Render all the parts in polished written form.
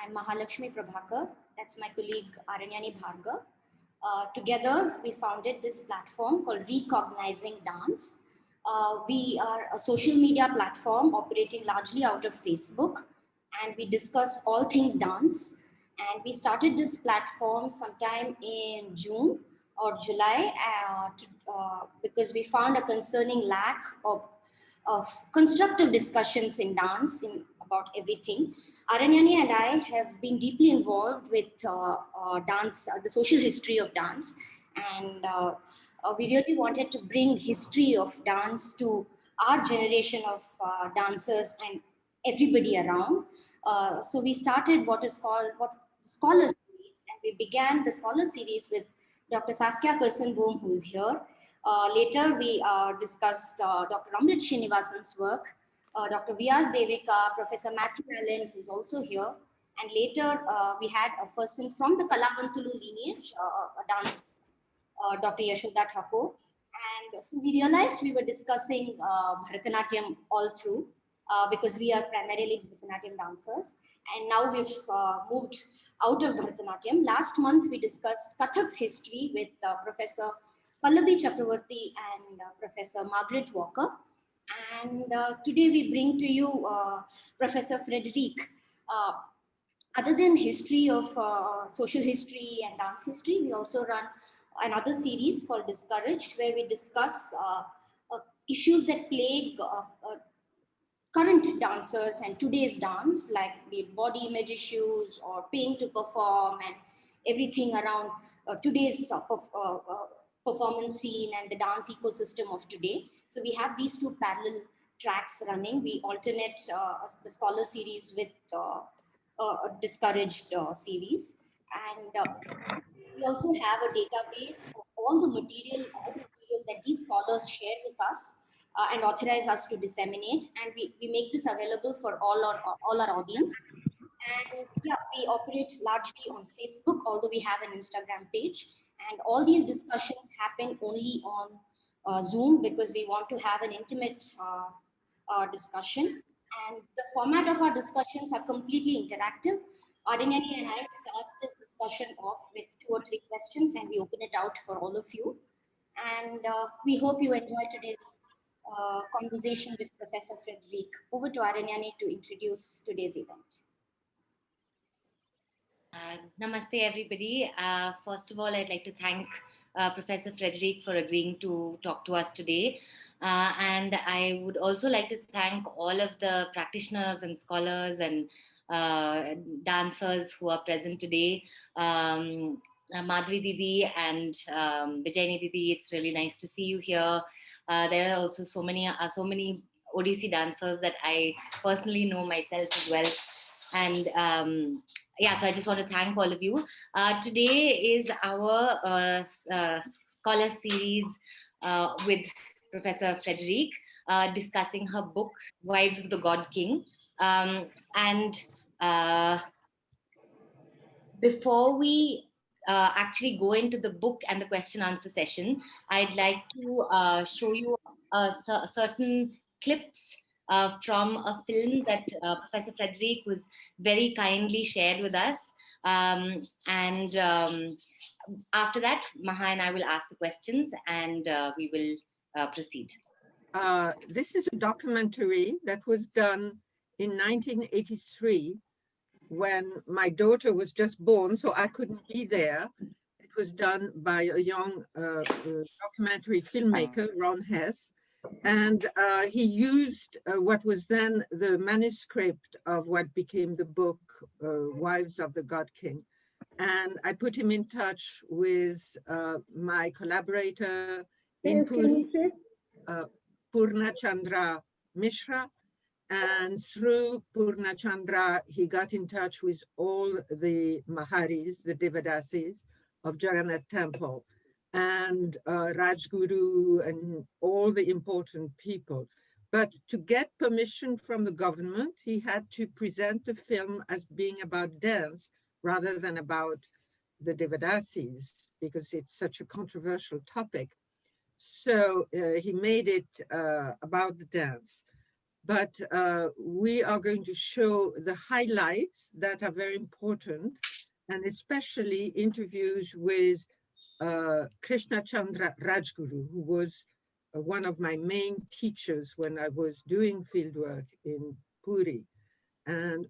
I'm Mahalakshmi Prabhakar. That's my colleague Aranyani Bhargav. Together, we founded this platform called Re-Cognising Dance. We are a social media platform operating largely out of Facebook, and we discuss all things dance. And we started this platform sometime in June or July because we found a concerning lack of constructive discussions in dance about everything. Aranyani and I have been deeply involved with dance, the social history of dance, and we really wanted to bring history of dance to our generation of dancers and everybody around. So we started what Scholar Series, and we began the Scholar Series with Dr. Saskia Kirstenboom, who is here. Later, we discussed Dr. Amrit Srinivasan's work, Dr. V.R. Devika, Professor Matthew Allen, who's also here. And later, we had a person from the Kalavantulu lineage, a dancer, Dr. Yashoda Thakur. And so we realized we were discussing Bharatanatyam all through because we are primarily Bharatanatyam dancers. And now we've moved out of Bharatanatyam. Last month, we discussed Kathak's history with Professor Pallavi Chakravarti and Professor Margaret Walker. And today we bring to you Professor Frederique. Other than history of social history and dance history, we also run another series called Discouraged, where we discuss issues that plague current dancers and today's dance, like be it body image issues or paying to perform and everything around today's performance scene and the dance ecosystem of today. So we have these two parallel tracks running. We alternate the Scholar Series with a Discouraged series. And we also have a database of all the material that these scholars share with us and authorize us to disseminate. And we make this available for all our audience. And yeah, we operate largely on Facebook, although we have an Instagram page. And all these discussions happen only on Zoom because we want to have an intimate discussion. And the format of our discussions are completely interactive. Aranyani and I start this discussion off with 2 or 3 questions and we open it out for all of you. And we hope you enjoy today's conversation with Professor Frederique. Over to Aranyani to introduce today's event. Namaste, everybody. First of all, I'd like to thank Professor Frederique for agreeing to talk to us today. And I would also like to thank all of the practitioners and scholars and dancers who are present today. Madhvi Didi and Vijayani Didi, it's really nice to see you here. There are also so many Odissi dancers that I personally know myself as well. And yeah, so I just want to thank all of you. Today is our Scholar Series with Professor Frederique, discussing her book, Wives of the God King. And before we actually go into the book and the question answer session, I'd like to show you certain clips from a film that Professor Frederique was very kindly shared with us. And after that, Maha and I will ask the questions and we will proceed. This is a documentary that was done in 1983 when my daughter was just born, so I couldn't be there. It was done by a young documentary filmmaker, Ron Hess, and he used what was then the manuscript of what became the book, Wives of the God King. And I put him in touch with my collaborator in Puri, Purna Chandra Mishra, and through Purna Chandra, he got in touch with all the Maharis, the Devadasis of Jagannath Temple, and Rajguru and all the important people. But to get permission from the government, he had to present the film as being about dance rather than about the Devadasis, because it's such a controversial topic. So he made it about the dance. but we are going to show the highlights that are very important, and especially interviews with Krishna Chandra Rajguru, who was one of my main teachers when I was doing fieldwork in Puri. And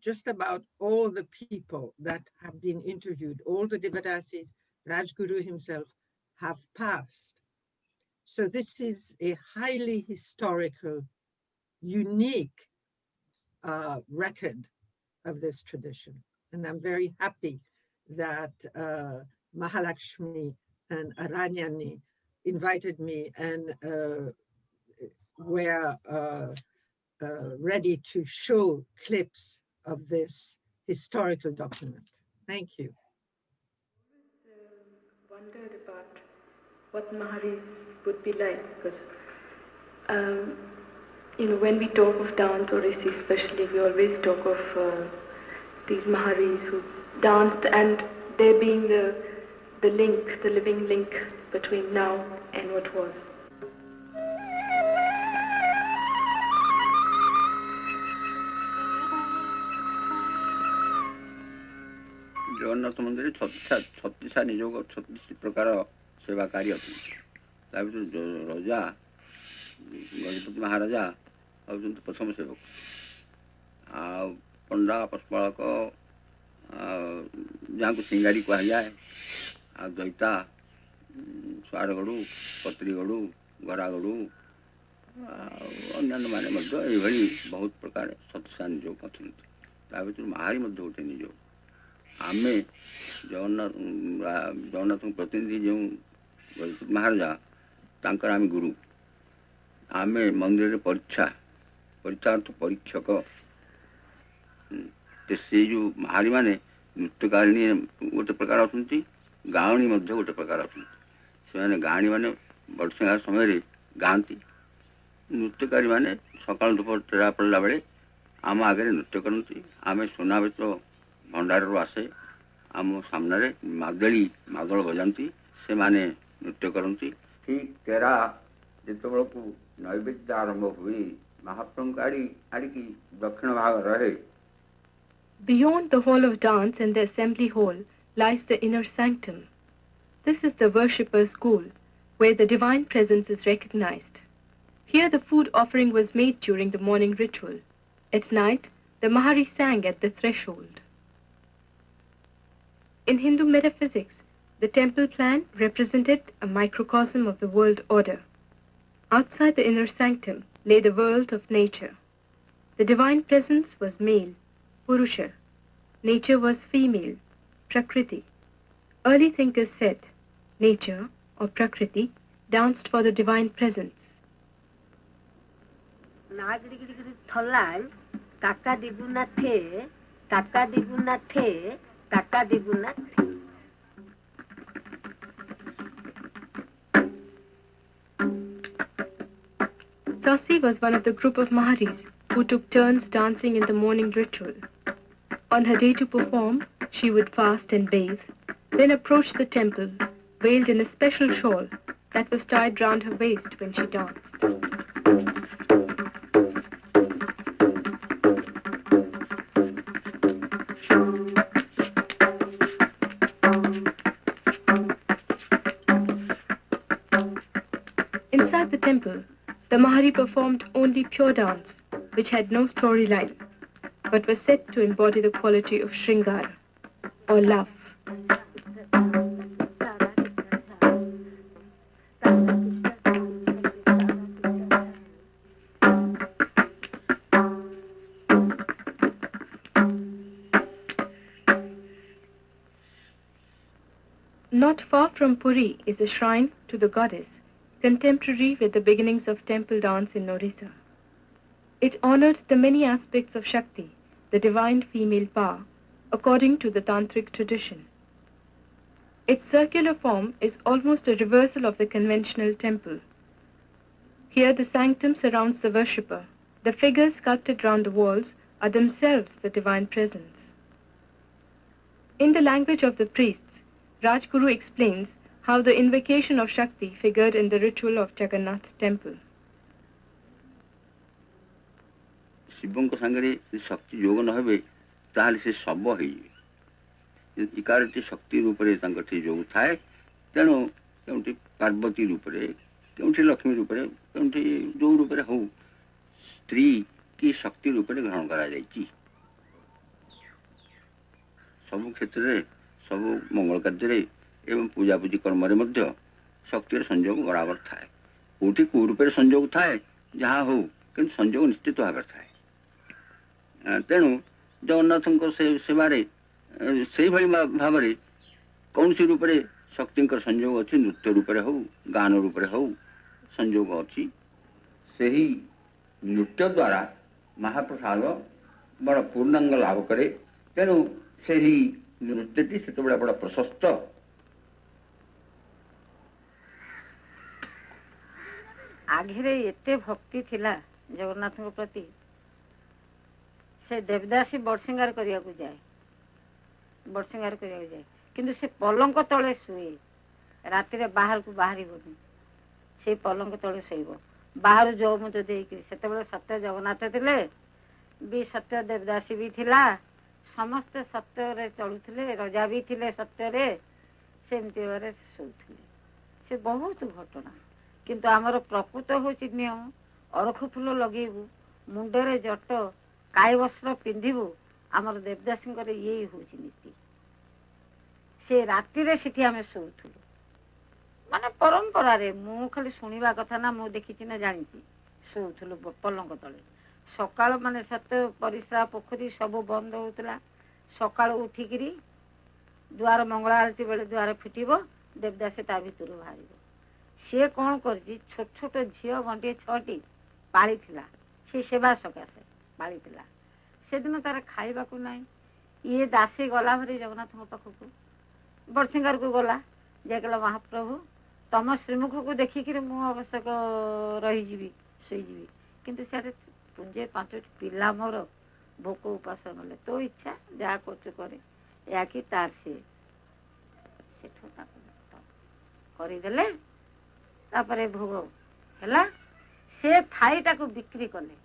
just about all the people that have been interviewed, all the Devadasis, Rajguru himself, have passed. So this is a highly historical, unique record of this tradition. And I'm very happy that Mahalakshmi and Aranyani invited me and were ready to show clips of this historical document. Thank you. I wondered about what Maharis would be like, because when we talk of dance, or especially, we always talk of these Maharis who danced, and there being the link, the living link between now and what was. Jagannath मंदिर 36 नियोग 36 प्रकार सेवाकारी अच्छी राजा गणपति महाराजा हूँ प्रथम सेवक आ पंडा पशुपालक जहाँ को सिंगारी कह जाए आ दैता स्वारगड़ू पत्रीगड़ू गरागड़ू अन्य माने बहुत प्रकार 37 नियोग अच्छी महारी गोटे नियोग आम जगन्नाथ प्रतिनिधि जो गणपति महाराजा तांकर आम गुरु आम मंदिर परीक्षा अर्थ परीक्षक से जो महारी माने नृत्यकारिणी गोटे प्रकार अच्छा गाँणी गोटे प्रकार अच्छा से गाँणी मैंने बड़सिंगार समय गाँती नृत्यकारी मैंने सकाल धूप टेरा पड़ा बेले आम आगे नृत्य करती आम सुनावेश भंडार आसे आम सामने मादली मादल बजाती से माने नृत्य करती ठीक तेरा जिते को नैवेद्य आरंभ हुई महाप्रभु आड़िकी दक्षिण भाग रहे. Beyond the hall of dance and the assembly hall lies the inner sanctum. This is the worshipper's school, where the divine presence is recognized. Here the food offering was made during the morning ritual. At night, the Mahari sang at the threshold. In Hindu metaphysics, the temple plan represented a microcosm of the world order. Outside the inner sanctum lay the world of nature. The divine presence was male, Purusha. Nature was female, Prakriti. Early thinkers said, nature, or Prakriti, danced for the divine presence. Sasi was one of the group of Maharis who took turns dancing in the morning ritual. On her day to perform, she would fast and bathe, then approach the temple, veiled in a special shawl that was tied round her waist when she danced. Inside the temple, the Mahari performed only pure dance, which had no storyline, but was said to embody the quality of Shringara, or love. Not far from Puri is a shrine to the goddess, contemporary with the beginnings of temple dance in Orissa. It honored the many aspects of Shakti, the divine female power, according to the Tantric tradition. Its circular form is almost a reversal of the conventional temple. Here the sanctum surrounds the worshipper. The figures sculpted round the walls are themselves the divine presence. In the language of the priests, Rajguru explains how the invocation of Shakti figured in the ritual of Jagannath temple. ଶିବଙ୍କ ସାଙ୍ଗରେ ଶକ୍ତି ଯୋଗ ନ ହେବେ ତାହେଲେ ସେ ଶବ ହେଇଯିବେ। ଇକାରଟି ଶକ୍ତି ରୂପରେ ତାଙ୍କଠି ଯୋଗ ଥାଏ। ତେଣୁ କେଉଁଠି ପାର୍ବତୀ ରୂପରେ, କେଉଁଠି ଲକ୍ଷ୍ମୀ ରୂପରେ, କେଉଁଠି ଯେଉଁ ରୂପରେ ହଉ ସ୍ତ୍ରୀ କି ଶକ୍ତି ରୂପରେ ଗ୍ରହଣ କରାଯାଇଛି। ସବୁ କ୍ଷେତ୍ରରେ, ସବୁ ମଙ୍ଗଳ କାର୍ଯ୍ୟରେ ଏବଂ ପୂଜାପୂଜି କର୍ମରେ ମଧ୍ୟ ଶକ୍ତିର ସଂଯୋଗ ବରାବର ଥାଏ। କେଉଁଠି କେଉଁ ରୂପରେ ସଂଯୋଗ ଥାଏ ଯାହା ହଉ, କିନ୍ତୁ ସଂଯୋଗ ନିଶ୍ଚିତ ଭାବରେ ଥାଏ। ତେଣୁ ଜଗନ୍ନାଥଙ୍କ ସେବାରେ ସେଇଭଳି ଭାବରେ କୌଣସି ରୂପରେ ଶକ୍ତିଙ୍କର ସଂଯୋଗ ଅଛି, ନୃତ୍ୟ ରୂପରେ ହଉ, ଗାନ ରୂପରେ ହଉ ସଂଯୋଗ ଅଛି। ସେହି ନୃତ୍ୟ ଦ୍ୱାରା ମହାପ୍ରସାଦ ବଡ଼ ପୂର୍ଣ୍ଣାଙ୍ଗ ଲାଭ କରେ। ତେଣୁ ସେହି ନୃତ୍ୟଟି ସେତେବେଳେ ବଡ଼ ପ୍ରଶସ୍ତ। ଆଗରେ ଏତେ ଭକ୍ତି ଥିଲା ଜଗନ୍ନାଥଙ୍କ ପ୍ରତି, ସେ ଦେବଦାସୀ ବଡ଼ସିଙ୍ଗାର କରିବାକୁ ଯାଏ, କିନ୍ତୁ ସେ ପଲଙ୍କ ତଳେ ଶୁଏ। ରାତିରେ ବାହାରକୁ ବାହାରିବନି, ସେଇ ପଲଙ୍କ ତଳେ ଶୋଇବ। ବାହାରୁ ଯୌମୁଦ ଦେଇକିରି, ସେତେବେଳେ ସତ୍ୟ ଜଗନ୍ନାଥ ଥିଲେ ବି ସତ୍ୟ ଦେବଦାସୀ ବି ଥିଲା, ସମସ୍ତେ ସତ୍ୟରେ ଚଳୁଥିଲେ, ରଜା ବି ଥିଲେ ସତ୍ୟରେ, ସେମିତି ଭାବରେ ଶୋଉଥିଲେ। ସେ ବହୁତ ଘଟଣା। କିନ୍ତୁ ଆମର ପ୍ରକୃତ ହେଉଛି ନିୟମ, ଅରଖ ଫୁଲ ଲଗେଇବୁ, ମୁଣ୍ଡରେ ଜଟ, କାଇ ବସ୍ତ୍ର ପିନ୍ଧିବୁ। ଆମର ଦେବଦାସୀଙ୍କର ଇଏ ହେଉଛି ନୀତି। ସେ ରାତିରେ ସେଠି ଆମେ ଶୋଉଥିଲୁ, ମାନେ ପରମ୍ପରାରେ। ମୁଁ ଖାଲି ଶୁଣିବା କଥା ନା, ମୁଁ ଦେଖିଛି ନା ଜାଣିଛି। ଶୋଉଥିଲୁ ପଲଙ୍କ ତଳେ। ସକାଳ ମାନେ ସତ୍ୟ ପରିସ୍ରା ପୋଖରୀ ସବୁ ବନ୍ଦ ହଉଥିଲା। ସକାଳୁ ଉଠିକିରି ଦୁଆର ମଙ୍ଗଳା ଆଳତି ବେଳେ ଦୁଆର ଫିଟିବ, ଦେବଦାସୀ ତା ଭିତରୁ ବାହାରିବ। ସିଏ କ'ଣ କରିଛି, ଛୋଟ ଛୋଟ ଝିଅ ଗଣ୍ଡିଏ 6ଟି ପାଳିଥିଲା। ସେ ସେବା ସକାଶେ ପାଳିଥିଲା। ସେଦିନ ତାର ଖାଇବାକୁ ନାହିଁ। ଇଏ ଦାସୀ ଗଲା ଭରି ଜଗନ୍ନାଥଙ୍କ ପାଖକୁ, ବଡ଼ସିଙ୍ଗାରକୁ ଗଲା, ଯେ କହିଲା ମହାପ୍ରଭୁ ତମ ଶ୍ରୀମୁଖକୁ ଦେଖିକିରି ମୁଁ ଆବଶ୍ୟକ ରହିଯିବି, ଶୋଇଯିବି, କିନ୍ତୁ ସିଆଡ଼େ ପୁଞ୍ଜେ 5ଟି ପିଲା ମୋର ଭୋକ ଉପାସ ଗଲେ। ତୋ ଇଚ୍ଛା, ଯାହା କରୁଛୁ କରେ। ଏହାକି ତାର ସେଠୁ ତାକୁ କରିଦେଲେ। ତାପରେ ଭୋଗ ହେଲା। ସେ ଥାଇଟାକୁ ବିକ୍ରି କଲେ,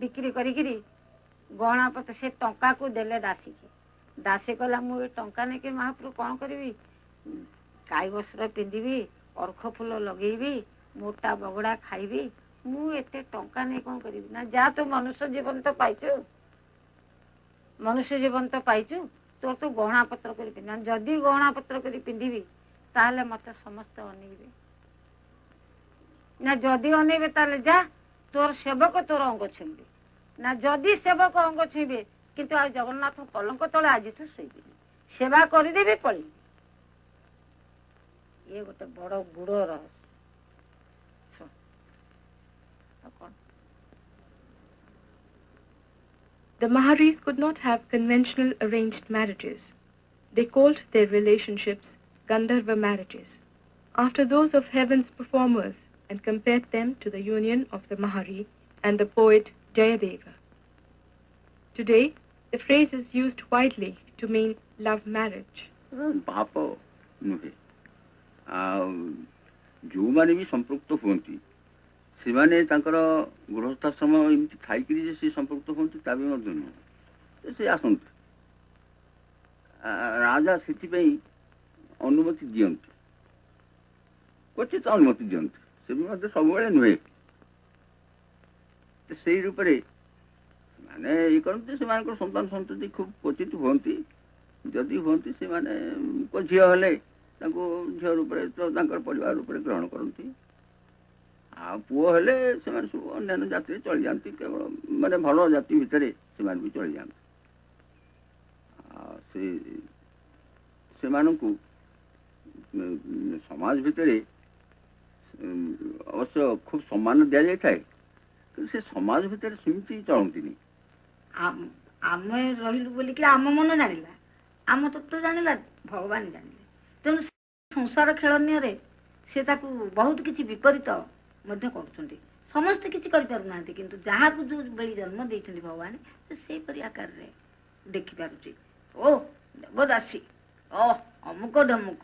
ବିକ୍ରି କରିକିରି ଗହଣା ପତ୍ର ସେ ଟଙ୍କାକୁ ଦେଲେ ଦାସୀକି। ଦାସୀ କହିଲା, ମୁଁ ଏ ଟଙ୍କା ନେଇକି ମହାପ୍ରଭୁ କ'ଣ କରିବି? କାଇ ବସ୍ତ୍ର ପିନ୍ଧିବି, ଅର୍ଖ ଫୁଲ ଲଗେଇବି, ମୋଟା ବଗଡ଼ା ଖାଇବି, ମୁଁ ଏତେ ଟଙ୍କା ନେଇ କ'ଣ କରିବି? ନା ଯା, ତୁ ମନୁଷ୍ୟ ଜୀବନ ତ ପାଇଛୁ, ତୋର ତ ଗହଣା ପତ୍ର କରି ପିନ୍ଧ। ଯଦି ଗହଣା ପତ୍ର କରି ପିନ୍ଧିବି ତାହେଲେ ମତେ ସମସ୍ତେ ଅନେଇବେ, ନା ଯଦି ଅନେଇବେ ତାହେଲେ ଯା, ତୋର ସେବକ ତୋର ଅଙ୍ଗ ଛୁଇଁବେ। ନା ଯଦି ସେବକ ଅଙ୍ଗ ଛୁଇଁବେ, କିନ୍ତୁ ଆଉ ଜଗନ୍ନାଥ ପଲଙ୍କ ତଳେ ଆଜିଠୁ ଶୋଇବିନି, ସେବା କରିଦେବି, ପଳେଇବି। ଇଏ ଗୋଟେ ବଡ଼ ଗୁଡ଼ ରହସ୍ୟ। The Maharis could not have conventional arranged marriages. They called their relationships Gandharva marriages, after those of heaven's performers, and compared them to the union of the Mahari and the poet Jayadeva. Today, the phrase is used widely to mean love marriage. ପାପ ନୁହେଁ। ଯେଉଁମାନେ ବି ସମ୍ପୃକ୍ତ ହୁଅନ୍ତି ସେମାନେ ତାଙ୍କର ଗୃହସ୍ଥାଶ୍ରମ ଏମିତି ଥାଇକିରି ଯେ ସେ ସମ୍ପୃକ୍ତ ହୁଅନ୍ତି ତା ବି ମଧ୍ୟ ନୁହେଁ। ସେ ଆସନ୍ତି, ରାଜା ସେଥିପାଇଁ ଅନୁମତି ଦିଅନ୍ତି, କ୍ୱଚିତ ଅନୁମତି ଦିଅନ୍ତି, ସେ ବି ମଧ୍ୟ ସବୁବେଳେ ନୁହେଁ। ସେଇ ରୂପରେ ସେମାନେ ଇଏ କରନ୍ତି। ସେମାନଙ୍କର ସନ୍ତାନ ସନ୍ତତି ଖୁବ୍ କ୍ୱଚିତ ହୁଅନ୍ତି। ଯଦି ହୁଅନ୍ତି ସେମାନେ ଝିଅ ହେଲେ ତାଙ୍କୁ ଝିଅ ରୂପରେ ତାଙ୍କର ପରିବାର ରୂପରେ ଗ୍ରହଣ କରନ୍ତି। ଆଉ ପୁଅ ହେଲେ ସେମାନେ ସବୁ ଅନ୍ୟାନ୍ୟ ଜାତିରେ ଚଳିଯାଆନ୍ତି, କେବଳ ମାନେ ଭଲ ଜାତି ଭିତରେ ସେମାନେ ବି ଚଳିଯାଆନ୍ତି। ଆଉ ସେମାନଙ୍କୁ ସମାଜ ଭିତରେ ଅବଶ୍ୟ ଖୁବ୍ ସମ୍ମାନ ଦିଆଯାଇଥାଏ, କିନ୍ତୁ ସେ ସମାଜ ଭିତରେ ସେମିତି ଚଳନ୍ତିନି। ଆମେ ରହିଲୁ ବୋଲିକି ଆମ ମନ ଜାଣିଲା, ଆମ ତତ୍ତ୍ୱ ଜାଣିଲା, ଭଗବାନ ଜାଣିଲେ। ତେଣୁ ସଂସାର ଖେଳନୀୟରେ ସେ ତାକୁ ବହୁତ କିଛି ବିପରୀତ ମଧ୍ୟ କରୁଛନ୍ତି। ସମସ୍ତେ କିଛି କରିପାରୁନାହାନ୍ତି, କିନ୍ତୁ ଯାହାକୁ ଯେଉଁ ଭଳି ଜନ୍ମ ଦେଇଛନ୍ତି ଭଗବାନ, ସେ ସେଇପରି ଆକାରରେ ଦେଖିପାରୁଛି। ଓ ଦେବଦାସୀ, ଓ ଅମୁକ ଢମୁକ।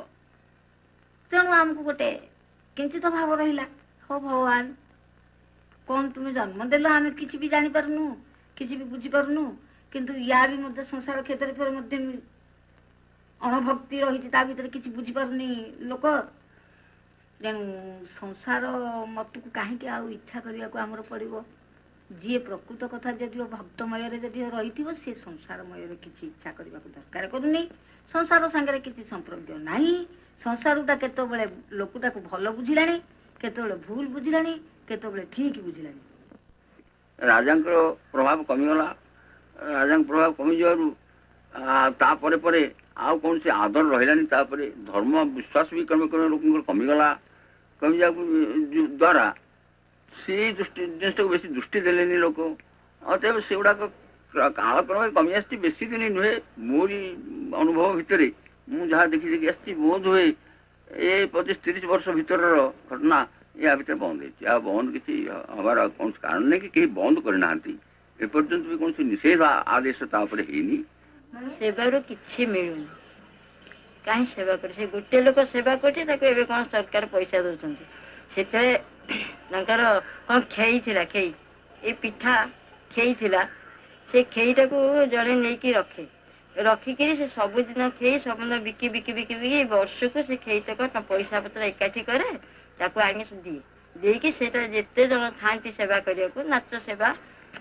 ତେଣୁ ଆମକୁ ଗୋଟେ କିଞ୍ଚିତ ଭାବ ରହିଲା, ହଉ ଭଗବାନ कौन तुम्हें जन्म देल आम किसी भी जानी पारनु किसी भी बुझी पारनु किंतु या भी मध्य संसार क्षेत्र पर मध्य अणभक्ति रही ता भीतर किसी बुझी पारनी लोक तेणु संसार मत को कहीं इच्छा करने को आमर पड़ो जी प्रकृत कथा जदि भक्तमय जदि रही सी संसारमय किसी इच्छा करने को दरकार करूनी संसार सांगे किसी संपर्क ना संसारटा केतबले लोकटा को भल बुझिला केतबले भूल बुझिला केतबले ठीक बुझिला राजा प्रभाव कमीगला राजा प्रभाव कमी जापर पर आउ कौन से आदर रहा धर्म विश्वास भी क्रमे क्रमे लोक कमीगला कमी जा द्वारा से दृष्टि जिन को बेसी दृष्टि देले लोक अतएव से गुड़ाक कालक्रम कमी आसी बेसी दिन नुहे मोरी अनुभव भितर मुझे देखी देखी आसी बोध हुए ये 25-30 वर्ष भीतर घटना या भीतर बंद है बंद किसी हमारा कौन कारण नहीं कि कहीं बंद करना एपर्यंत भी कौन निषेध आदेश है सेवार किसी मिलूनी कहीं सेवा कर से गोटे लोक सेवा कर कौन सरकार पैसा दौरान से कौन खेई खेई ये पिठा खेई से खेईटा को जड़े नहीं रखे रखिकी से सबुदिन खेई सबुदिन बिकी बिकी बिकी बिकी वर्ष को से खेईटक पैसा पत्र एकाठी करे ताको आगे दिए देकी सेटा जिते जन था सेवा करने को नाच सेवा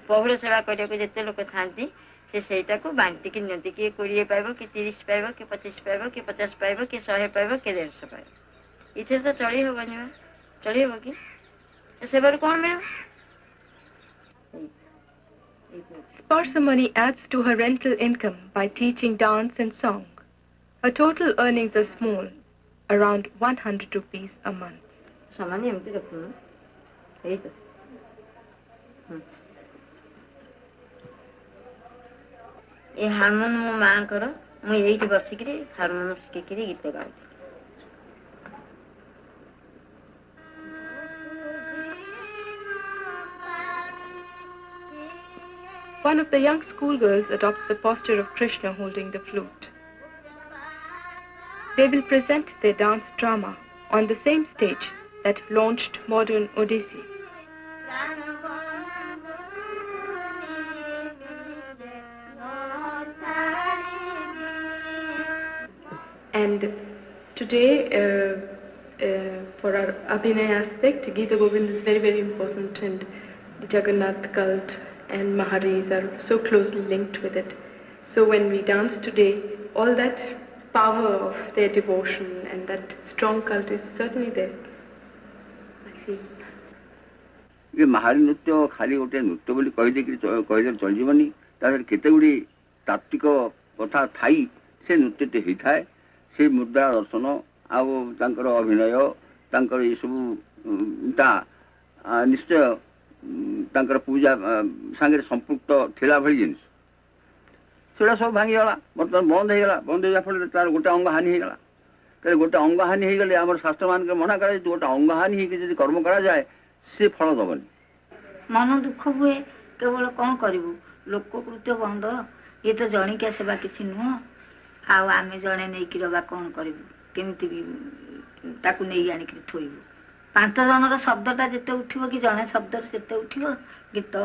बहुल सेवा करने को जिते लोक था सेटा को बांटिकी नियंती किए 20 पाइब कि 30 पाइब कि 25 पाइब कि 50 पाइब कि 100 पाइब कि 150 पाइब इथे तो चली हेनी चली हे कि सेवार कौन मिले Parsimony adds to her rental income by teaching dance and song. Her total earnings are small, around 100 rupees a month. सामान्य एमती रखूँ यही तो ये हारमोन मो माँ कर मुझे बसिक हारमोन शिख गीत गाँव One of the young schoolgirls adopts the posture of Krishna holding the flute. They will present their dance drama on the same stage that launched modern Odissi. And today, for our Abhinaya aspect, Gita Govind is very, very important, and the Jagannath cult and Maharis are so closely linked with it. So when we dance today, all that power of their devotion and that strong cult is certainly there, I feel. ये महारी नृत्य खाली गोटे नृत्य बोली कहीदे चल जीवनी केते गुड़ी तात्विक कथा थाई से नृत्यटे होता है से मुद्रा दर्शन आर अभिनय ये सब निश्चय पूजा सांगे संपुक्त थिला भली जिन से सब भांगीगला बर्तमान बंद हो फल तार गोटे अंग हानि होगा कहीं गोटे अंग हानि हो गले आम शास्त्र मान मना कर गोटे अंग हानि होगी कर्म करा जाए से फल दबनी मन दुख हुए केवल कौन करू लोक कृत्य बंद ये तो जणिकिया सेवा किसी नुह आम जड़े नहीं कि रवा कौन करूँ केमती नहीं आनिक थोबू 5 जनर शब्दटा जिते उठिब कि जड़े शब्द से उठिब गीत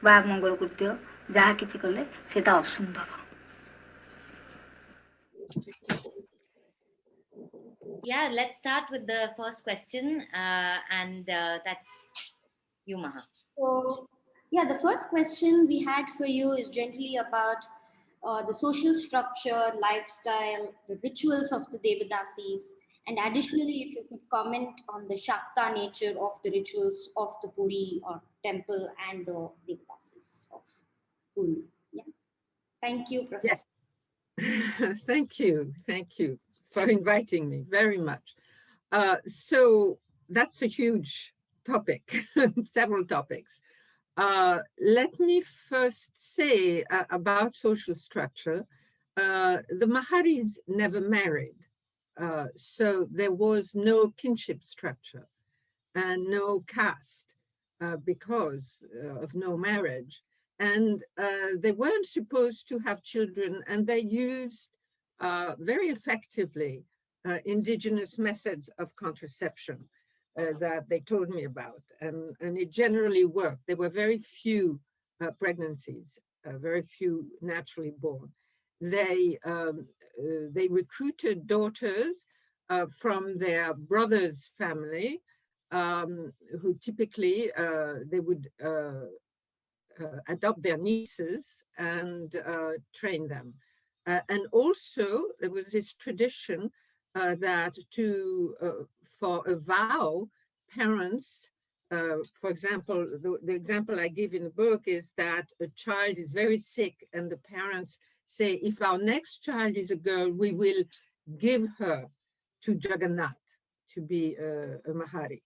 बा मंगल कृत्य जहाँ किसी कले सेटा असंभव. Yeah, let's start with the first question, and that's you, Maha. So, yeah, the first question we had for you is generally about the social structure, lifestyle, the rituals of the Devadasis, and additionally, if you could comment on the Shakta nature of the rituals of the Puri or temple and the Devadasis of Puri. Yeah. Thank you, Professor. Yes. Thank you for inviting me very much. So that's a huge topic, several topics. Let me first say about social structure. The Maharis never married, so there was no kinship structure and no caste because of no marriage. And they weren't supposed to have children, and they used very effectively indigenous methods of contraception. that they told me about, and it generally worked. There were very few pregnancies, very few naturally born. They recruited daughters from their brother's family, who typically they would adopt their nieces and train them. And also there was this tradition that for a vow, parents, for example, the example I give in the book is that a child is very sick and the parents say, if our next child is a girl, we will give her to Jagannath to be a Mahari.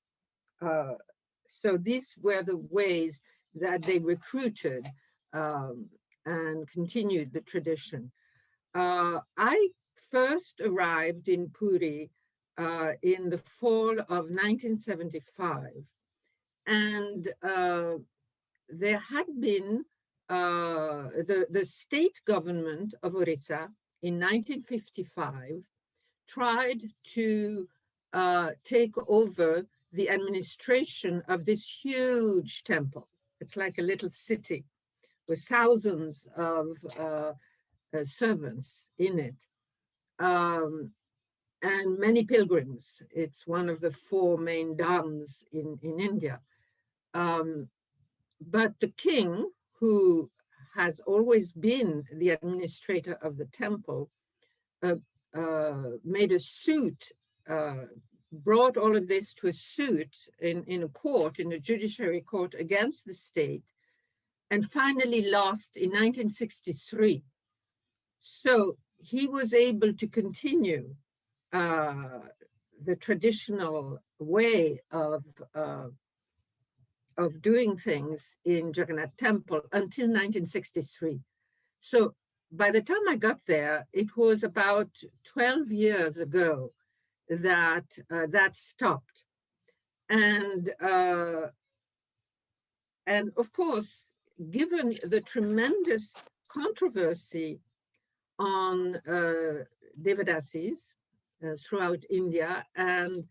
So these were the ways that they recruited and continued the tradition. I first arrived in Puri in the fall of 1975, and there had been the state government of Orissa in 1955 tried to take over the administration of this huge temple. It's like a little city with thousands of servants in it, and many pilgrims. It's one of the 4 main dhams in India. But the king, who has always been the administrator of the temple, made a suit, brought all of this to a suit in a court, in a judiciary court against the state, and finally lost in 1963. So he was able to continue the traditional way of doing things in Jagannath Temple until 1963. So by the time I got there, it was about 12 years ago that that stopped. And of course, given the tremendous controversy on Devadasis throughout India, and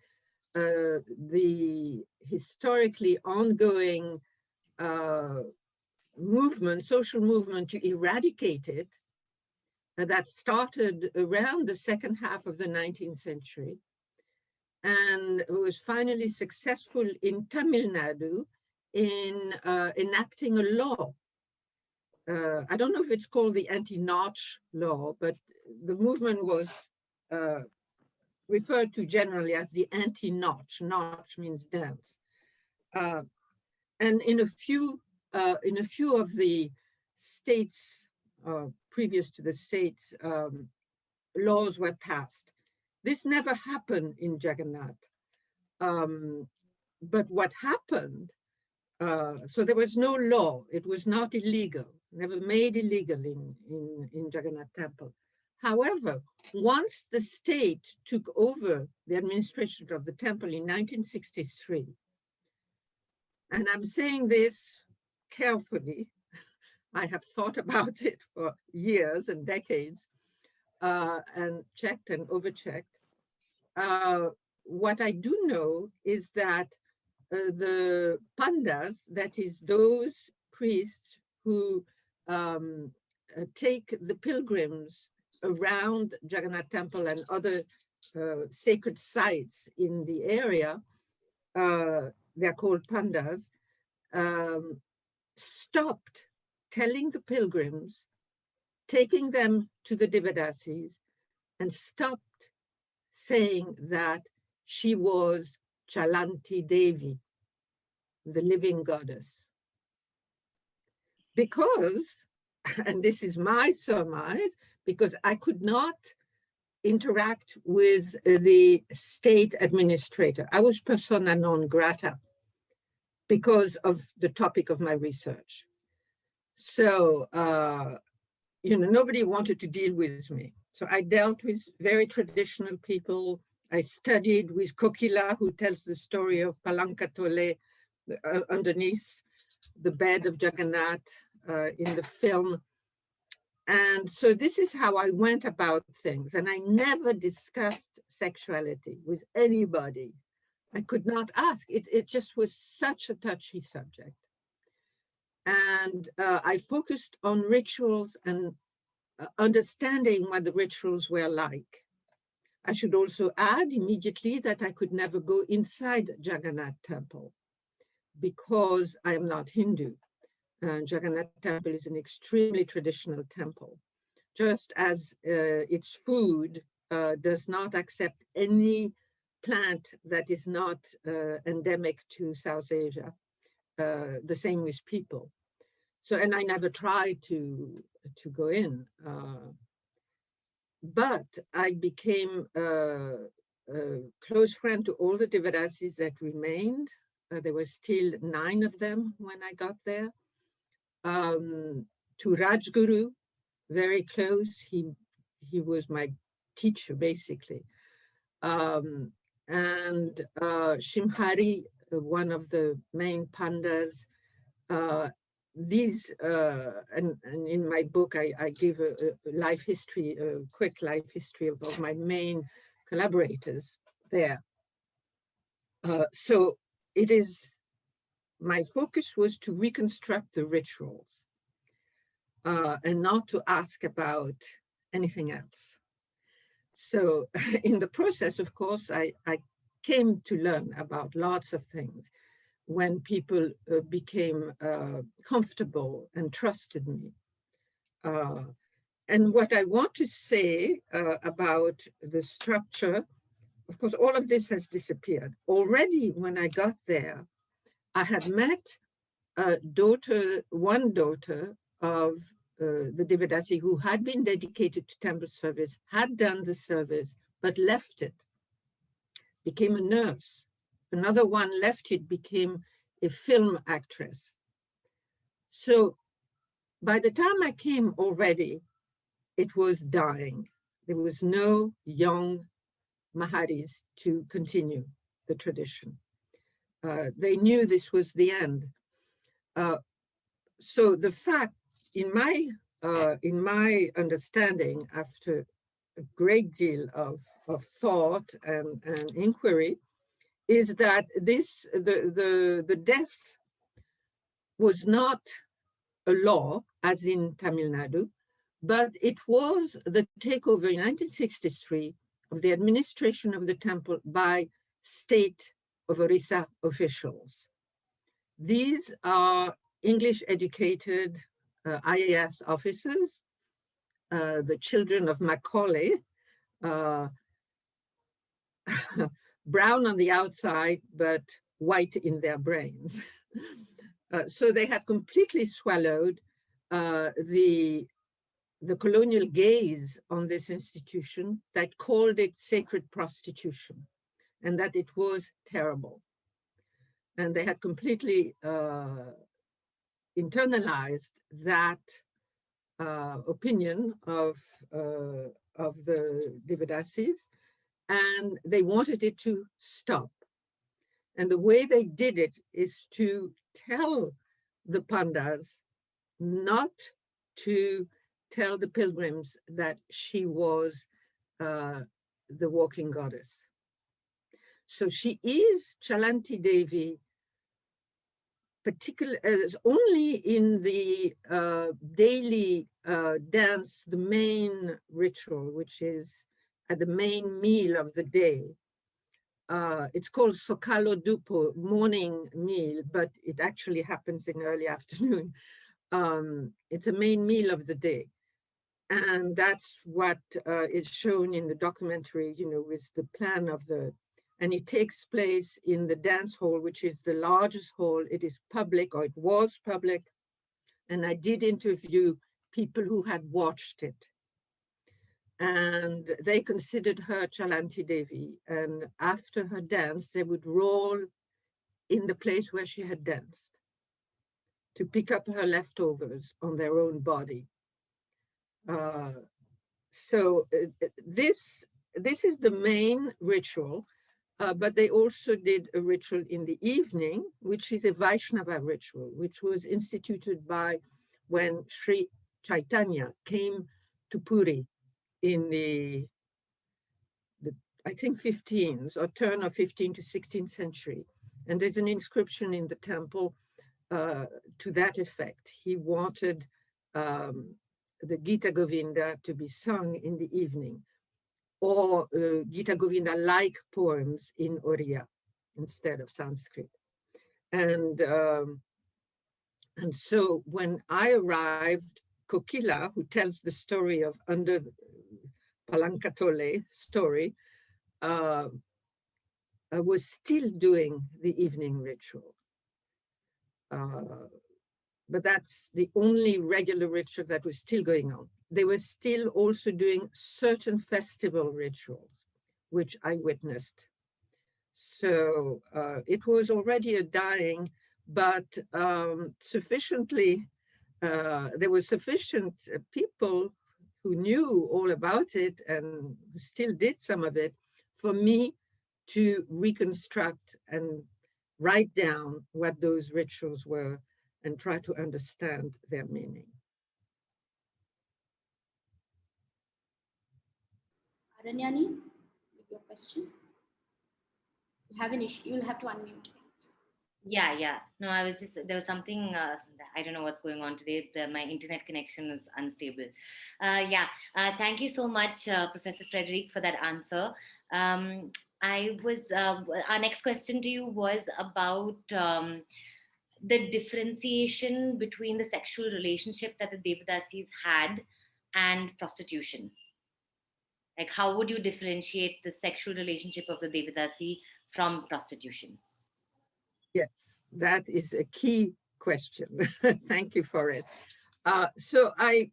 the historically ongoing movement, social movement to eradicate it, that started around the second half of the 19th century, and was finally successful in Tamil Nadu in enacting a law. I don't know if it's called the anti-notch law, but the movement was referred to generally as the anti-notch. Notch means dance. And in a few of the states, previous to the states, laws were passed. This never happened in Jagannath. But what happened, so there was no law, it was not illegal, never made illegal in Jagannath Temple. However, once the state took over the administration of the temple in 1963, and I'm saying this carefully, I have thought about it for years and decades, and checked and overchecked. What I do know is that the pandas, that is those priests who take the pilgrims around Jagannath Temple and other sacred sites in the area, they're called pandas, stopped telling the pilgrims, taking them to the Devadasis, and stopped saying that she was Chalanti Devi, the living goddess. Because, and this is my surmise, because I could not interact with the state administrator. I was persona non grata because of the topic of my research. So, nobody wanted to deal with me. So I dealt with very traditional people. I studied with Kokila, who tells the story of Palankatole underneath the bed of Jagannath in the film. And so this is how I went about things. And I never discussed sexuality with anybody I could not ask. It just was such a touchy subject. And I focused on rituals and understanding what the rituals were like. I should also add immediately that I could never go inside Jagannath temple because I am not Hindu. Jagannath temple is an extremely traditional temple, just as its food does not accept any plant that is not endemic to South Asia. The same with people. So, and I never tried to go in. But I became a close friend to all the Devadasis that remained. There were still 9 of them when I got there. To Rajguru, very close. He was my teacher, basically. And Shimhari, one of the main pandas. These, and in my book, I give a life history, a quick life history of my main collaborators there. So it is, my focus was to reconstruct the rituals and not to ask about anything else. So in the process, of course, I came to learn about lots of things when people became comfortable and trusted me. And what I want to say about the structure, of course, all of this has disappeared. Already when I got there, I had met one daughter of the Devadasi who had been dedicated to temple service, had done the service, but left it, became a nurse. Another one left it, became a film actress. So by the time I came already, it was dying. There was no young Maharis to continue the tradition. They knew this was the end. So the fact, in my understanding, after a great deal of thought and inquiry, is that the death was not a law, as in Tamil Nadu, but it was the takeover in 1963 of the administration of the temple by state of Orissa officials. These are English-educated IAS officers, the children of Macaulay, brown on the outside, but white in their brains. So they had completely swallowed the colonial gaze on this institution that called it sacred prostitution and that it was terrible. And they had completely internalized that opinion of the Devadasis, and they wanted it to stop. And the way they did it is to tell the pandas not to tell the pilgrims that she was the walking goddess. So she is Chalanti Devi, only in the daily dance, the main ritual, which is at the main meal of the day. It's called Sokalo Dupo, morning meal, but it actually happens in early afternoon. It's a main meal of the day. And that's what is shown in the documentary, with the plan of and it takes place in the dance hall, which is the largest hall. It is public, or it was public. And I did interview people who had watched it. And they considered her Chalanti Devi. And after her dance, they would roll in the place where she had danced to pick up her leftovers on their own body. So this is the main ritual, but they also did a ritual in the evening, which is a Vaishnava ritual, which was instituted by when Sri Chaitanya came to Puri in I think 15th or turn of 15th to 16th century. And there's an inscription in the temple to that effect. He wanted the Gita Govinda to be sung in the evening, or Gita Govinda-like poems in Oriya instead of Sanskrit. And so when I arrived, Kokila, who tells the story of under Palankatole story, was still doing the evening ritual. But that's the only regular ritual that was still going on. They were still also doing certain festival rituals, which I witnessed. So it was already a dying, but sufficiently, there were sufficient people who knew all about it and who still did some of it for me to reconstruct and write down what those rituals were and try to understand their meaning. Aranyani, your question? You have an issue, you'll have to unmute. Yeah. No, I was just, there was something, I don't know what's going on today. My internet connection is unstable. Thank you so much, Professor Frederique, for that answer. Our next question to you was about the differentiation between the sexual relationship that the Devadasis had and prostitution. Like, how would you differentiate the sexual relationship of the Devadasi from prostitution? Yes, that is a key question. Thank you for it. So I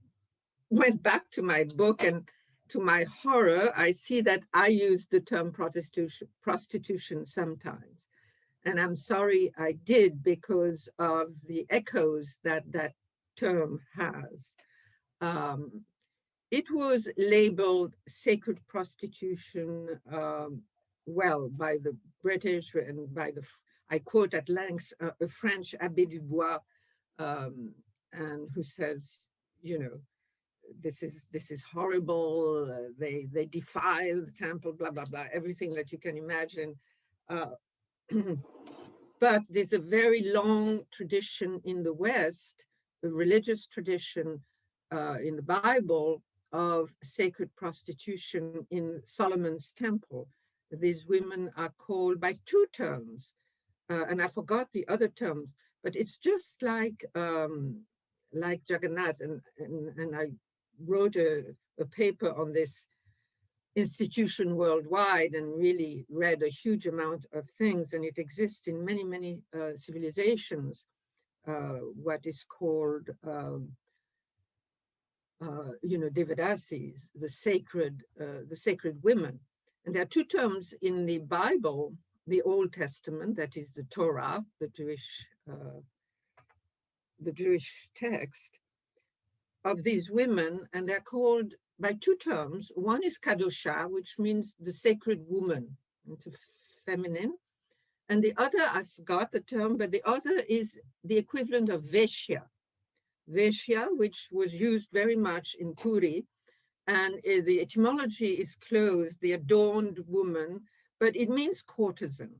went back to my book, and to my horror, I see that I use the term prostitution sometimes. And I'm sorry I did, because of the echoes that that term has. It was labeled sacred prostitution, well, by the British and by the, I quote at length, a French Abbé Dubois, and who says, you know, this is horrible. They defile the temple, blah blah blah, everything that you can imagine. But there's a very long tradition in the West, a religious tradition in the Bible, of sacred prostitution in Solomon's temple. These women are called by two terms, and I forgot the other terms, but it's just like Jagannath, and I wrote a paper on this institution worldwide and really read a huge amount of things, and it exists in many civilizations, what is called Devadasis, the sacred women. And there are two terms in the Bible, the Old Testament, that is the Torah, the Jewish text, of these women, and they're called by two terms. One is Kadosha, which means the sacred woman, it's a feminine. And the other, I forgot the term, but the other is the equivalent of Veshya. Veshya, which was used very much in Puri, and the etymology is closed, the adorned woman, but it means courtesan.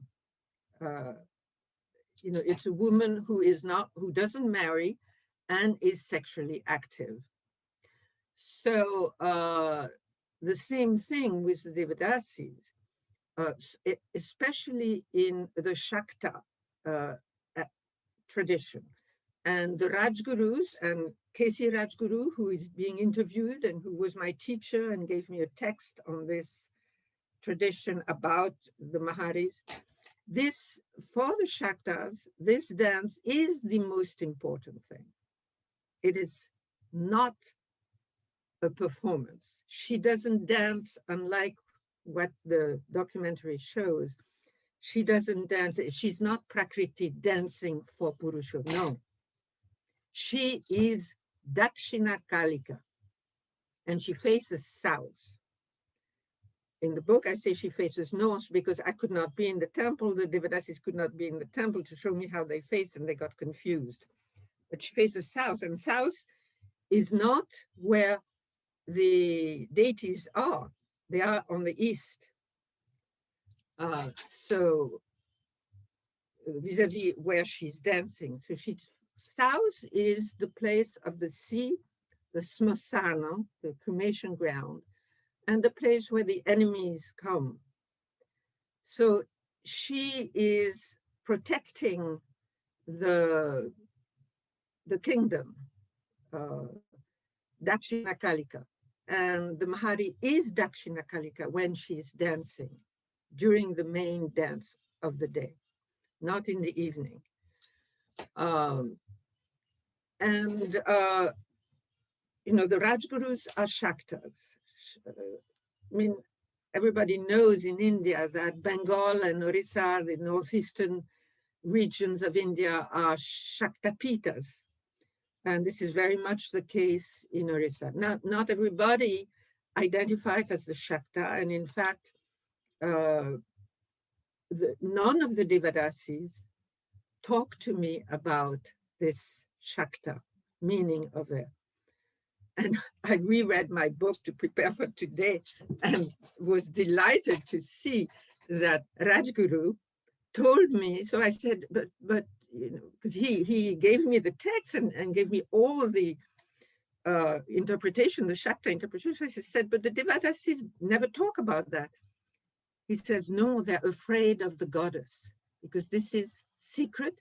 It's a woman who doesn't marry and is sexually active. So the same thing with the Devadasis, especially in the Shakta tradition. And the Rajgurus, and K.C. Rajguru, who is being interviewed and who was my teacher and gave me a text on this tradition about the Maharis, for the Shaktas, this dance is the most important thing. It is not a performance. She doesn't dance, unlike what the documentary shows. She doesn't dance. She's not Prakriti dancing for Purusha. No. She is Dakshina Kalika, and she faces south. In the book, I say she faces north because I could not be in the temple. The Devadasis could not be in the temple to show me how they face, and they got confused. But she faces south, and south is not where the deities are. They are on the east. So vis-a-vis where she's dancing. So south is the place of the sea, the smosana, the cremation ground, and the place where the enemies come. So she is protecting the kingdom, Dakshinakalika. And the Mahari is Dakshinakalika when she's dancing during the main dance of the day, not in the evening. You know, the Rajgurus are Shaktas. I mean, everybody knows in India that Bengal and Orissa, the northeastern regions of India, are Shaktapitas. And this is very much the case in Orissa. Not everybody identifies as the Shakta, and in fact, none of the Devadasis talk to me about this Shakta, meaning of it. And I reread my book to prepare for today and was delighted to see that Rajguru told me. So I said, but you know, because he gave me the text and gave me all the interpretation, the Shakta interpretation. I said, but the Devadasis never talk about that. He says, no, they're afraid of the goddess because this is secret,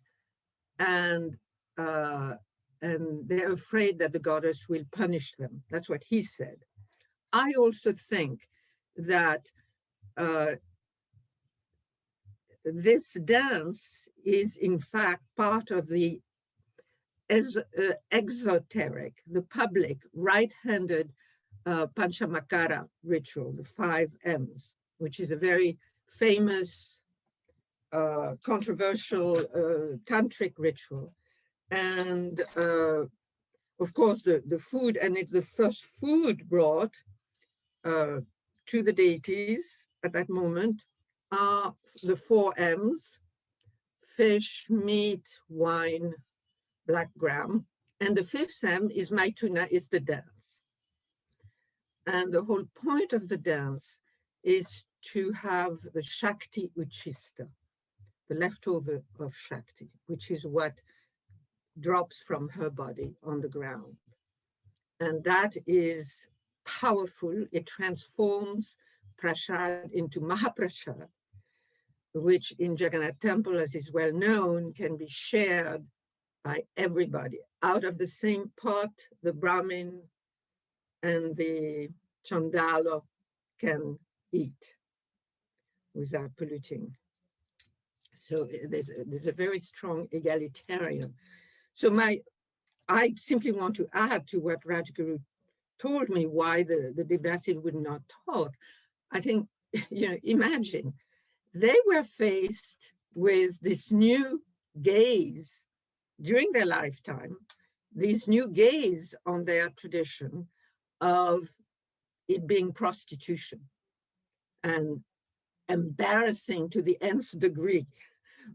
and they're afraid that the goddess will punish them. That's what he said. I also think that this dance is in fact part of the exoteric, the public, right-handed Panchamakara ritual, the 5 M's, which is a very famous, controversial tantric ritual. And of course, the food, and it's the first food brought to the deities at that moment, are the 4 M's: fish, meat, wine, black gram. And the 5th M is Maituna, is the dance. And the whole point of the dance is to have the Shakti Uchista, the leftover of Shakti, which is what drops from her body on the ground. And that is powerful. It transforms prasad into Mahaprasad, which in Jagannath Temple, as is well known, can be shared by everybody. Out of the same pot, the Brahmin and the Chandala can eat without polluting. So there's a very strong egalitarian. So I simply want to add to what Rajguru told me why the Devadasi would not talk. I think, you know, imagine they were faced with this new gaze during their lifetime, this new gaze on their tradition of it being prostitution and embarrassing to the nth degree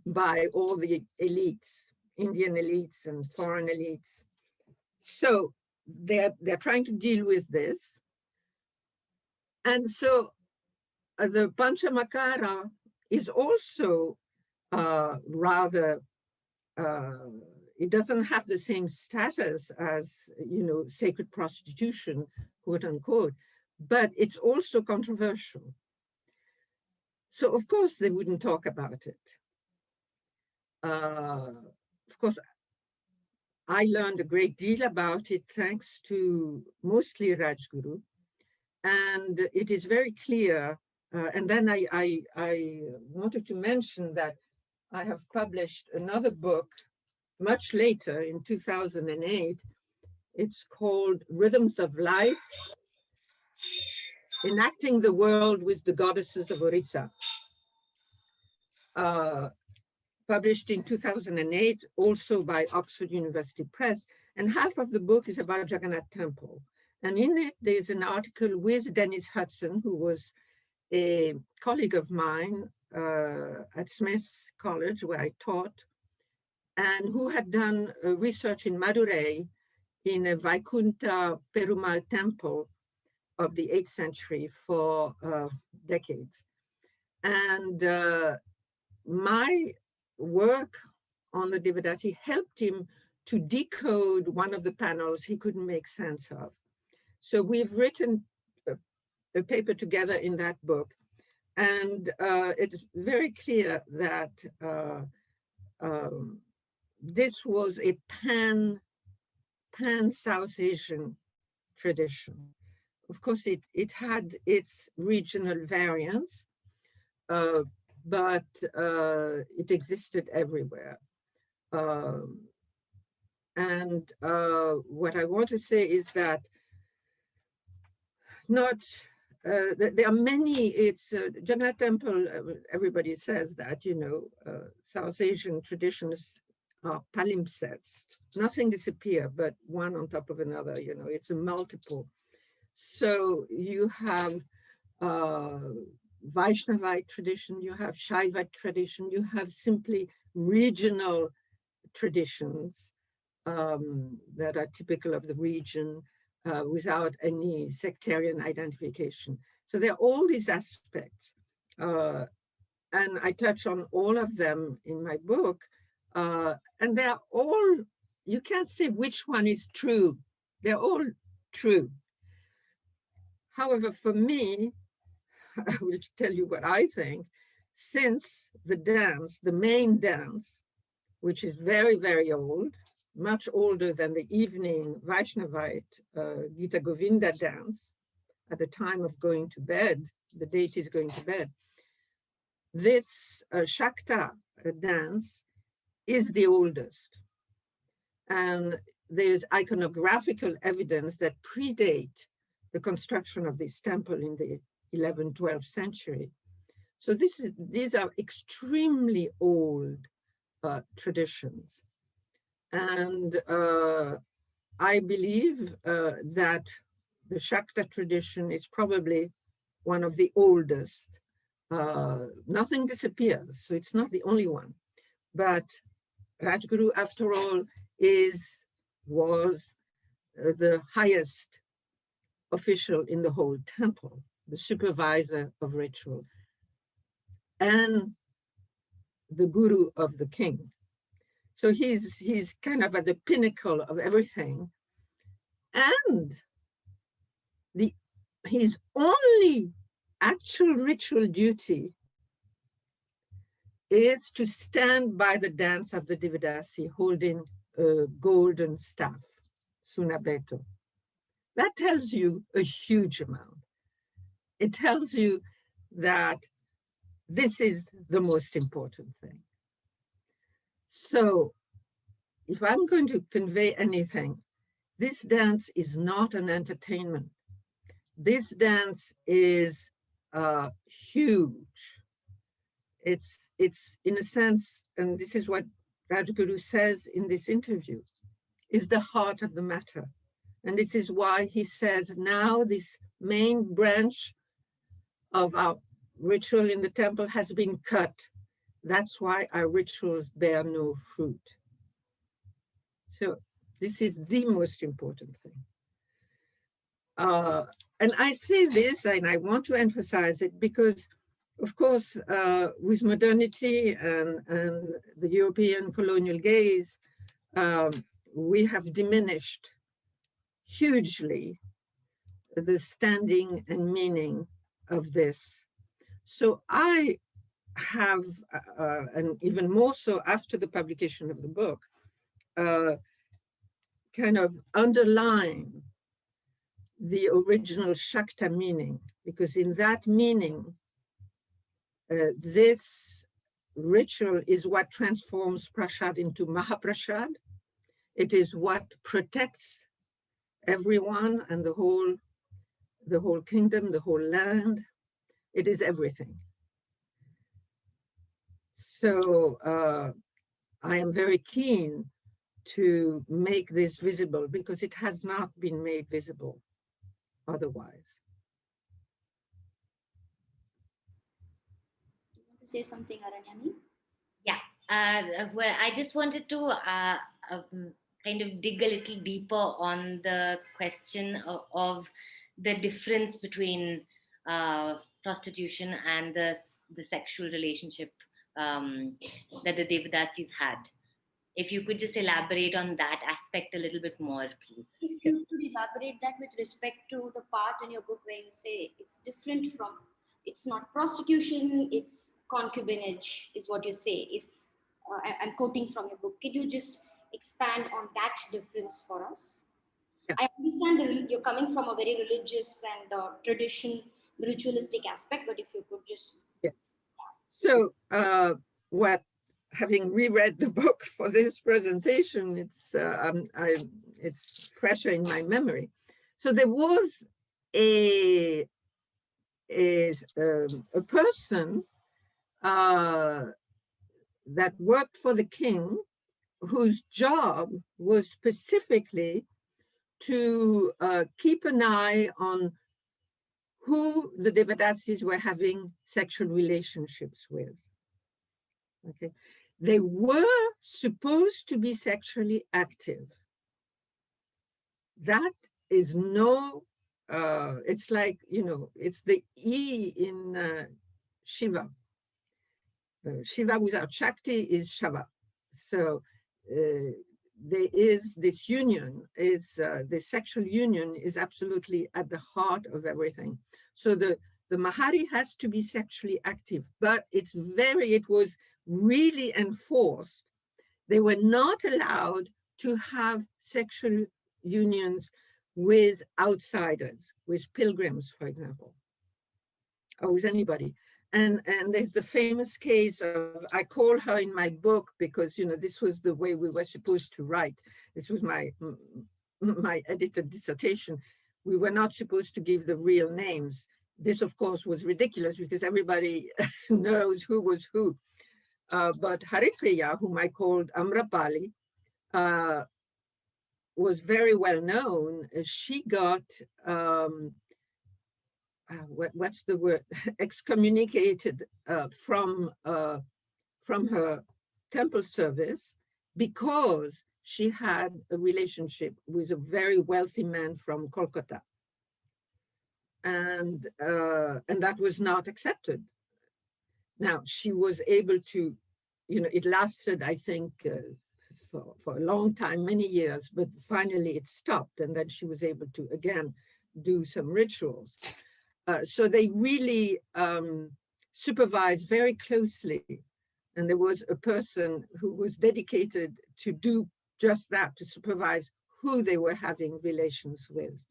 by all the elites, Indian elites and foreign elites. So they're trying to deal with this. And so the Panchamakara is also rather, it doesn't have the same status as, you know, sacred prostitution, quote unquote, but it's also controversial. So of course they wouldn't talk about it. Of course, I learned a great deal about it thanks to mostly Rajguru, and it is very clear. And then I wanted to mention that I have published another book much later in 2008. It's called Rhythms of Life, Enacting the World with the Goddesses of Orissa. Published in 2008, also by Oxford University Press. And half of the book is about Jagannath Temple. And in it, there's an article with Dennis Hudson, who was a colleague of mine at Smith College, where I taught, and who had done research in Madurai in a Vaikunta Perumal temple of the 8th century for decades. And my work on the Devadasi helped him to decode one of the panels he couldn't make sense of. So we've written a paper together in that book, and it's very clear that this was a pan-South Asian tradition. Of course, it had its regional variants, but it existed everywhere. And what I want to say is that there are many, it's Jagannath Temple, everybody says that, you know, South Asian traditions are palimpsests. Nothing disappears, but one on top of another, you know, it's a multiple. So you have Vaishnavite tradition, you have Shaivite tradition, you have simply regional traditions that are typical of the region without any sectarian identification. So there are all these aspects. And I touch on all of them in my book. And they're all, you can't say which one is true. They're all true. However, for me, I will tell you what I think, since the dance, the main dance, which is very, very old, much older than the evening Vaishnavite Gita Govinda dance, at the time of going to bed, the deities going to bed, this Shakta dance is the oldest. And there's iconographical evidence that predate the construction of this temple in the 11th, 12th century. So these are extremely old traditions. And I believe that the Shakta tradition is probably one of the oldest. Nothing disappears, so it's not the only one. But Rajguru, after all, was the highest official in the whole temple, the supervisor of ritual, and the guru of the king. So he's kind of at the pinnacle of everything. And his only actual ritual duty is to stand by the dance of the Devadasi holding a golden staff, Sunableto. That tells you a huge amount. It tells you that this is the most important thing. So if I'm going to convey anything, this dance is not an entertainment. This dance is huge. It's in a sense, and this is what Rajguru says in this interview, is the heart of the matter. And this is why he says now this main branch of our ritual in the temple has been cut. That's why our rituals bear no fruit. So this is the most important thing. And I say this, and I want to emphasize it because, of course, with modernity and the European colonial gaze, we have diminished hugely the standing and meaning of this. So I have, and even more so after the publication of the book, kind of underline the original Shakta meaning, because in that meaning, this ritual is what transforms prasad into Mahaprasad. It is what protects everyone and the whole kingdom, the whole land. It is everything. So I am very keen to make this visible because it has not been made visible otherwise. Do you want to say something, Aranyani? Yeah. Well, I just wanted to kind of dig a little deeper on the question of the difference between prostitution and the the sexual relationship that the Devadasis had. If you could just elaborate on that aspect a little bit more, please. If you could elaborate that with respect to the part in your book where you say it's different from, it's not prostitution, it's concubinage, is what you say. If I'm quoting from your book, can you just expand on that difference for us? Yeah. I understand that you're coming from a very religious and tradition, ritualistic aspect, but if you could just... Yeah. So having reread the book for this presentation, it's fresher in my memory. So there was a person that worked for the king, whose job was specifically to keep an eye on who the Devadasis were having sexual relationships with. Okay, they were supposed to be sexually active. That is no, it's like, you know, it's the E in Shiva. Shiva without Shakti is Shava. So there is this union, the sexual union is absolutely at the heart of everything. So the Mahari has to be sexually active, but it was really enforced. They were not allowed to have sexual unions with outsiders, with pilgrims, for example, or with anybody. And there's the famous case of, I call her in my book because, you know, this was the way we were supposed to write. This was my edited dissertation. We were not supposed to give the real names. This, of course, was ridiculous because everybody knows who was who. But Haripriya, whom I called Amrapali, was very well known. She got... what's the word? Excommunicated from her temple service because she had a relationship with a very wealthy man from Kolkata, and that was not accepted. Now she was able to, you know, it lasted, I think, for a long time, many years, but finally it stopped, and then she was able to again do some rituals. So they really supervised very closely. And there was a person who was dedicated to do just that, to supervise who they were having relations with.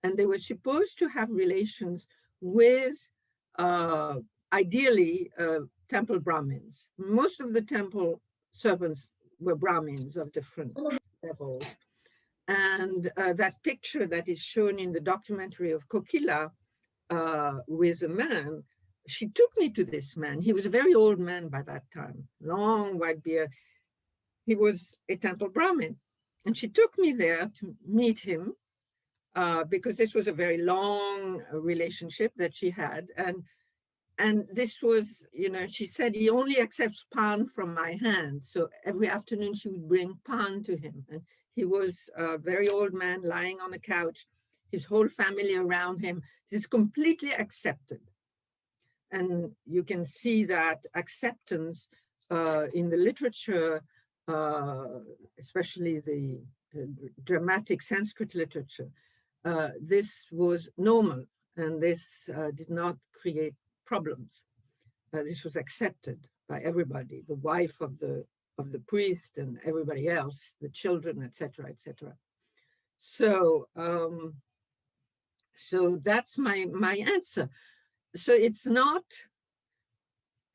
And they were supposed to have relations with, ideally, temple Brahmins. Most of the temple servants were Brahmins of different levels. And that picture that is shown in the documentary of Kokila, with a man, she took me to this man. He was a very old man by that time, long white beard. He was a temple Brahmin. And she took me there to meet him because this was a very long relationship that she had. And this was, you know, she said, he only accepts pan from my hand. So every afternoon she would bring pan to him. And he was a very old man lying on a couch, his whole family around him. This is completely accepted. And you can see that acceptance in the literature, especially the dramatic Sanskrit literature. This was normal, and this did not create problems. This was accepted by everybody, the wife of the priest and everybody else, the children, etc., etc. So, so that's my answer. So it's not,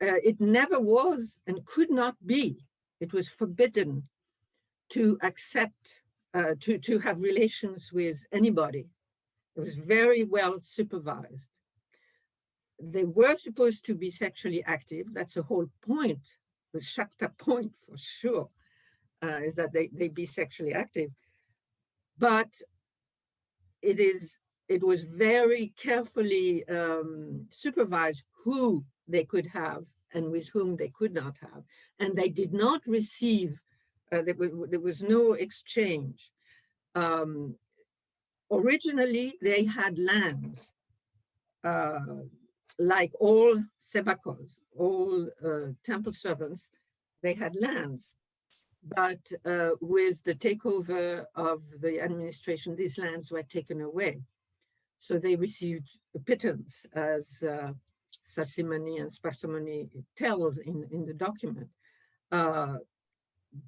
it never was and could not be. It was forbidden to accept, to have relations with anybody. It was very well supervised. They were supposed to be sexually active. That's the whole point, the Shakta point for sure, is that they be sexually active. But it was very carefully supervised who they could have and with whom they could not have. And they did not receive, there was no exchange. Originally, they had lands. like all sebakos, all temple servants, they had lands. But with the takeover of the administration, these lands were taken away. So they received a pittance, as Sassimony and Sparsimony tells in the document.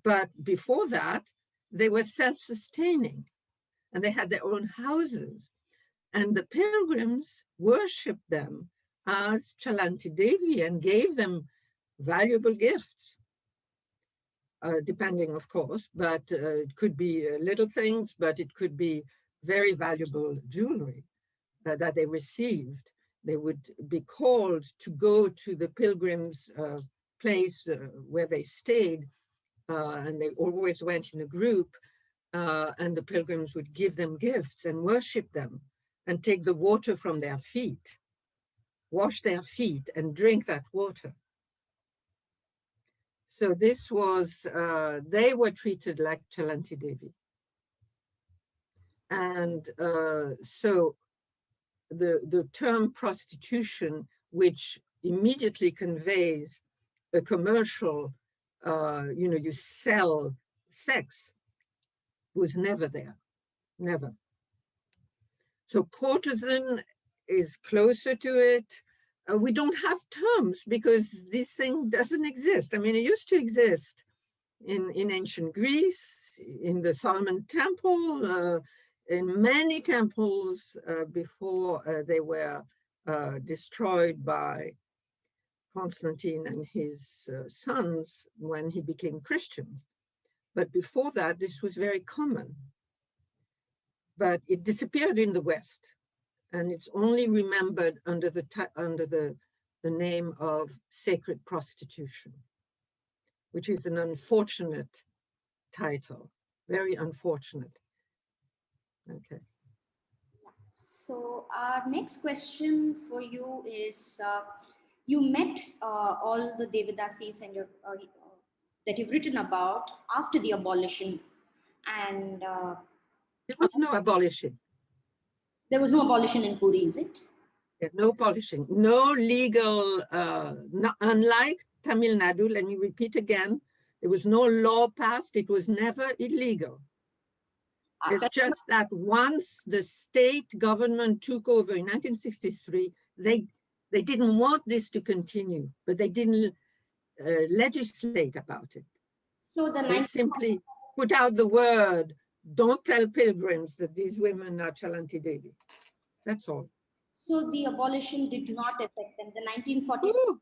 But before that, they were self-sustaining, and they had their own houses. And the pilgrims worshipped them as Chalanti Devi and gave them valuable gifts, depending, of course, but it could be little things, but it could be very valuable jewelry that they received. They would be called to go to the pilgrims' place where they stayed, and they always went in a group, and the pilgrims would give them gifts and worship them and take the water from their feet, wash their feet and drink that water. So this was, they were treated like Chalanti Devi. And so the term prostitution, which immediately conveys a commercial, you sell sex, was never there, never. So courtesan is closer to it. We don't have terms because this thing doesn't exist. I mean, it used to exist in ancient Greece, in the Solomon Temple, in many temples before they were destroyed by Constantine and his sons when he became Christian. But before that, this was very common. But it disappeared in the West, and it's only remembered under the name of sacred prostitution, which is an unfortunate title, very unfortunate. Okay. So our next question for you is, you met all the Devadasis and your, that you've written about after the abolition, and There was no abolition. there was no abolition in Puri, is it? No polishing, no legal, unlike Tamil Nadu, let me repeat again, there was no law passed, it was never illegal. It's just that once the state government took over in 1963, they didn't want this to continue, but they didn't legislate about it. So they simply put out the word, don't tell pilgrims that these women are Chalanti Devi. That's all. So the abolition did not affect them. The 1947. Oh,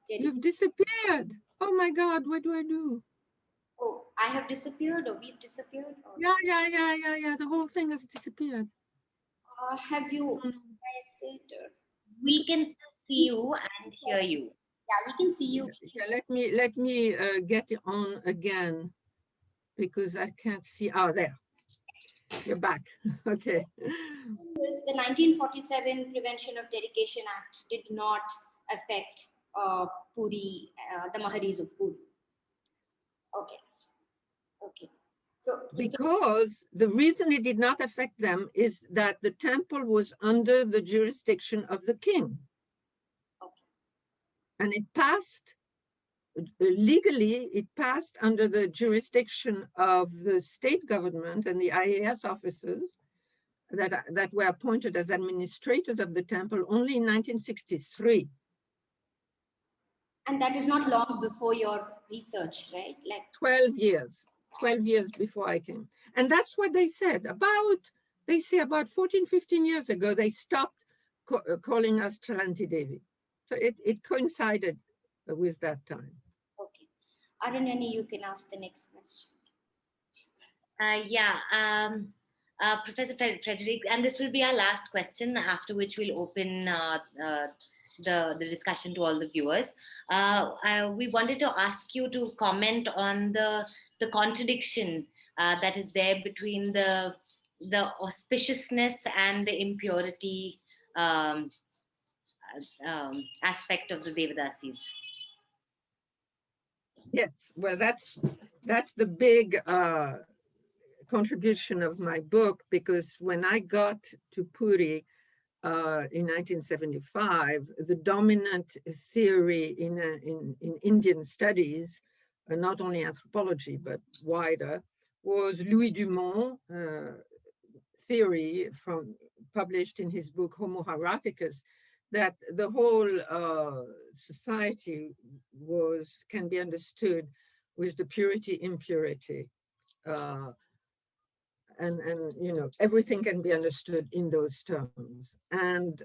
you've disappeared. Oh my God, what do I do? Oh, I have disappeared, or we've disappeared? Or... Yeah. The whole thing has disappeared. Have you? We can still see you and hear you. Yeah, we can see you. Yeah, let me get it on again because I can't see. Oh, there. You're back. Okay. The 1947 Prevention of Dedication Act did not affect Puri, the Maharis of Puri. Okay. So because the reason it did not affect them is that the temple was under the jurisdiction of the king. Okay. And it passed, legally, it passed under the jurisdiction of the state government and the IAS officers that were appointed as administrators of the temple only in 1963. And that is not long before your research, right? Like 12 years before I came. And that's what they said. They say about 14, 15 years ago, they stopped calling us Chalanti Devi. So it coincided with that time. Okay. Aranyani, you can ask the next question. Professor Frederique, and this will be our last question, after which we'll open the discussion to all the viewers. We wanted to ask you to comment on the contradiction that is there between the auspiciousness and the impurity aspect of the Devadasis. Yes, well, that's the big contribution of my book, because when I got to Puri, in 1975, the dominant theory in Indian studies, not only anthropology, but wider, was Louis Dumont theory published in his book Homo Hieraticus, that the whole society can be understood with the purity, impurity, and you know, everything can be understood in those terms. And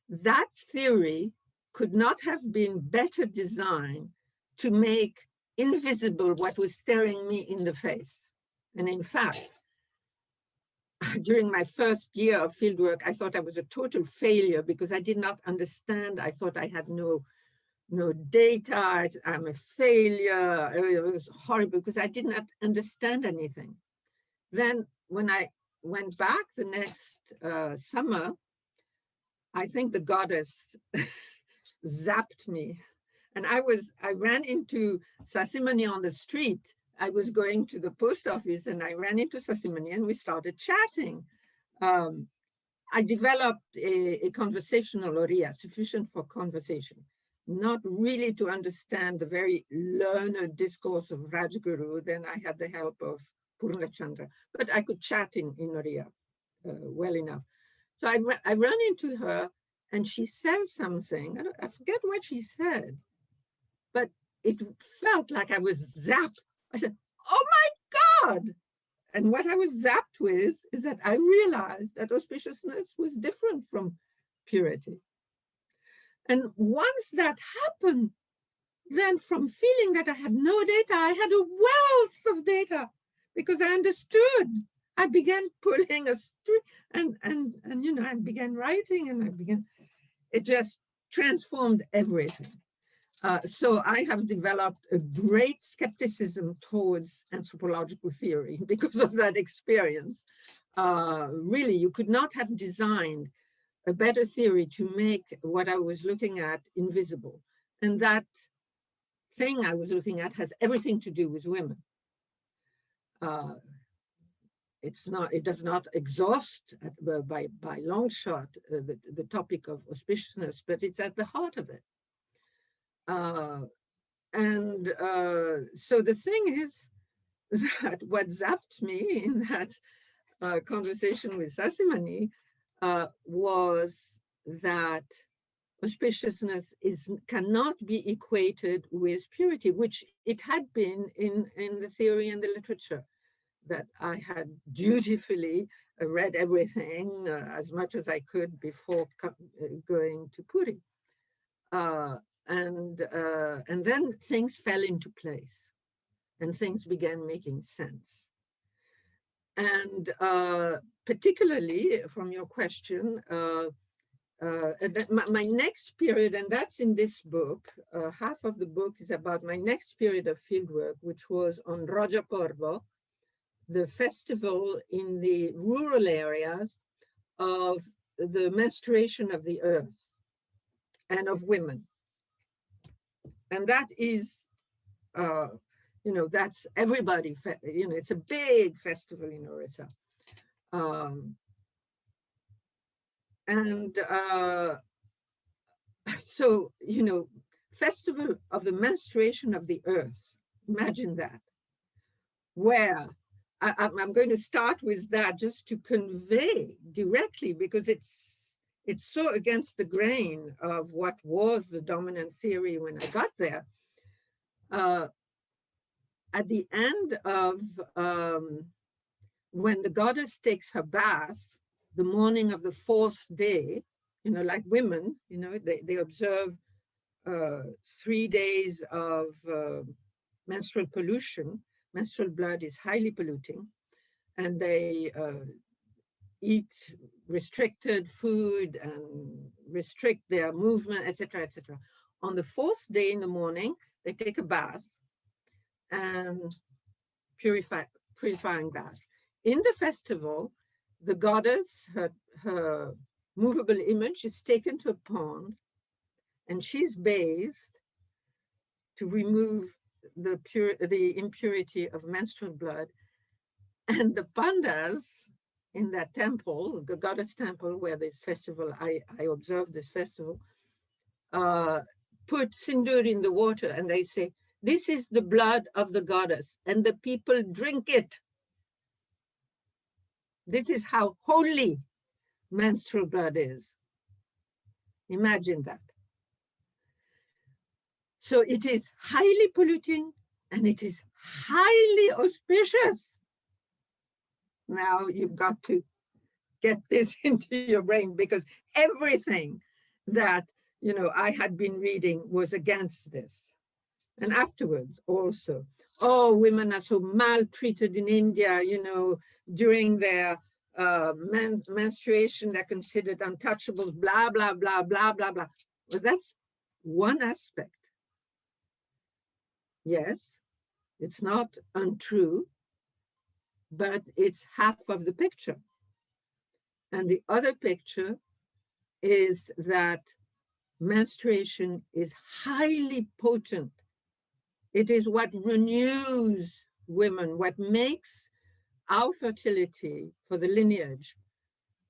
that theory could not have been better designed to make invisible what was staring me in the face. And in fact, during my first year of fieldwork, I thought I was a total failure because I did not understand. I thought I had no data. I'm a failure. It was horrible because I did not understand anything. Then when I went back the next summer, I think the goddess zapped me. And I ran into Sasimani on the street. I was going to the post office and I ran into Sasimani and we started chatting. I developed a conversational oriya, sufficient for conversation, not really to understand the very learned discourse of Rajguru. Then I had the help of Purnachandra, but I could chat in oriya well enough. So I ran into her and she says something. I forget what she said, but it felt like I was zapped. I said, oh my God. And what I was zapped with is that I realized that auspiciousness was different from purity. And once that happened, then from feeling that I had no data, I had a wealth of data because I understood. I began pulling a string and you know, I began writing and it just transformed everything. So I have developed a great skepticism towards anthropological theory because of that experience. Really, you could not have designed a better theory to make what I was looking at invisible. And that thing I was looking at has everything to do with women. It does not exhaust by long shot the topic of auspiciousness, but it's at the heart of it. So the thing is that what zapped me in that conversation with Sasimani was that auspiciousness cannot be equated with purity, which it had been in the theory and the literature, that I had dutifully read everything as much as I could before going to Puri. And then things fell into place and things began making sense. And particularly from your question, my next period, and that's in this book, half of the book is about my next period of fieldwork, which was on Raja Parva, the festival in the rural areas of the menstruation of the earth and of women. And that is, you know, that's everybody, you know, it's a big festival in Orissa. So, you know, festival of the menstruation of the earth, imagine that, where I'm going to start with that just to convey directly, because it's so against the grain of what was the dominant theory when I got there. At the end of when the goddess takes her bath, the morning of the fourth day, you know, like women, you know, they observe 3 days of menstrual pollution. Menstrual blood is highly polluting, and they eat restricted food and restrict their movement, etc., etc. On the fourth day in the morning, they take a bath and purifying bath. In the festival, the goddess, her movable image is taken to a pond and she's bathed to remove the impurity of menstrual blood. And the pandas in that temple, the goddess temple, where this festival, I observed this festival, put sindoor in the water and they say, this is the blood of the goddess, and the people drink it. This is how holy menstrual blood is. Imagine that. So it is highly polluting and it is highly auspicious. Now you've got to get this into your brain, because everything that, you know, I had been reading was against this. And afterwards also, oh, women are so maltreated in India, you know, during their menstruation, they're considered untouchables, blah, blah, blah, blah, blah, blah. Well, that's one aspect. Yes, it's not untrue, but it's half of the picture. And the other picture is that menstruation is highly potent. It is what renews women, what makes our fertility for the lineage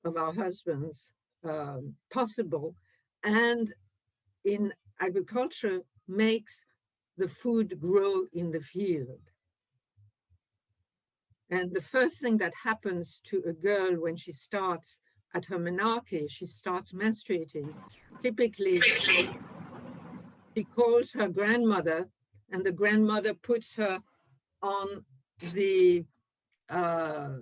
of our husbands possible, and in agriculture makes the food grow in the field. And the first thing that happens to a girl when she starts at her menarche, she starts menstruating. Typically, she calls her grandmother, and the grandmother puts her on the it's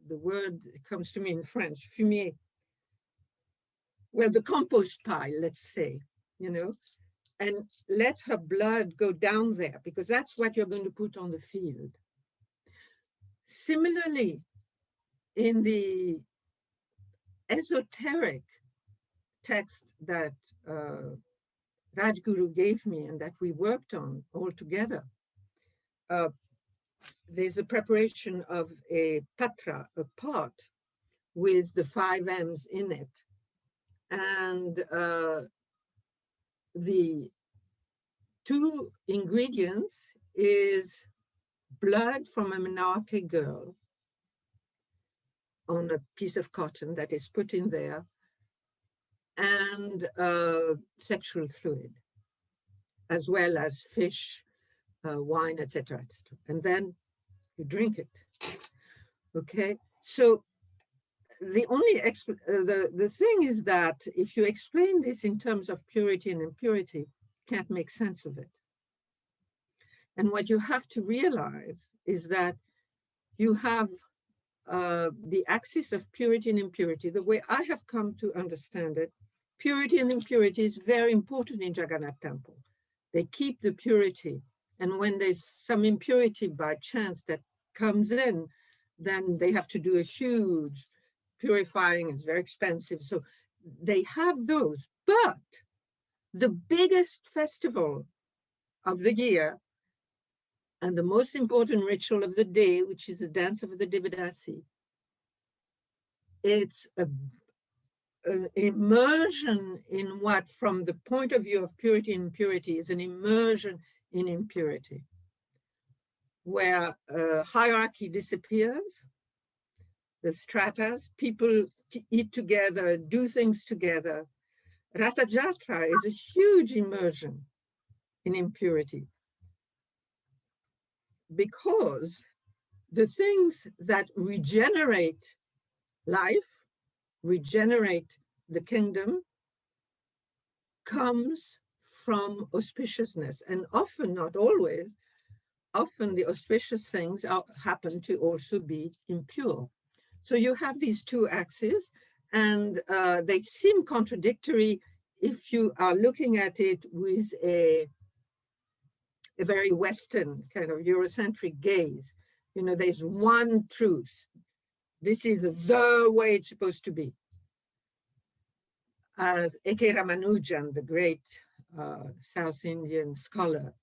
the word comes to me in French, fumier. Well, the compost pile, let's say, you know, and let her blood go down there, because that's what you're going to put on the field. Similarly, in the esoteric text that Rajguru gave me and that we worked on all together, there's a preparation of a patra, a pot, with the 5 M's in it. And the 2 ingredients is blood from a menarche girl on a piece of cotton that is put in there, and sexual fluid, as well as fish, wine, etc., etc. And then you drink it. Okay, so the only the thing is that if you explain this in terms of purity and impurity, you can't make sense of it. And what you have to realize is that you have the axis of purity and impurity. The way I have come to understand it, purity and impurity is very important in Jagannath Temple. They keep the purity. And when there's some impurity by chance that comes in, then they have to do a huge purifying. It's very expensive. So they have those. But the biggest festival of the year and the most important ritual of the day, which is the dance of the Devadasi, it's an immersion in what, from the point of view of purity and impurity, is an immersion in impurity, where hierarchy disappears, the stratas, people eat together, do things together. Ratha Jatra is a huge immersion in impurity, because the things that regenerate life, regenerate the kingdom, comes from auspiciousness. And often, not always, often the auspicious things happen to also be impure. So you have these 2 axes, and they seem contradictory if you are looking at it with a very Western kind of Eurocentric gaze. You know, there's one truth. This is the way it's supposed to be. As A.K. Ramanujan, the great South Indian scholar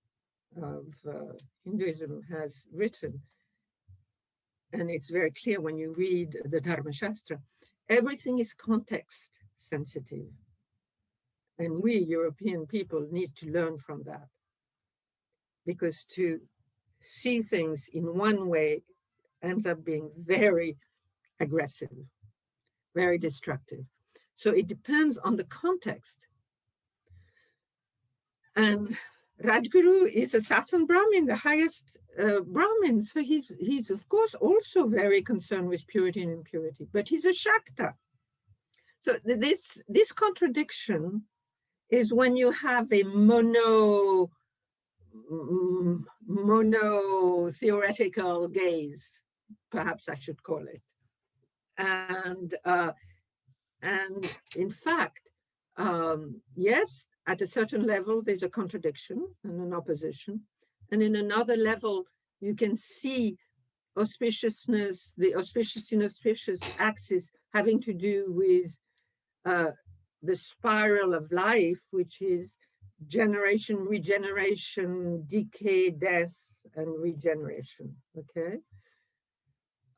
of Hinduism, has written, and it's very clear when you read the Dharma Shastra, everything is context sensitive. And we European people need to learn from that. Because to see things in one way ends up being very aggressive, very destructive. So it depends on the context. And Rajguru is a Sasan Brahmin, the highest Brahmin. So he's of course also very concerned with purity and impurity, but he's a Shakta. So this contradiction is when you have a mono theoretical gaze, perhaps I should call it. And in fact, yes, at a certain level, there's a contradiction and an opposition. And in another level, you can see auspiciousness, the auspicious inauspicious axis having to do with the spiral of life, which is generation, regeneration, decay, death, and regeneration, okay?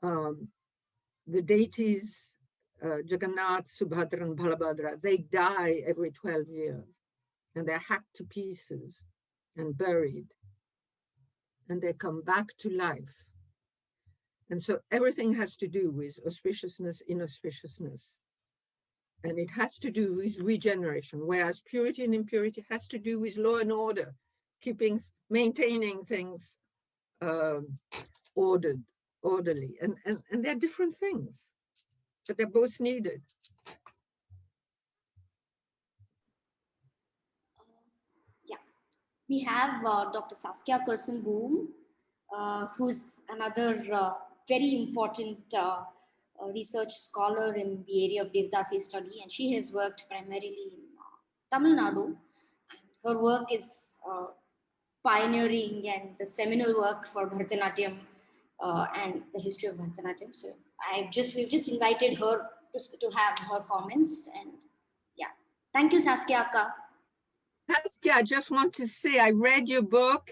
The deities, Jagannath, Subhadra, and Balabhadra, they die every 12 years, and they're hacked to pieces and buried, and they come back to life. And so everything has to do with auspiciousness, inauspiciousness. And it has to do with regeneration, whereas purity and impurity has to do with law and order, maintaining things orderly. And they're different things, but they're both needed. Yeah, we have Dr. Saskia Kursen-Boom, who's another very important research scholar in the area of Devadasi study, and she has worked primarily in Tamil Nadu. And her work is pioneering and the seminal work for Bharatanatyam and the history of Bharatanatyam. So we've just invited her to have her comments, and yeah, thank you, Saskia Akka. Saskia, I just want to say I read your book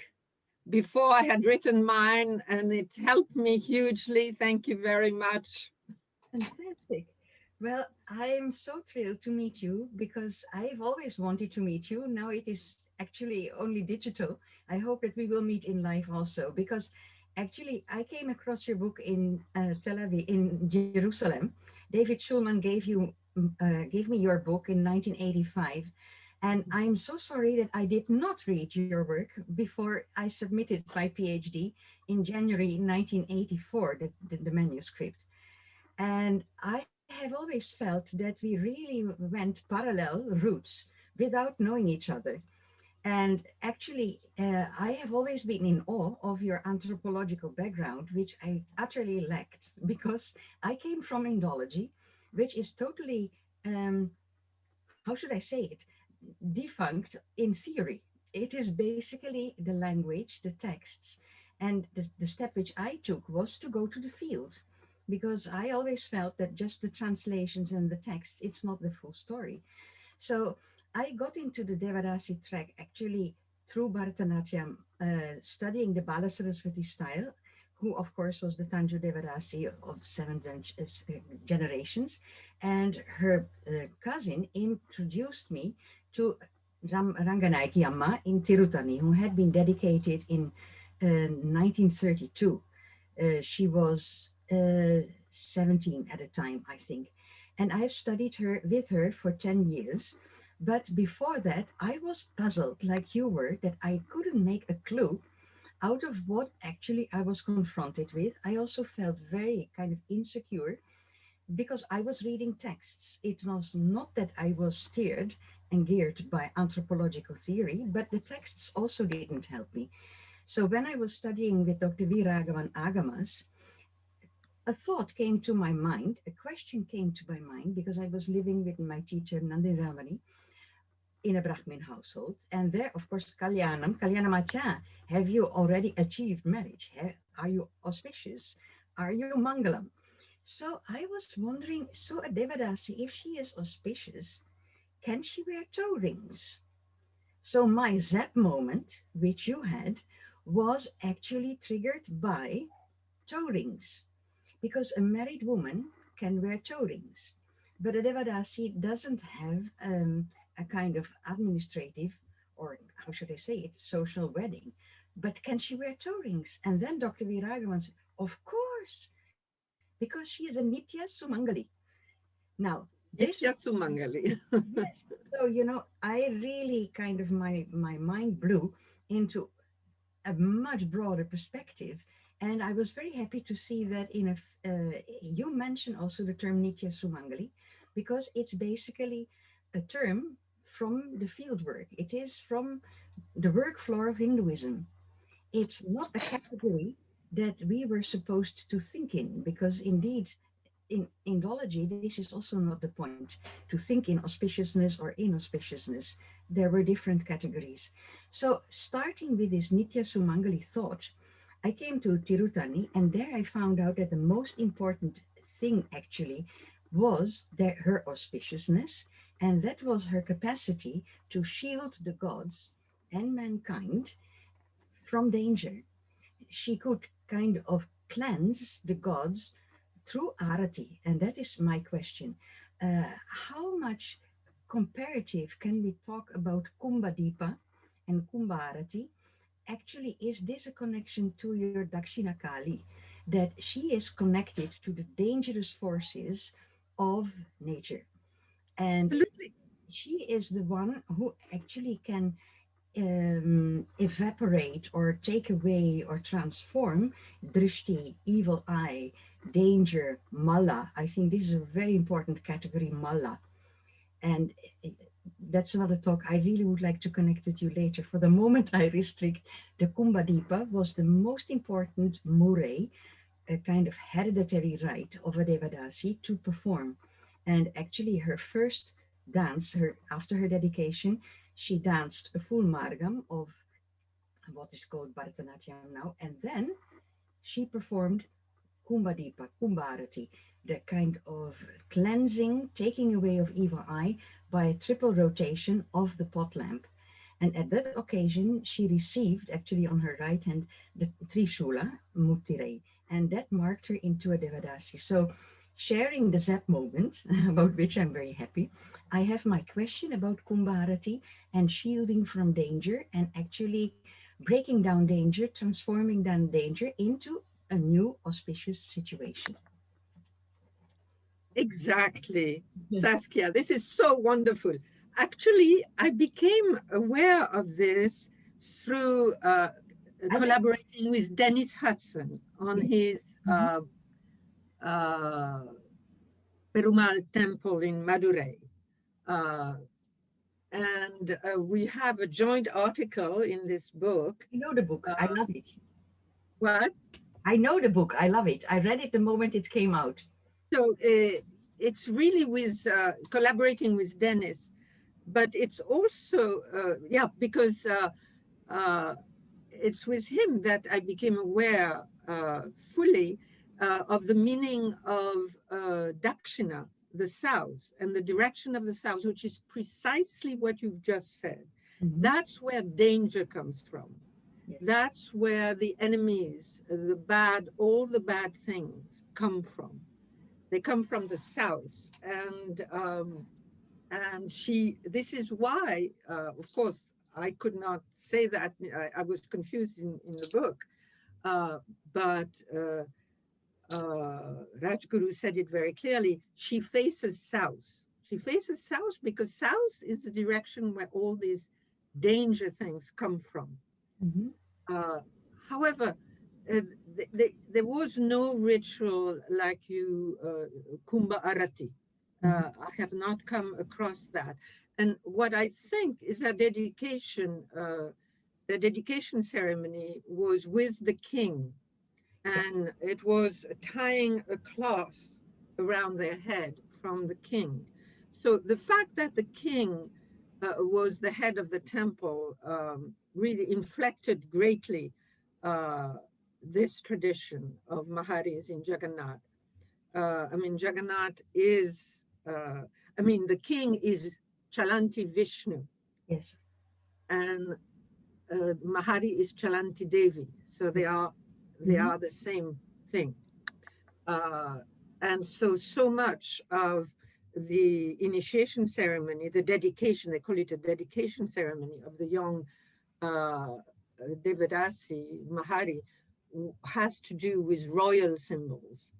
before I had written mine, and it helped me hugely. Thank you very much. Fantastic. Well, I'm so thrilled to meet you because I've always wanted to meet you. Now it is actually only digital. I hope that we will meet in life also, because actually I came across your book in Tel Aviv, in Jerusalem. David Schulman gave me your book in 1985. And I'm so sorry that I did not read your work before I submitted my PhD in January 1984, the manuscript. And I have always felt that we really went parallel routes without knowing each other. And actually, I have always been in awe of your anthropological background, which I utterly lacked because I came from Indology, which is totally, how should I say it, defunct in theory. It is basically the language, the texts. And the step which I took was to go to the field, because I always felt that just the translations and the texts, it's not the full story. So I got into the Devadasi track actually through Bharatanatyam, studying the Bala Saraswati style, who of course was the Tanju Devadasi of seventh generations. And her cousin introduced me to Ranganaiki Amma in Tirutani, who had been dedicated in 1932. She was 17 at the time, I think. And I've studied with her for 10 years. But before that, I was puzzled like you were, that I couldn't make a clue out of what actually I was confronted with. I also felt very kind of insecure because I was reading texts. It was not that I was steered and geared by anthropological theory, but the texts also didn't help me. So when I was studying with Dr. Viragavan Agamas, a thought came to my mind, a question came to my mind, because I was living with my teacher Nandin Ramani in a Brahmin household. And there, of course, Kalyanamacha, have you already achieved marriage? Are you auspicious? Are you Mangalam? So I was wondering, so a Devadasi, if she is auspicious, can she wear toe rings? So my zap moment, which you had, was actually triggered by toe rings, because a married woman can wear toe rings, but a Devadasi doesn't have a kind of administrative, or how should I say it, social wedding. But can she wear toe rings? And then Dr. Viragavan said, Of course, because she is a Nitya Sumangali. Now, this Nitya Sumangali. yes. So, I really kind of my mind blew into a much broader perspective. And I was very happy to see that you mentioned also the term Nitya Sumangali, because it's basically a term from the fieldwork. It is from the work floor of Hinduism. It's not a category that we were supposed to think in, because indeed, in Indology, this is also not the point to think in auspiciousness or inauspiciousness. There were different categories. So, starting with this Nitya Sumangali thought, I came to Tirutani, and there I found out that the most important thing actually was that her auspiciousness, and that was her capacity to shield the gods and mankind from danger. She could kind of cleanse the gods through arati. And that is my question. How much comparative can we talk about Kumbhadipa and Kumbharati? Actually, is this a connection to your Dakshina Kali? That she is connected to the dangerous forces of nature. And Absolutely. she is the one who actually can evaporate or take away or transform drishti, evil eye, danger, mala. I think this is a very important category, mala. And that's another talk I really would like to connect with you later. For the moment, I restrict the Kumbhadipa was the most important murray, a kind of hereditary right of a Devadasi to perform. And actually, her first dance, after her dedication, she danced a full margam of what is called Bharatanatyam now, and then she performed Kumbhadipa, Kumbharati, the kind of cleansing, taking away of evil eye by a triple rotation of the pot lamp. And at that occasion, she received, actually on her right hand, the Trishula, Muttirei, and that marked her into a Devadasi. So, sharing the Zap moment, about which I'm very happy, I have my question about Kumbharati and shielding from danger, and actually breaking down danger, transforming down danger into a new auspicious situation. Exactly, Saskia. This is so wonderful. Actually, I became aware of this through collaborating with Dennis Hudson on his Perumal temple in Madurai. And we have a joint article in this book. I know the book. I love it. What? I know the book. I love it. I read it the moment it came out. So it's really with collaborating with Dennis, but it's also, because it's with him that I became aware fully of the meaning of Dakshina, the south, and the direction of the south, which is precisely what you've just said. Mm-hmm. That's where danger comes from. Yes. That's where the enemies, the bad, all the bad things come from. They come from the south, and this is why, of course, I could not say that. I was confused in the book, but Rajguru said it very clearly. She faces south. She faces south because south is the direction where all these danger things come from. Mm-hmm. However, there was no ritual like Kumbha Arati. I have not come across that. And what I think is that the dedication ceremony was with the king, and it was tying a cloth around their head from the king. So the fact that the king was the head of the temple really inflected greatly this tradition of Maharis in Jagannath. Jagannath is, the king is Chalanti Vishnu. Yes. And Mahari is Chalanti Devi. So they are the same thing. And so much of the initiation ceremony, the dedication, they call it a dedication ceremony of the young Devadasi, Mahari, has to do with royal symbols.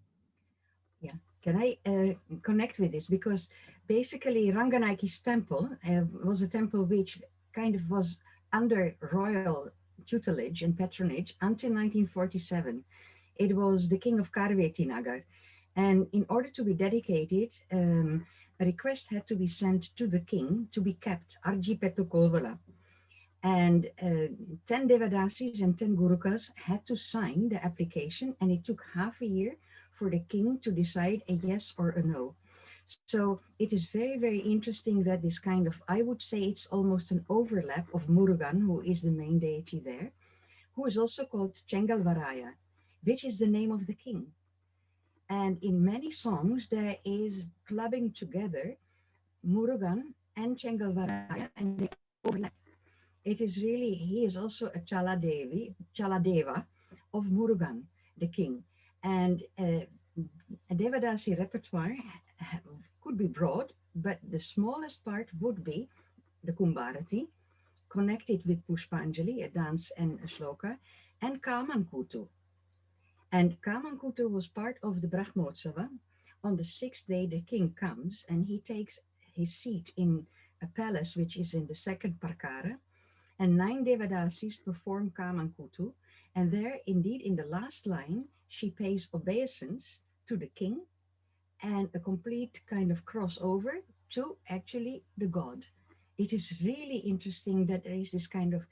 Yeah, can I connect with this? Because basically Ranganaike's temple was a temple which kind of was under royal tutelage and patronage until 1947. It was the king of Karvetinagar. And in order to be dedicated, a request had to be sent to the king to be kept, Arji Petukovala. And 10 Devadasis and 10 Gurukas had to sign the application, and it took half a year for the king to decide a yes or a no. So it is very, very interesting that this kind of, I would say it's almost an overlap of Murugan, who is the main deity there, who is also called Chengalvaraya, which is the name of the king. And in many songs, there is clubbing together Murugan and Chengalvaraya, and they overlap. It is really, he is also a Chaladeva of Murugan, the king. And a Devadasi repertoire could be broad, but the smallest part would be the Kumbharati, connected with Pushpanjali, a dance and a shloka, and Kamankutu. And Kamankutu was part of the Brahmotsava. On the sixth day, the king comes and he takes his seat in a palace, which is in the second Parkara. And 9 Devadasis perform Kamankutu. And there, indeed, in the last line, she pays obeisance to the king and a complete kind of crossover to actually the god. It is really interesting that there is this kind of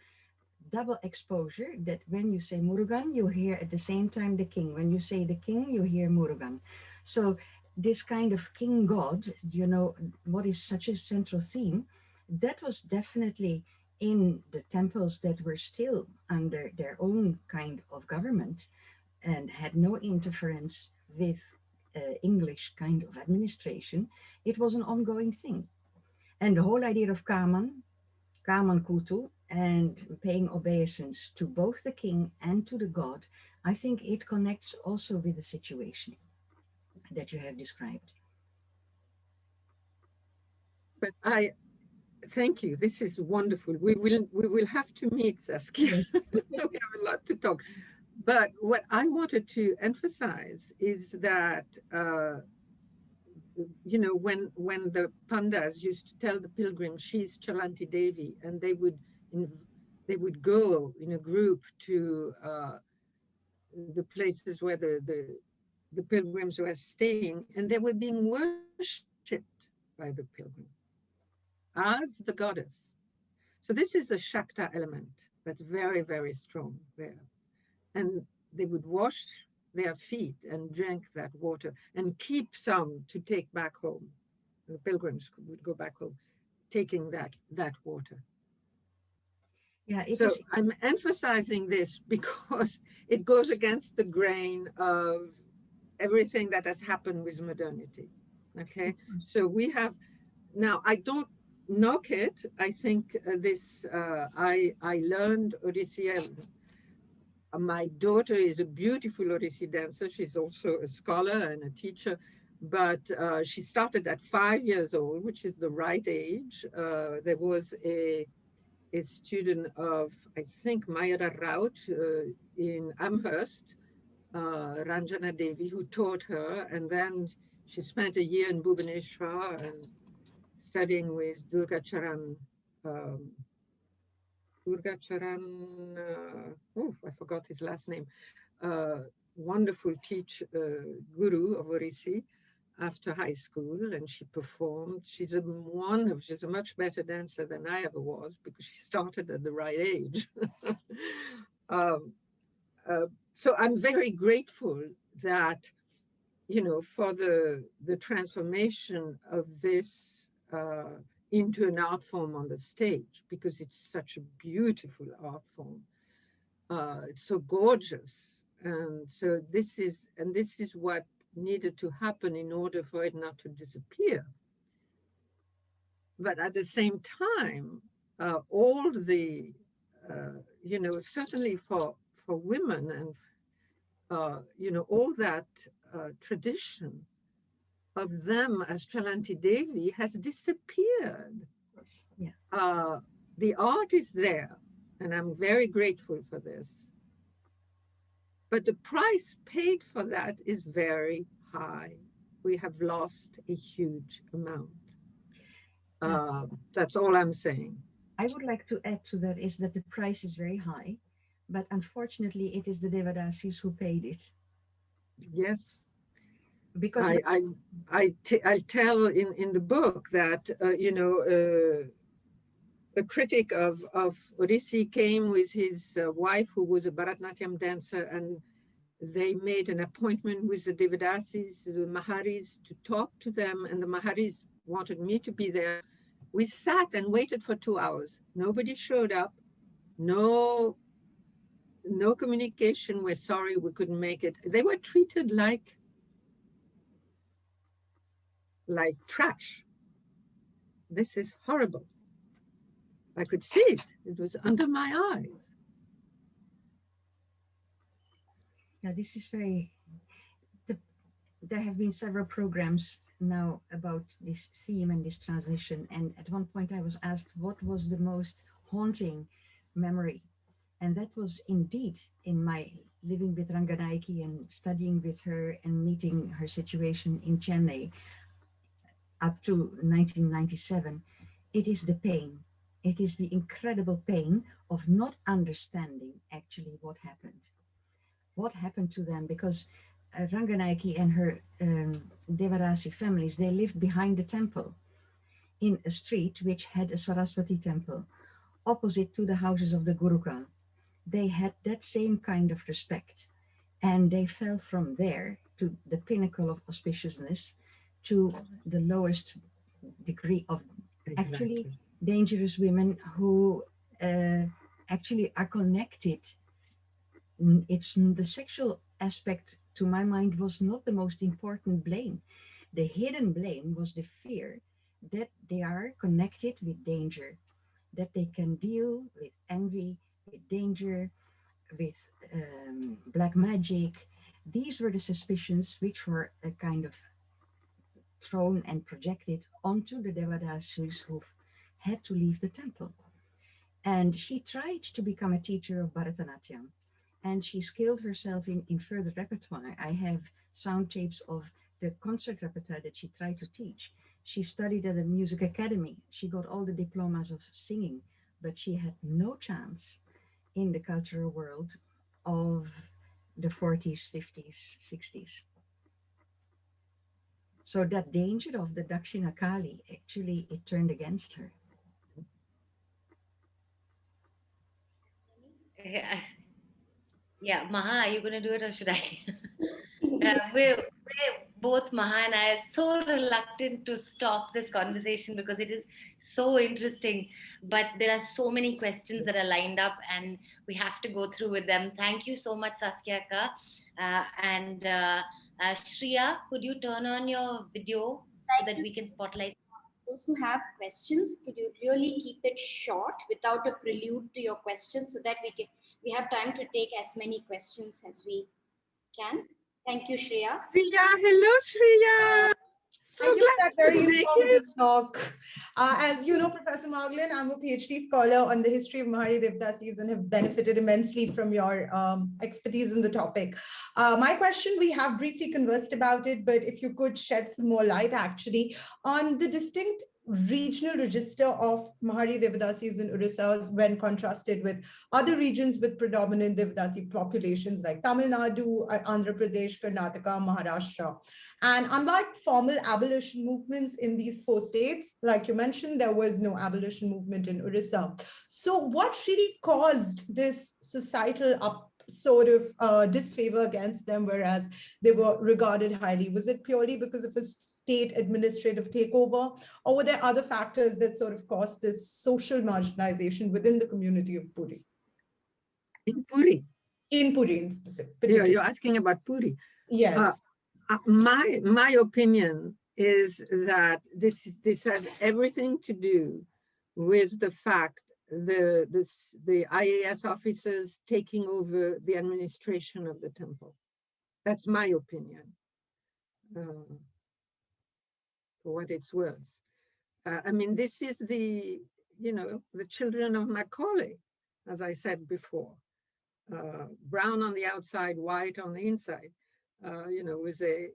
double exposure, that when you say Murugan, you hear at the same time the king. When you say the king, you hear Murugan. So this kind of king god, you know, what is such a central theme, that was definitely in the temples that were still under their own kind of government and had no interference with English kind of administration. It was an ongoing thing. And the whole idea of Kamankutu, and paying obeisance to both the king and to the god, I think it connects also with the situation that you have described. But thank you. This is wonderful. We will have to meet, Saskia. So we have a lot to talk. But what I wanted to emphasize is that you know, when the pandas used to tell the pilgrims she's Chalanti Devi, and they would go in a group to the places where the pilgrims were staying, and they were being worshipped by the pilgrim as the goddess. So this is the Shakta element that's very, very strong there. And they would wash their feet and drink that water and keep some to take back home. The pilgrims would go back home taking that water. Yeah, so I'm emphasizing this because it goes against the grain of everything that has happened with modernity. Okay, so we have now, I don't knock it. I think I learned Odissi. My daughter is a beautiful Odissi dancer. She's also a scholar and a teacher, but she started at 5 years old, which is the right age. There was a student of, I think, Mayara Raut in Amherst, Ranjana Devi, who taught her, and then she spent a year in Bhubaneswar and studying with Durga Charan. I forgot his last name. Wonderful guru of Odissi after high school, and she performed. She's a much better dancer than I ever was because she started at the right age. So I'm very grateful that, you know, for the transformation of this into an art form on the stage, because it's such a beautiful art form. It's so gorgeous. And so this is what needed to happen in order for it not to disappear. But at the same time, all the, you know, certainly for women and, you know, all that tradition of them as Chalanti Devi has disappeared. Yeah. The art is there, and I'm very grateful for this. But the price paid for that is very high. We have lost a huge amount. That's all I'm saying. I would like to add to that is that the price is very high, but unfortunately it is the Devadasis who paid it. Yes. Because I tell in the book that, a critic of Odissi came with his wife, who was a Bharatanatyam dancer, and they made an appointment with the Devadasis, the Maharis, to talk to them, and the Maharis wanted me to be there. We sat and waited for 2 hours. Nobody showed up. No communication. We're sorry, we couldn't make it. They were treated like trash. This is horrible. I could see it. It was under my eyes. yeah, this is very. There have been several programs now about this theme and this transition. And at one point, I was asked what was the most haunting memory, and that was indeed in my living with Ranganaiki and studying with her and meeting her situation in Chennai up to 1997. It is the pain. It is the incredible pain of not understanding actually what happened to them, because Ranganaiki and her Devadasi families, they lived behind the temple in a street which had a Saraswati temple opposite to the houses of the Gurukul. They had that same kind of respect, and they fell from there to the pinnacle of auspiciousness to the lowest degree of actually dangerous women who actually are connected. It's the sexual aspect, to my mind, was not the most important blame. The hidden blame was the fear that they are connected with danger, that they can deal with envy, with danger, with black magic. These were the suspicions which were a kind of thrown and projected onto the Devadasis who had to leave the temple. And she tried to become a teacher of Bharatanatyam, and she skilled herself in further repertoire. I have sound tapes of the concert repertoire that she tried to teach. She studied at the music academy. She got all the diplomas of singing, but she had no chance in the cultural world of the 40s, 50s, 60s. So that danger of the Dakshina Kali, actually, it turned against her. Yeah, Maha, are you going to do it or should I? We're both, Maha and I, are so reluctant to stop this conversation because it is so interesting. But there are so many questions that are lined up and we have to go through with them. Thank you so much, Saskia Ka. And Shreya, could you turn on your video so that we can spotlight? Those who have questions, could you really keep it short without a prelude to your questions so that we have time to take as many questions as we can. Thank you, Shreya. Shreya, hello, Shreya. So thank you for that very make informative talk. As you know, Professor Marglin, I'm a PhD scholar on the history of Mahari Devdasis and have benefited immensely from your expertise in the topic. My question, we have briefly conversed about it, but if you could shed some more light actually on the distinct regional register of Mahari Devadasis in Orissa when contrasted with other regions with predominant Devadasi populations like Tamil Nadu, Andhra Pradesh, Karnataka, Maharashtra. And unlike formal abolition movements in these 4 states, like you mentioned, there was no abolition movement in Orissa. So what really caused this societal sort of disfavor against them, whereas they were regarded highly? Was it purely because of a state administrative takeover, or were there other factors that sort of caused this social marginalization within the community of Puri? In Puri. In Puri in specific. Yeah, you're asking about Puri. Yes. My opinion is that this has everything to do with the fact the IAS officers taking over the administration of the temple. That's my opinion, for what it's worth. I mean, this is the children of Macaulay, as I said before. brown on the outside, white on the inside, was a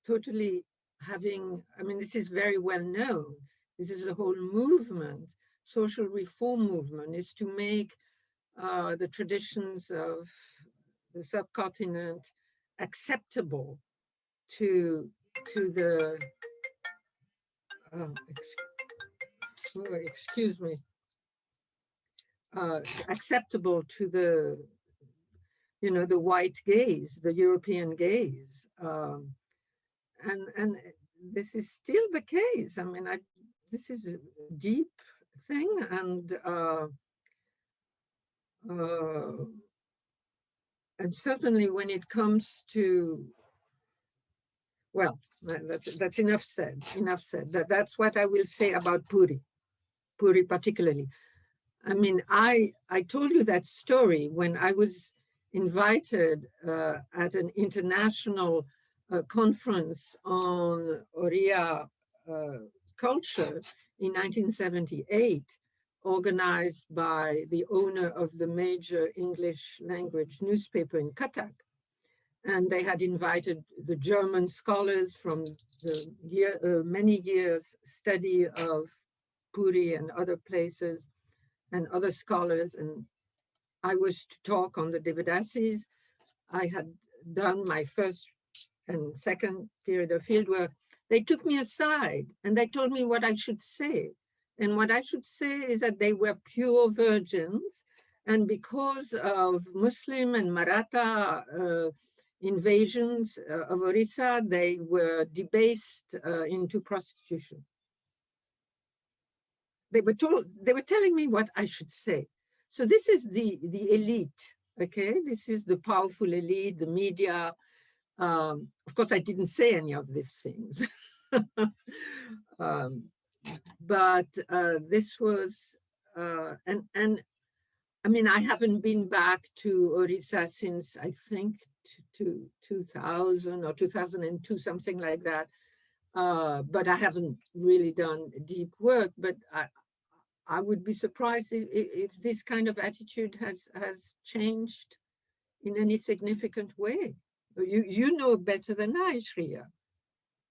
totally having, I mean, this is very well known. This is the whole movement, social reform movement, is to make the traditions of the subcontinent acceptable to the, excuse me, acceptable to the, the white gaze, the European gaze. And this is still the case. I mean, this is a deep thing, and certainly when it comes to, well, that's enough said. Enough said. That's what I will say about Puri particularly. I mean, I told you that story when I was invited at an international conference on Oriya culture in 1978, organized by the owner of the major English language newspaper in Cuttack. And they had invited the German scholars from the many years study of Puri and other places, and other scholars, and I was to talk on the Devadasis. I had done my first and second period of fieldwork. They took me aside and they told me what I should say. And what I should say is that they were pure virgins, and because of Muslim and Maratha invasions of Orissa, they were debased into prostitution. They were telling me what I should say. So this is the elite, okay? This is the powerful elite, the media. Of course, I didn't say any of these things. But this was, and I mean, I haven't been back to Orissa since I think to 2000 or 2002, something like that. But I haven't really done deep work, but I would be surprised if this kind of attitude has changed in any significant way. You know better than I, Shreya.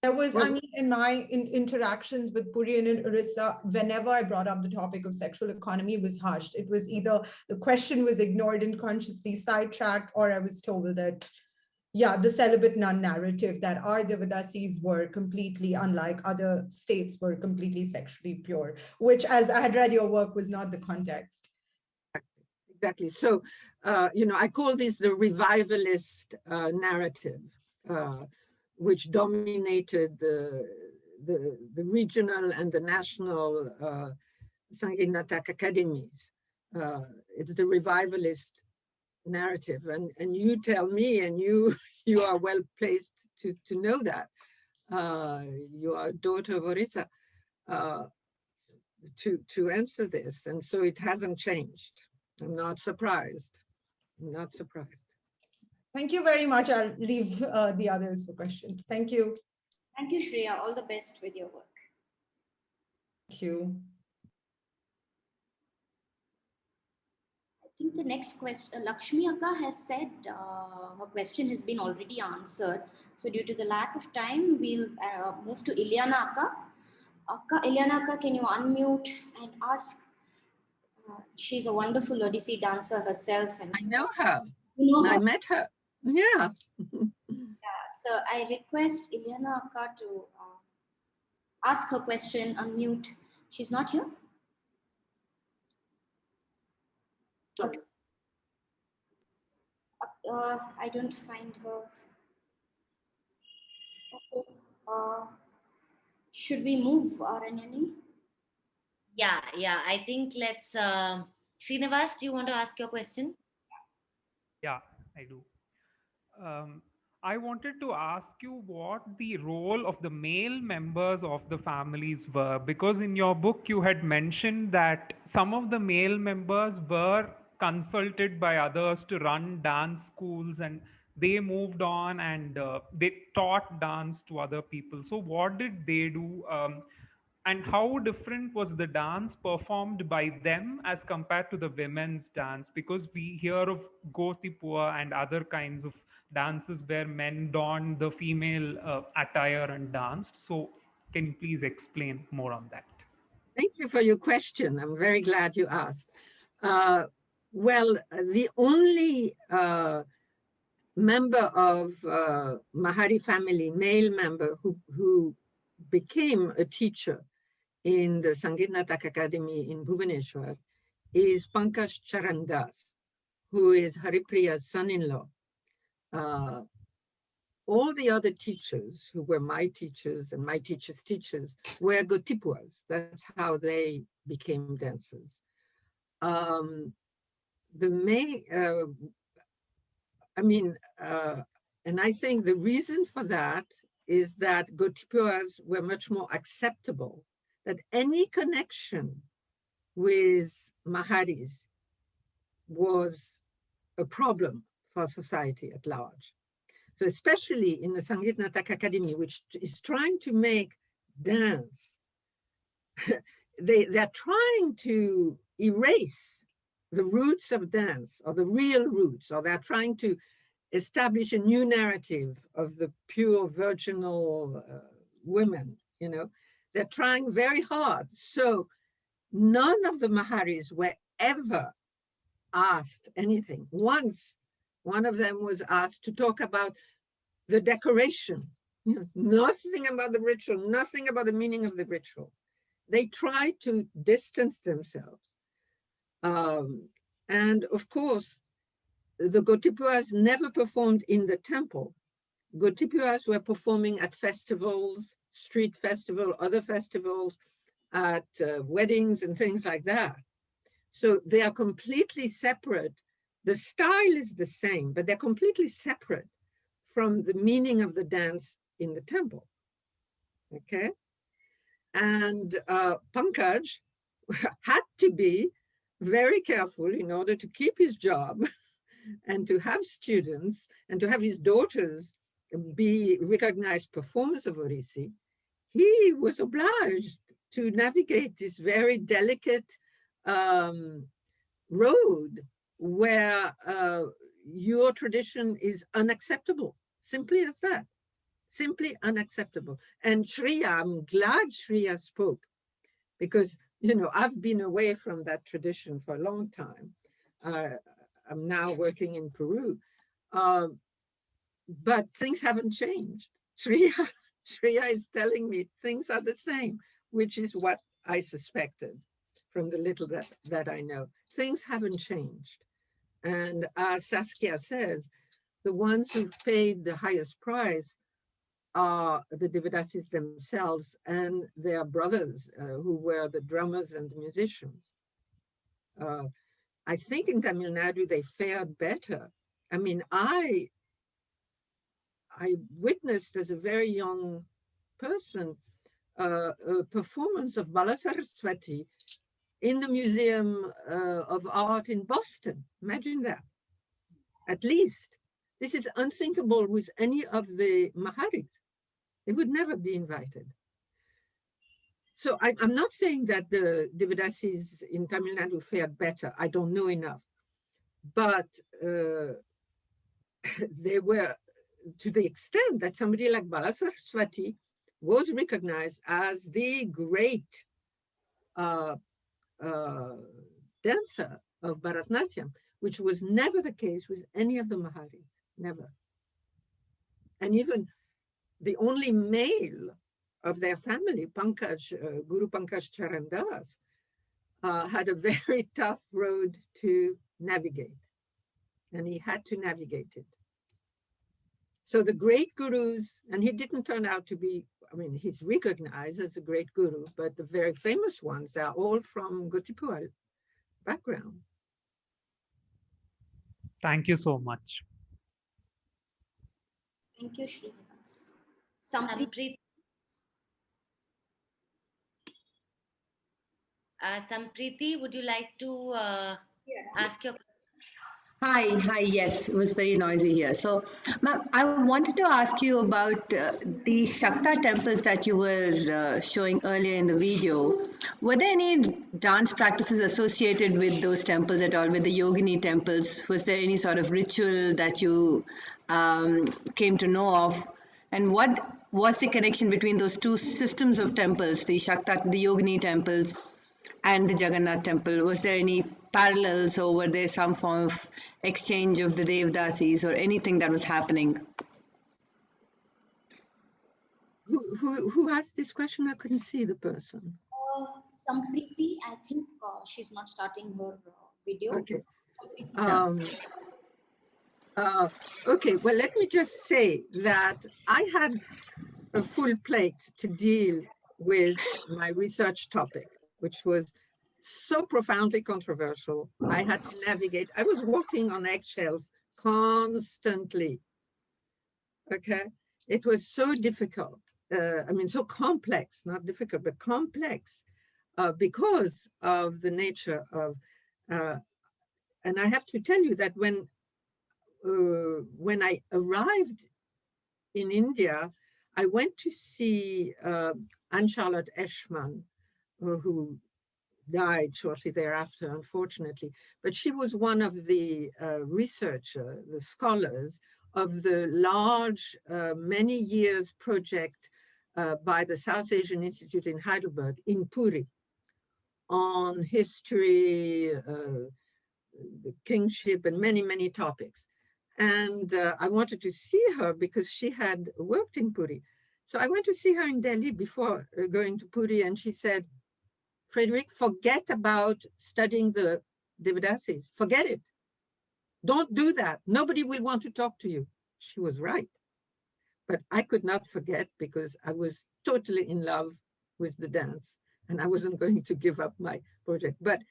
There was, I mean, in my interactions with Puri and in Orissa, whenever I brought up the topic of sexual economy, it was hushed. It was either the question was ignored and consciously sidetracked, or I was told that, yeah, the celibate nun narrative that our Devadasis were completely, unlike other states, were completely sexually pure, which, as I had read your work, was not the context. Exactly. So, I call this the revivalist narrative, which dominated the regional and the national Sangeet Natak academies. It's the revivalist narrative, and you tell me, and you are well placed to know that. You are a daughter of Orissa, to answer this, and so it hasn't changed. I'm not surprised. I'm not surprised. Thank you very much. I'll leave the others for questions. Thank you. Thank you, Shreya. All the best with your work. Thank you. I think the next question, Lakshmi Akka has said her question has been already answered. So due to the lack of time, we'll move to Ilyana Akka. Ilyana Akka, can you unmute and ask? She's a wonderul Odissi dancer herself. And I know her. You know her. I met her. Yeah. So I request Ilyana Akka to ask her question, unmute. She's not here? Okay. I don't find her. Okay. Should we move, Ranyani? Yeah. I think let's. Srinivas, do you want to ask your question? Yeah, I do. I wanted to ask you what the role of the male members of the families were, because in your book you had mentioned that some of the male members were consulted by others to run dance schools, and they moved on and they taught dance to other people. So what did they do? And how different was the dance performed by them as compared to the women's dance? Because we hear of Gotipua and other kinds of dances where men donned the female attire and danced. So can you please explain more on that? Thank you for your question. I'm very glad you asked. Well, the only member of Mahari family, male member, who became a teacher in the Sangeet Natak Academy in Bhubaneswar is Pankaj Charandas, who is Haripriya's son-in-law. All the other teachers who were my teachers and my teachers' teachers were Gotipuas. That's how they became dancers. And I think the reason for that is that Gotipuas were much more acceptable, that any connection with Maharis was a problem for society at large. So especially in the Sangeet Natak Academy, which is trying to make dance, they're trying to erase the roots of dance, or the real roots, or they're trying to establish a new narrative of the pure virginal women, you know. They're trying very hard. So none of the Maharis were ever asked anything. Once, one of them was asked to talk about the decoration, nothing about the ritual, nothing about the meaning of the ritual. They tried to distance themselves. And of course, the Gotipuas never performed in the temple. Gotipuas were performing at festivals, street festival, other festivals, at weddings and things like that. So they are completely separate. The style is the same, but they're completely separate from the meaning of the dance in the temple. Okay? And Pankaj had to be very careful in order to keep his job and to have students and to have his daughters be recognized performers of Odissi. He was obliged to navigate this very delicate road where your tradition is unacceptable, simply as that, simply unacceptable. And Shreya, I'm glad Shreya spoke, because, you know, I've been away from that tradition for a long time. I'm now working in Peru, but things haven't changed. Shreya is telling me things are the same, which is what I suspected from the little that I know. Things haven't changed. And as Saskia says, the ones who've paid the highest price are the Devadasis themselves and their brothers, who were the drummers and the musicians. I think in Tamil Nadu, they fared better. I mean, I witnessed as a very young person a performance of Balasaraswati in the Museum of Art in Boston. Imagine that. At least. This is unthinkable with any of the Maharis. They would never be invited. So I'm not saying that the Devadasis in Tamil Nadu fared better. I don't know enough. But they were, to the extent that somebody like Balasaraswati was recognized as the great dancer of Bharatnatyam, which was never the case with any of the Maharis, never. And even the only male of their family, Guru Pankaj Charandas, had a very tough road to navigate, and he had to navigate it. So the great gurus, and he didn't turn out to be, I mean, he's recognized as a great guru, but the very famous ones are all from Gotipua background. Thank you so much. Thank you, Srinivas. Sampriti, would you like to ask your question? Hi, yes, it was very noisy here. So, ma'am, I wanted to ask you about the Shakta temples that you were showing earlier in the video. Were there any dance practices associated with those temples at all, with the yogini temples? Was there any sort of ritual that you came to know of? And what was the connection between those two systems of temples, the Shakta, the yogini temples, and the Jagannath temple? Was there any parallels, or were there some form of exchange of the Devadasis or anything that was happening? Who asked this question? I couldn't see the person. Sampriti, I think she's not starting her video. Okay. Okay, well, let me just say that I had a full plate to deal with my research topic, which was so profoundly controversial. I had to navigate. I was walking on eggshells constantly. Okay, it was so difficult. I mean, so complex, not difficult, but complex because of the nature of, and I have to tell you that when I arrived in India, I went to see Anne-Charlotte Eschmann, who died shortly thereafter, unfortunately. But she was one of the researchers, the scholars of the large, many years project by the South Asian Institute in Heidelberg, in Puri, on history, the kingship, and many, many topics. And I wanted to see her because she had worked in Puri. So I went to see her in Delhi before going to Puri, and she said, Frederique, forget about studying the Devadasis. Forget it. Don't do that. Nobody will want to talk to you. She was right. But I could not forget because I was totally in love with the dance and I wasn't going to give up my project. But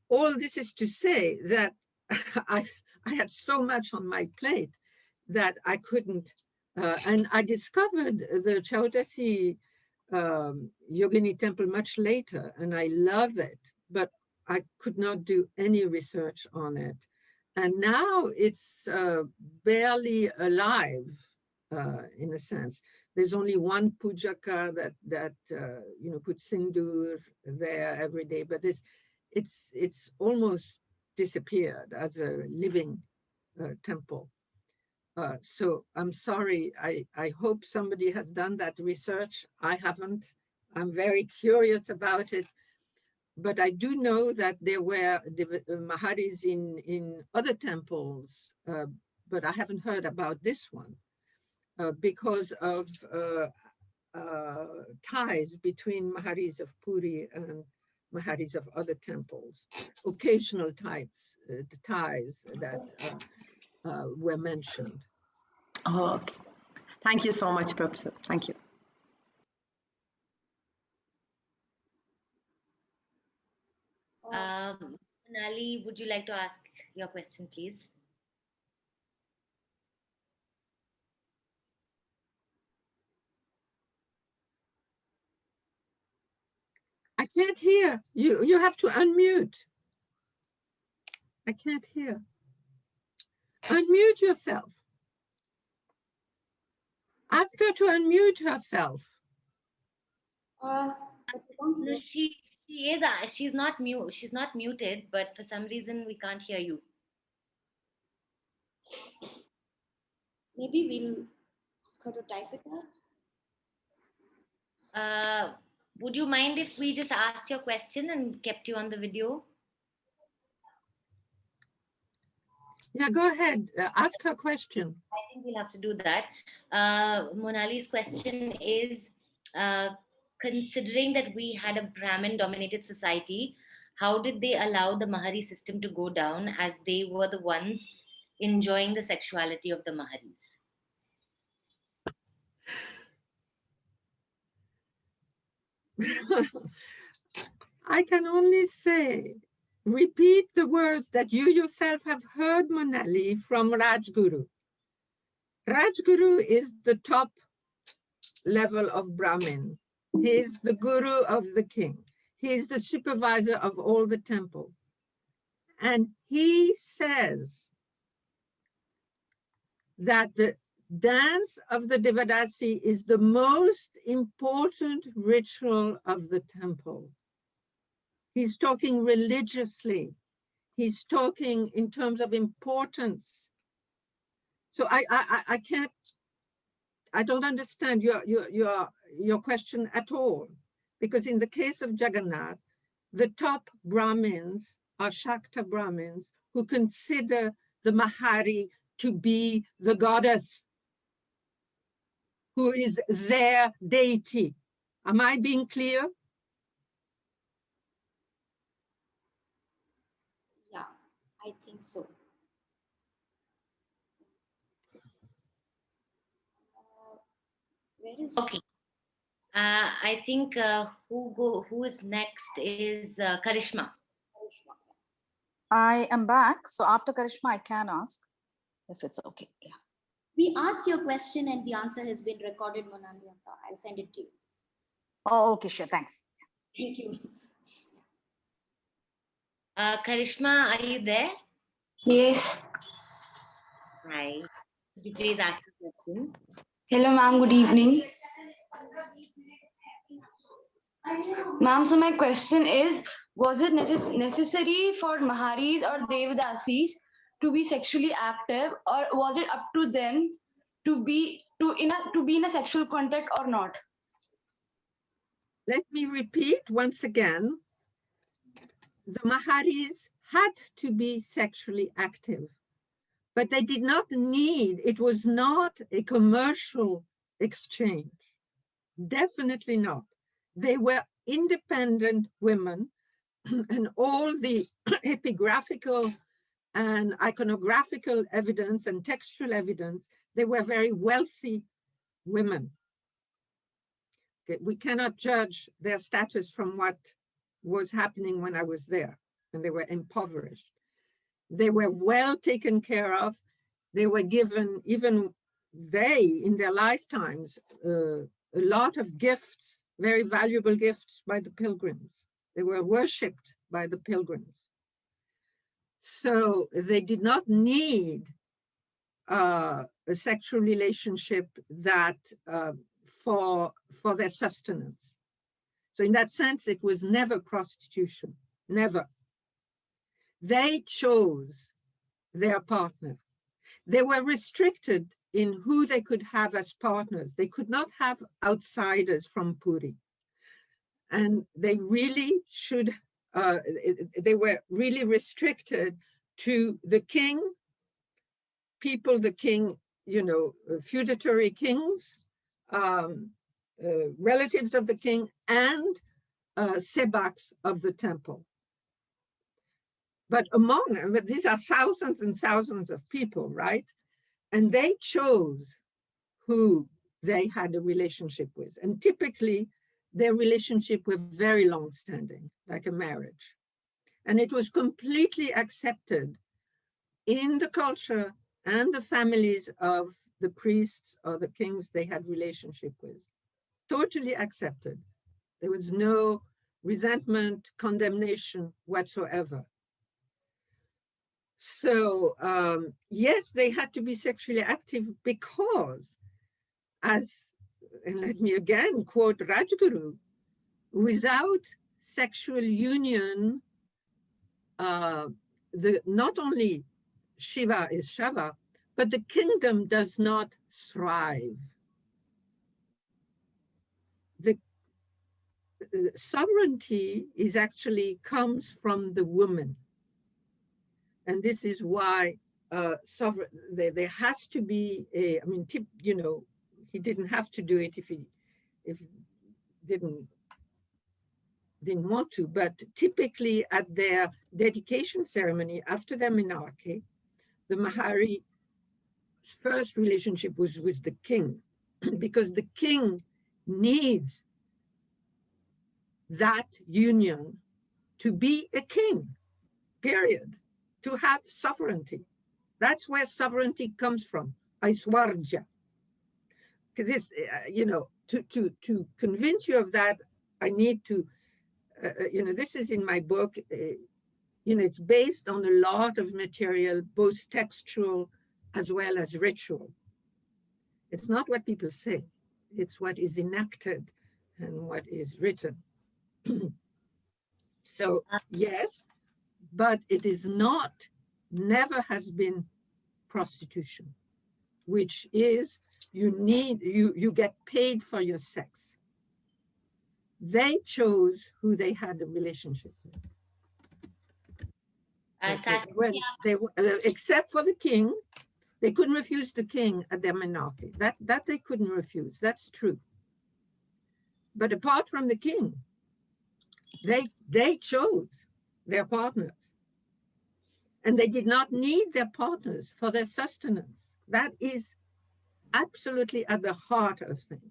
all this is to say that I had so much on my plate that I couldn't, and I discovered the Devadasi Yogini temple much later, and I love it, but I could not do any research on it. And now it's barely alive, in a sense. There's only one pujaka that puts sindoor there every day, but it's almost disappeared as a living temple. So I'm sorry, I hope somebody has done that research. I haven't. I'm very curious about it. But I do know that there were Maharis in other temples, but I haven't heard about this one because of ties between Maharis of Puri and Maharis of other temples, occasional ties that were mentioned. Oh, okay. Thank you so much, Professor. Thank you. Manali, would you like to ask your question, please? I can't hear. You have to unmute. I can't hear. Unmute yourself. Ask her to unmute herself. No, she is. She's not mute. She's not muted, but for some reason we can't hear you. Maybe we'll ask her to type it out. Would you mind if we just asked your question and kept you on the video? Yeah, go ahead. Ask her question. I think we'll have to do that. Monali's question is, considering that we had a Brahmin-dominated society, how did they allow the Mahari system to go down as they were the ones enjoying the sexuality of the Maharis? I can only say, repeat the words that you yourself have heard, Monali, from Rajguru. Rajguru is the top level of Brahmin. He is the guru of the king. He is the supervisor of all the temples. And he says that the dance of the Devadasi is the most important ritual of the temple. He's talking religiously. He's talking in terms of importance. So I can't, I don't understand your question at all, because in the case of Jagannath, the top Brahmins are Shakta Brahmins who consider the Mahari to be the goddess, who is their deity. Am I being clear? Yeah, I think so. Where is Okay. I think who is next is Karishma. I am back. So after Karishma, I can ask if it's okay. Yeah. We asked your question and the answer has been recorded, Monali Akka. I'll send it to you. Oh, okay, sure. Thanks. Thank you. Karishma, are you there? Yes. Hi. Could you please ask a question? Hello, ma'am. Good evening. Ma'am, so my question is, was it necessary for Maharis or Devadasis to be sexually active, or was it up to them to be in a sexual contact or not? Let me repeat once again. The Maharis had to be sexually active, but they did not need, it was not a commercial exchange. Definitely not. They were independent women, and all the epigraphical and iconographical evidence and textual evidence, they were very wealthy women. Okay, we cannot judge their status from what was happening when I was there, and they were impoverished. They were well taken care of. They were given, even they, in their lifetimes, a lot of gifts, very valuable gifts by the pilgrims. They were worshipped by the pilgrims. So they did not need a sexual relationship that for their sustenance. So in that sense, it was never prostitution, never. They chose their partner. They were restricted in who they could have as partners. They could not have outsiders from Puri. And they really should, they were really restricted to the king, people, the king, you know, feudatory kings, relatives of the king, and sebaks of the temple. But among them, these are thousands and thousands of people, right? And they chose who they had a relationship with. And typically, their relationship were very long-standing, like a marriage. And it was completely accepted in the culture and the families of the priests or the kings they had relationship with. Totally accepted. There was no resentment, condemnation whatsoever. So yes, they had to be sexually active because, as, and let me again quote Rajguru, without sexual union, not only Shiva is Shava, but the kingdom does not thrive. The sovereignty is actually comes from the woman. And this is why there has to be a, I mean, you know, he didn't have to do it if he didn't want to, but typically at their dedication ceremony after their menarche, the Mahari's first relationship was with the king, because the king needs that union to be a king, period, to have sovereignty. That's where sovereignty comes from, Aishwarja. This, you know, to convince you of that, I need to, you know, this is in my book. You know, it's based on a lot of material, both textual as well as ritual. It's not what people say, it's what is enacted and what is written. So yes, but it is not, never has been prostitution, which is you get paid for your sex. They chose who they had a relationship with. Except for the king, they couldn't refuse the king at their monarchy. That they couldn't refuse. That's true. But apart from the king, they chose their partners. And they did not need their partners for their sustenance. That is absolutely at the heart of things.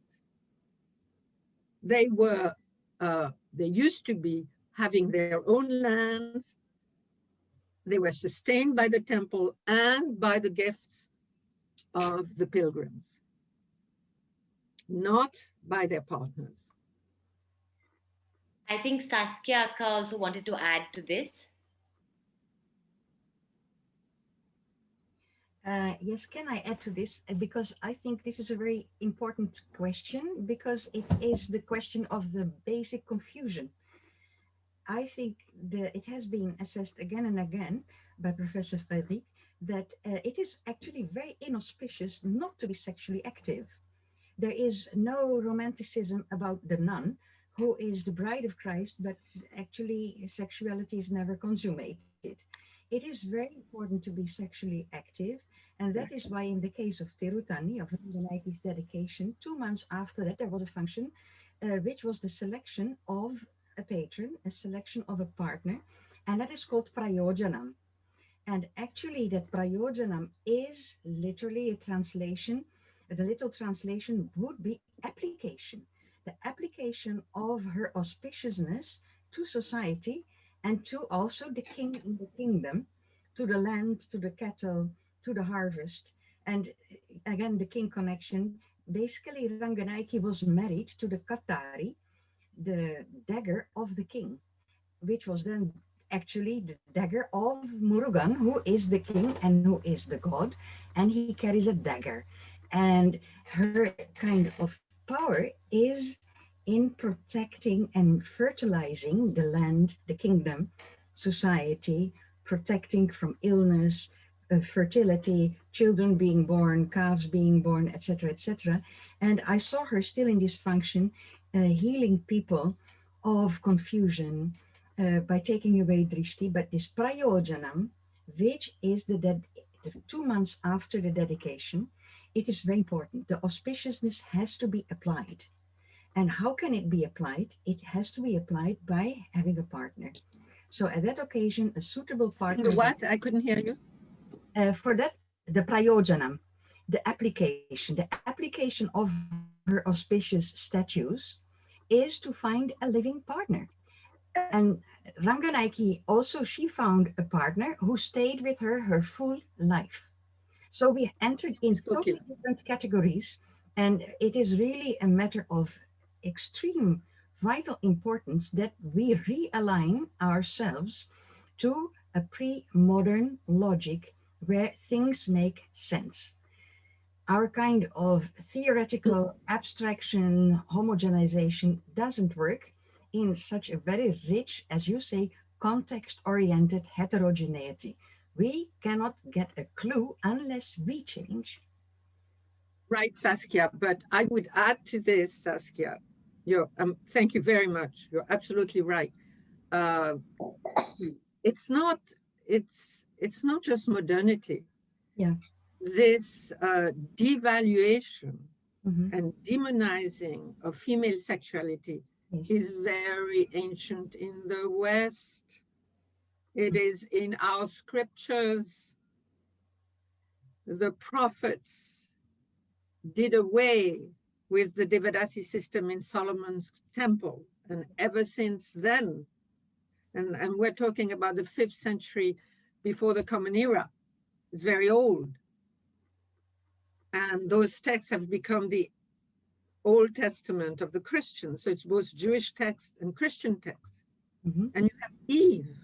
They were, they used to be having their own lands. They were sustained by the temple and by the gifts of the pilgrims, not by their partners. I think Saskia Akka also wanted to add to this. Yes, can I add to this? Because I think this is a very important question, because it is the question of the basic confusion. I think it has been assessed again and again by Professor Frederique that it is actually very inauspicious not to be sexually active. There is no romanticism about the nun who is the bride of Christ, but actually sexuality is never consummated. It is very important to be sexually active, and that is why in the case of Tirutani, of Ranganaiki's dedication, 2 months after that there was a function which was the selection of a patron, a selection of a partner, and that is called Prayojanam. And actually that Prayojanam is literally a translation. The little translation would be application, the application of her auspiciousness to society and to also the king in the kingdom, to the land, to the cattle, to the harvest. And again, the king connection. Basically, Ranganaiki was married to the Katari, the dagger of the king, which was then actually the dagger of Murugan, who is the king and who is the god, and he carries a dagger. And her kind of power is in protecting and fertilizing the land, the kingdom, society, protecting from illness, fertility, children being born, calves being born, etc., etc. And I saw her still in this function, healing people of confusion by taking away drishti. But this prayojanam, which is the 2 months after the dedication, it is very important. The auspiciousness has to be applied. And how can it be applied? It has to be applied by having a partner. So at that occasion, a suitable partner. What? I couldn't hear you. For that, the prayojanam, the application of her auspicious statues is to find a living partner. And Ranganaiki also, she found a partner who stayed with her full life. So we entered in totally different categories, and it is really a matter of extreme vital importance that we realign ourselves to a pre-modern logic where things make sense. Our kind of theoretical abstraction, homogenization doesn't work in such a very rich, as you say, context-oriented heterogeneity. We cannot get a clue unless we change. Right, Saskia, but I would add to this, Saskia, thank you very much. You're absolutely right. It's not just modernity. Yeah. This devaluation and demonizing of female sexuality is very ancient in the West. It is in our scriptures. The prophets did away with the Devadasi system in Solomon's temple. And ever since then, and we're talking about the 5th century before the Common Era, it's very old. And those texts have become the Old Testament of the Christians. So it's both Jewish text and Christian text. And you have Eve,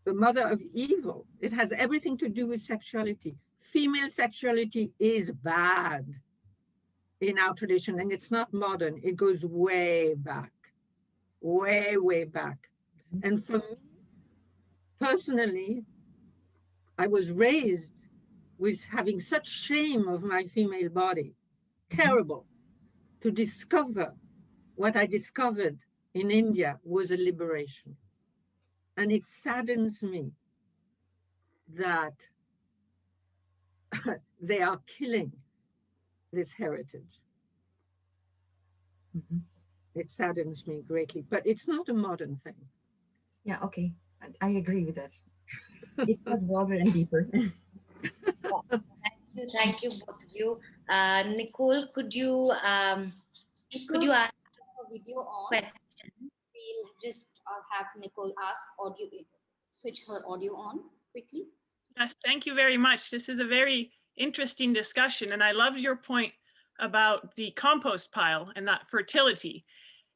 the mother of evil. It has everything to do with sexuality. Female sexuality is bad in our tradition, and it's not modern. It goes way back, way, way back. And for me, personally, I was raised with having such shame of my female body, terrible. To discover what I discovered in India was a liberation. And it saddens me that they are killing this heritage. It saddens me greatly, but it's not a modern thing. Yeah, okay. I agree with that. It's much broader and deeper. Thank you, both of you. Nicole, could you ask a video on? question? We'll just have Nicole ask audio, switch her audio on quickly. Yes, thank you very much. This is a very interesting discussion, and I loved your point about the compost pile and that fertility,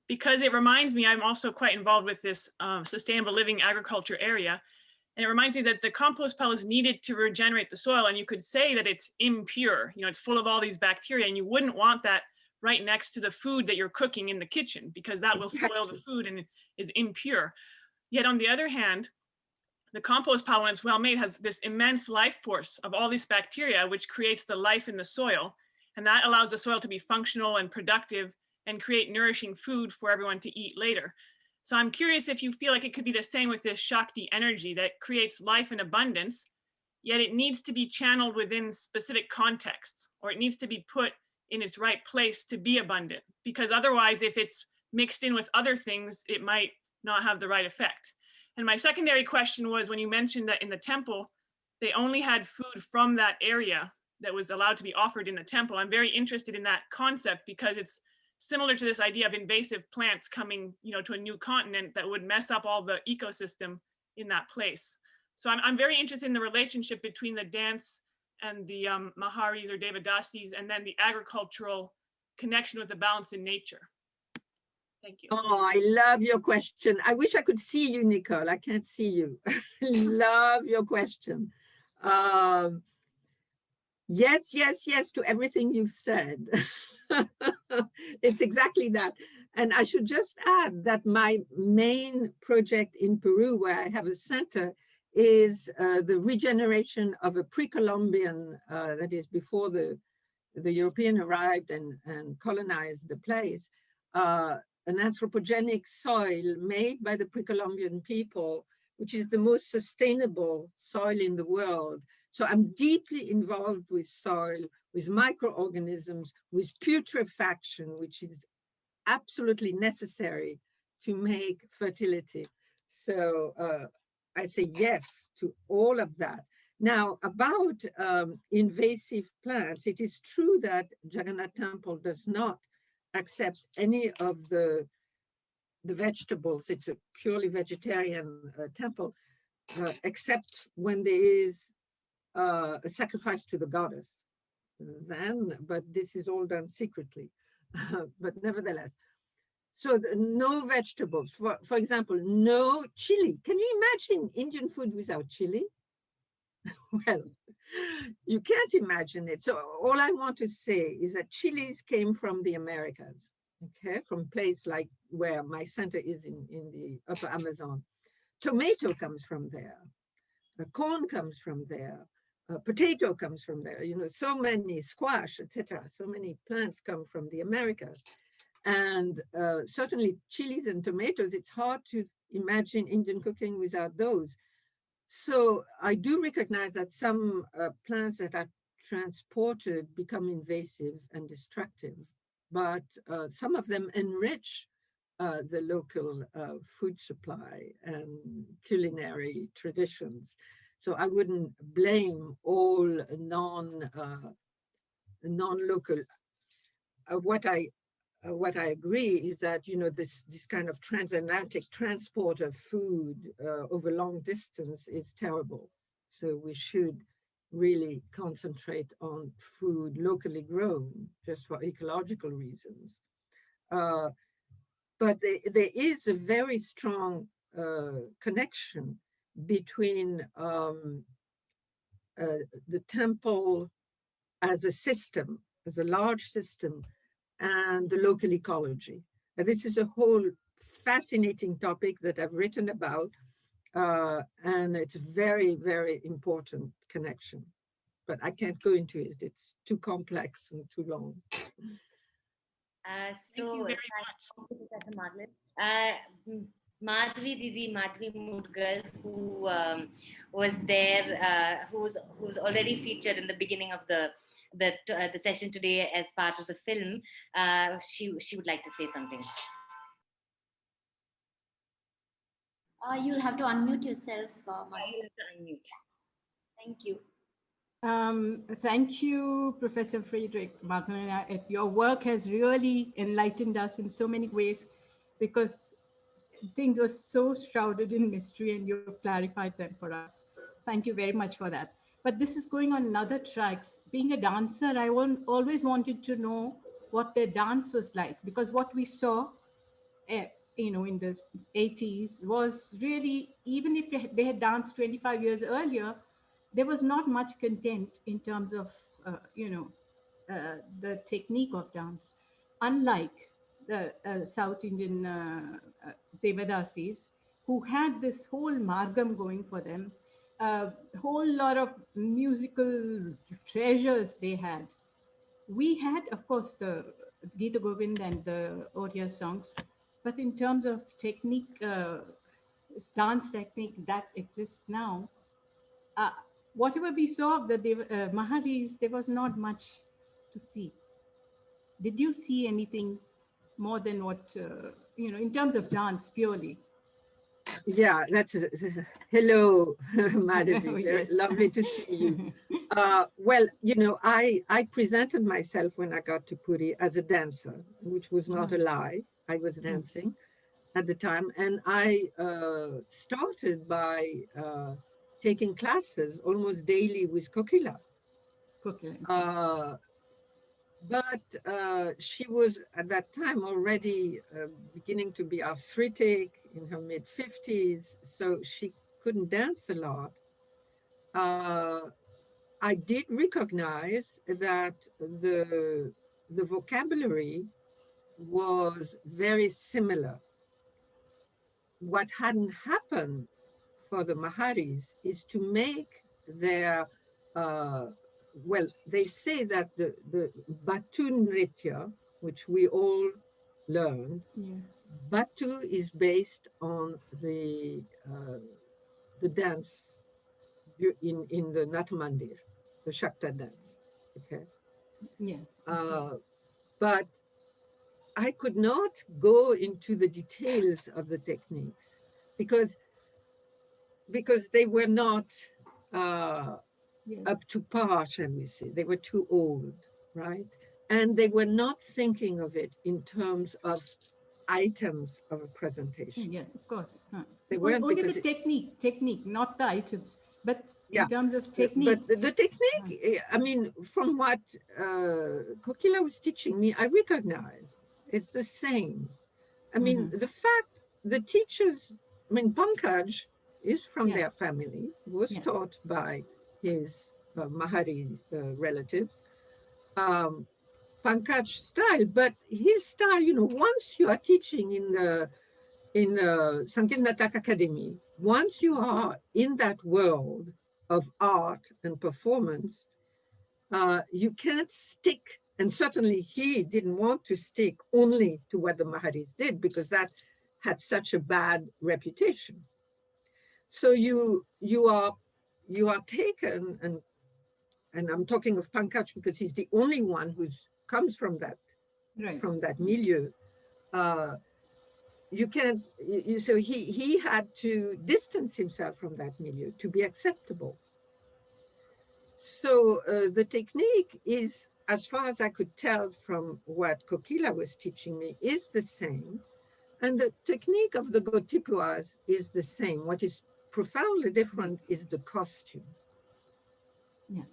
because it reminds me, I'm also quite involved with this sustainable living agriculture area, and it reminds me that the compost pile is needed to regenerate the soil, and you could say that it's impure, you know, it's full of all these bacteria, and you wouldn't want that right next to the food that you're cooking in the kitchen, because that will spoil the food and is impure. Yet on the other hand, the compost pile, when it's well made, has this immense life force of all these bacteria, which creates the life in the soil. And that allows the soil to be functional and productive and create nourishing food for everyone to eat later. So I'm curious if you feel like it could be the same with this Shakti energy that creates life in abundance, yet it needs to be channeled within specific contexts, or it needs to be put in its right place to be abundant. Because otherwise, if it's mixed in with other things, it might not have the right effect. And my secondary question was, when you mentioned that in the temple, they only had food from that area that was allowed to be offered in the temple. I'm very interested in that concept because it's similar to this idea of invasive plants coming, you know, to a new continent that would mess up all the ecosystem in that place. So I'm very interested in the relationship between the dance and the Maharis or Devadasis, and then the agricultural connection with the balance in nature. Thank you. Oh, I love your question. I wish I could see you, Nicole. I can't see you. Love your question. Yes, yes, yes to everything you've said. It's exactly that. And I should just add that my main project in Peru, where I have a center, is the regeneration of a pre-Columbian, that is before the European arrived and colonized the place, an anthropogenic soil made by the pre-Columbian people, which is the most sustainable soil in the world. So I'm deeply involved with soil, with microorganisms, with putrefaction, which is absolutely necessary to make fertility. So I say yes to all of that. Now, about invasive plants, it is true that Jagannath Temple does not accept any of the vegetables. It's a purely vegetarian temple, except when there is a sacrifice to the goddess. Then, but this is all done secretly. But nevertheless, so no vegetables. For example, no chili. Can you imagine Indian food without chili? Well, you can't imagine it. So all I want to say is that chilies came from the Americas, okay, from place like where my center is in the upper Amazon. Tomato comes from there. Corn comes from there. Potato comes from there. You know, so many squash, etc. So many plants come from the Americas. And certainly chilies and tomatoes, it's hard to imagine Indian cooking without those. So I do recognize that some plants that are transported become invasive and destructive, but some of them enrich the local food supply and culinary traditions. So I wouldn't blame all non-local. What I agree is that, you know, this kind of transatlantic transport of food over long distance is terrible. So we should really concentrate on food locally grown, just for ecological reasons. But there is a very strong connection between the temple as a system, as a large system, and the local ecology. And this is a whole fascinating topic that I've written about, and it's a very, very important connection. But I can't go into it. It's too complex and too long. Thank you very much. Professor Marglin. Madhvi Didi, Madhvi Mudgal, who was there, who's already featured in the beginning of the session today as part of the film. She would like to say something. You'll have to unmute yourself, Madhvi. You'll have to unmute. Thank you. Thank you, Professor Frederique-Apffel. Your work has really enlightened us in so many ways, because things were so shrouded in mystery, and you've clarified them for us. Thank you very much for that. But this is going on another tracks. Being a dancer, I always wanted to know what their dance was like, because what we saw, in the 80s was really, even if they had danced 25 years earlier, there was not much content in terms of, the technique of dance. Unlike the South Indian Devadasis, who had this whole margam going for them, a whole lot of musical treasures they had. We had, of course, the Gita Govind and the Oriya songs, but in terms of technique, dance technique that exists now, whatever we saw of the Maharis, there was not much to see. Did you see anything more than what, in terms of dance purely? Yeah, that's hello, Madhavi. Yes. Lovely to see you. Well, I presented myself when I got to Puri as a dancer, which was not a lie. I was dancing at the time, and I started by taking classes almost daily with Kokila. But she was at that time already beginning to be arthritic, in her mid-50s, so she couldn't dance a lot. I did recognize that the vocabulary was very similar. What hadn't happened for the Maharis is to make their, well, they say that the Batu Nritya, which we all learned, Batu is based on the dance in the Natamandir, the Shakta dance, okay? Yeah. But I could not go into the details of the techniques because they were not up to par, shall we say. They were too old, right? And they were not thinking of it in terms of items of a presentation. Yes, of course. They weren't, only because the technique, not the items. But in terms of But technique. the technique, I mean, from what Kokila was teaching me, I recognize it's the same. I mean, the fact the teachers, I mean, Pankaj is from their family, was taught by his Mahari relatives. Pankaj style, but his style, once you are teaching in Sangeet Natak Academy, once you are in that world of art and performance, you can't stick, and certainly he didn't want to stick only to what the Maharis did, because that had such a bad reputation. So you are taken, and I'm talking of Pankaj because he's the only one who comes from that milieu. You can't, so he had to distance himself from that milieu to be acceptable. So the technique is, as far as I could tell from what Kokila was teaching me, is the same. And the technique of the Gotipuas is the same. What is profoundly different is the costume. Yes.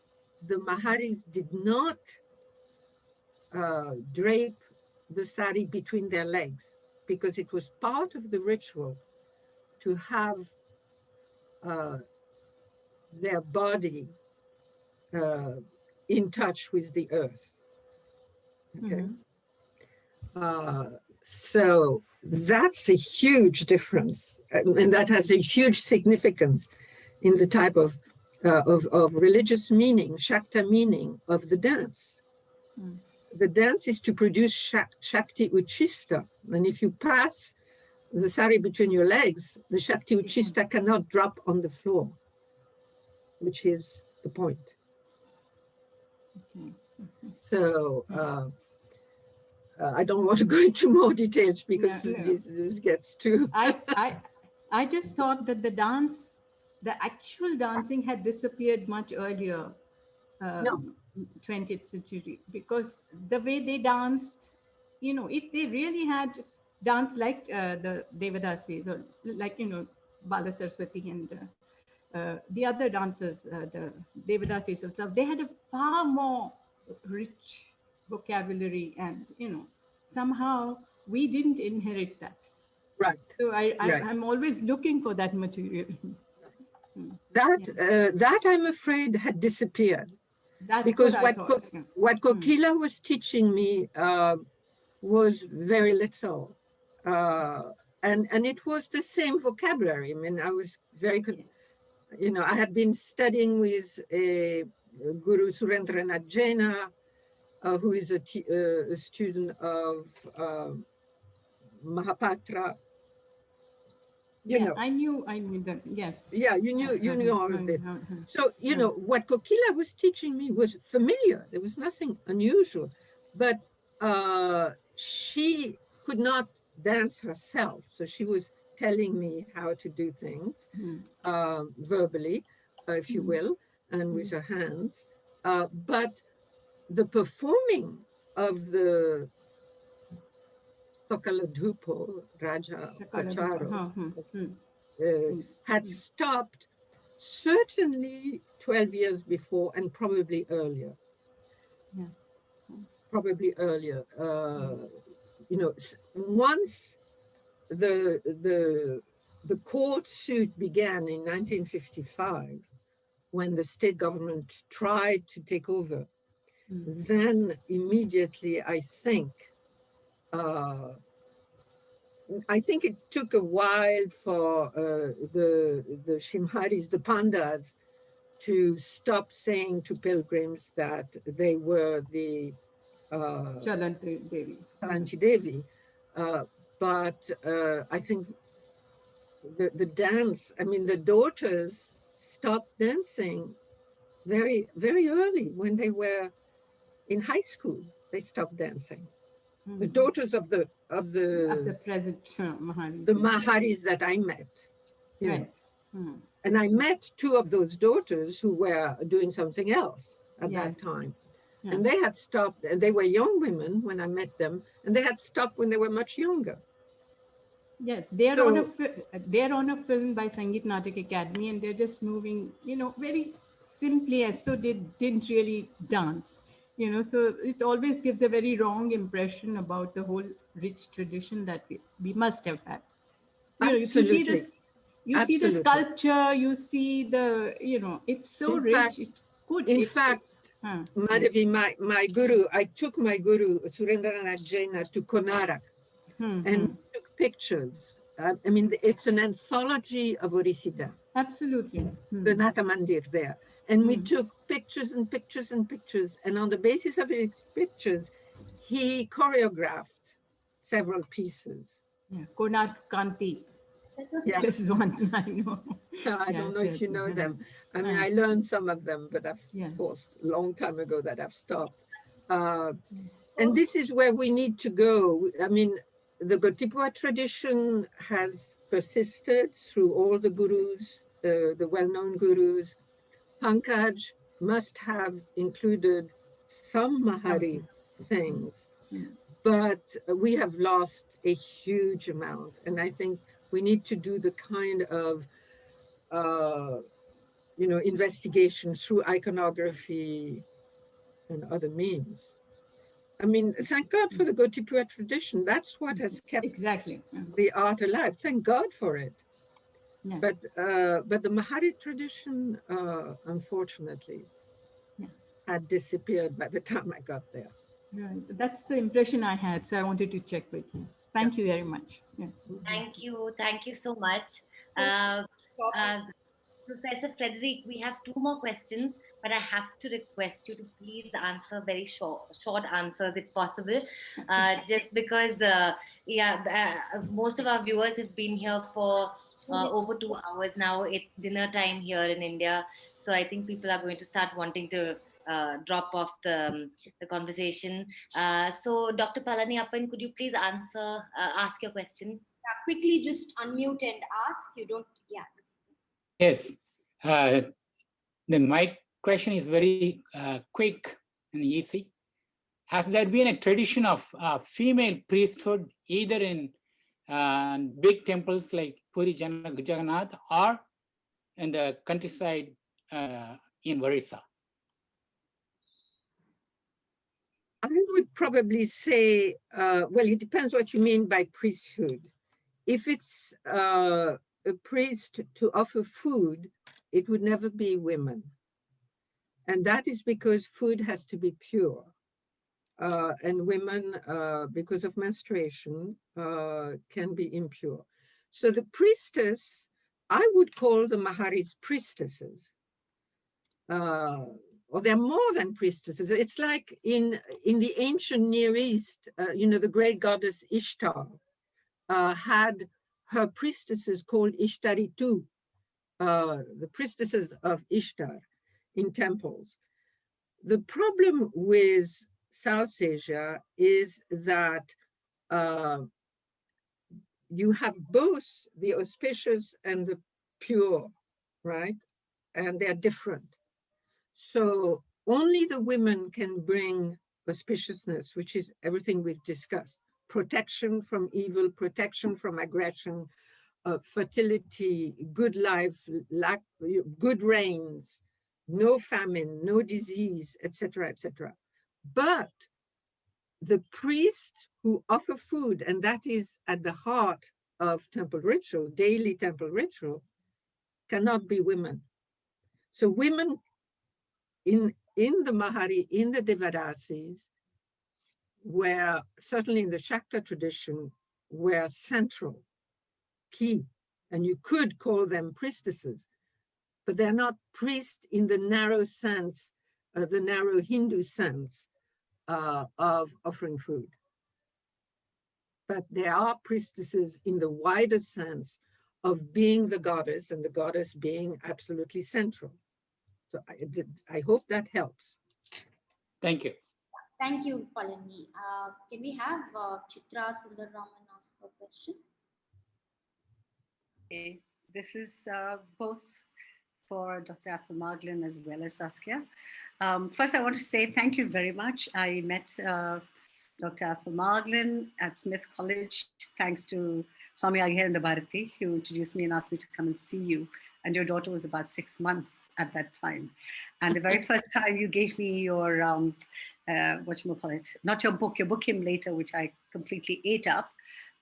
The Maharis did not drape the sari between their legs, because it was part of the ritual to have their body in touch with the earth. Okay. So that's a huge difference, and that has a huge significance in the type of religious meaning, Shakta meaning of the dance. The dance is to produce Shakti Uchista, and if you pass the sari between your legs, the Shakti Uchista cannot drop on the floor, which is the point. So I don't want to go into more details because this gets too... I just thought that the actual dancing had disappeared much earlier, 20th century, because the way they danced, you know, if they really had danced like the Devadasis or like, you know, Bala Saraswati and the other dancers, the Devadasis and stuff, they had a far more rich vocabulary, and, you know, somehow we didn't inherit that. Right. So I'm always looking for that material. That I'm afraid had disappeared. That's because what Kokila was teaching me was very little. And it was the same vocabulary. I mean, I was very, you know, I had been studying with Guru Surendranath Jaina, who is a student of Mahapatra. You know. I knew that, yes. Yeah, you knew all of this. So, you know, what Kokila was teaching me was familiar. There was nothing unusual, but she could not dance herself. So she was telling me how to do things verbally, if you will, and with her hands. But the performing of the Sakaladhupo, Raja Pacharo, had stopped certainly 12 years before and probably earlier. Yes. Probably earlier. You know, once the court suit began in 1955, when the state government tried to take over, then immediately I think it took a while for the Shimharis, the Pandas, to stop saying to pilgrims that they were the Chalanti Devi. But I think the dance, I mean, the daughters stopped dancing very, very early. When they were in high school, they stopped dancing. The daughters of the present Maharis. The Maharis that I met. Right. And I met two of those daughters who were doing something else at that time. Yeah. And they had stopped, and they were young women when I met them, and they had stopped when they were much younger. Yes, they're on a film by Sangeet Natak Academy, and they're just moving, you know, very simply as though they didn't really dance. You know, so it always gives a very wrong impression about the whole rich tradition that we must have had. You know, if you see this, you see the sculpture, you see the, you know, it's so rich. In fact, Madhavi, my guru, I took my guru, Surendranath Jaina, to Konarak and took pictures. I mean, it's an anthology of Odissi dance. Absolutely. The Nata Mandir there. And we took pictures and pictures and pictures. And on the basis of his pictures, he choreographed several pieces. Yeah. Konark Kanti. Yeah. This is one I know. I don't know if you know them. I mean, I learned some of them, but of course, a long time ago that I've stopped. And this is where we need to go. I mean, the Gotipua tradition has persisted through all the gurus, the well-known gurus. Pankaj must have included some Mahari things, but we have lost a huge amount. And I think we need to do the kind of, you know, investigation through iconography and other means. I mean, thank God for the Gotipua tradition. That's what has kept the art alive. Thank God for it. Yes. But the Mahari tradition, unfortunately, had disappeared by the time I got there. Right. That's the impression I had, so I wanted to check with you. Thank you very much. Yeah. Thank you so much. Professor Frederique, we have two more questions, but I have to request you to please answer very short answers if possible, just because most of our viewers have been here for over 2 hours now. It's dinner time here in India, so I think people are going to start wanting to drop off the conversation. So Dr. Palaniappan, could you please ask your question? Yeah, quickly just unmute and ask. You don't, yeah. Yes. Then my question is very quick and easy. Has there been a tradition of female priesthood either in big temples like Puri Jagannath or in the countryside in Orissa? I would probably say, well, it depends what you mean by priesthood. If it's a priest to offer food, it would never be women. And that is because food has to be pure. And women, because of menstruation, can be impure. So the priestess, I would call the Maharis priestesses. Or they're more than priestesses. It's like in the ancient Near East, the great goddess Ishtar had her priestesses called Ishtaritu, the priestesses of Ishtar in temples. The problem with South Asia is that you have both the auspicious and the pure, right? And they're different. So only the women can bring auspiciousness, which is everything we've discussed: protection from evil, protection from aggression, fertility, good life, good rains, no famine, no disease, etc., etc. But the priests who offer food, and that is at the heart of temple ritual, daily temple ritual, cannot be women. So women in the Mahari, in the Devadasis, were certainly in the Shakta tradition, were central, key, and you could call them priestesses, but they're not priests in the narrow sense, the narrow Hindu sense of offering food. But they are priestesses in the wider sense of being the goddess, and the goddess being absolutely central. So I hope that helps. Thank you. Thank you, Palani. Can we have Chitra Sundararaman ask a question? Okay. This is both for Dr. Marglin as well as Saskia. First, I want to say thank you very much. I met Dr. Marglin at Smith College, thanks to Swami Aghiran Bharati, who introduced me and asked me to come and see you. And your daughter was about 6 months at that time. And the very first time you gave me your, not your book came later, which I completely ate up,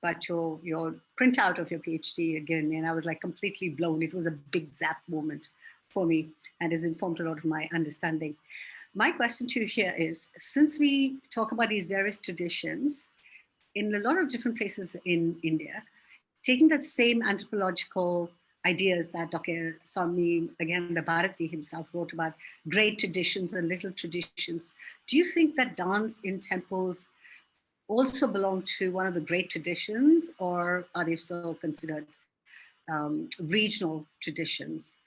but your printout of your PhD again, and I was like completely blown. It was a big zap moment for me and has informed a lot of my understanding. My question to you here is, since we talk about these various traditions in a lot of different places in India, taking that same anthropological ideas that Dr. Swami Aghiran Bharati himself wrote about great traditions and little traditions, do you think that dance in temples also belong to one of the great traditions, or are they still considered regional traditions?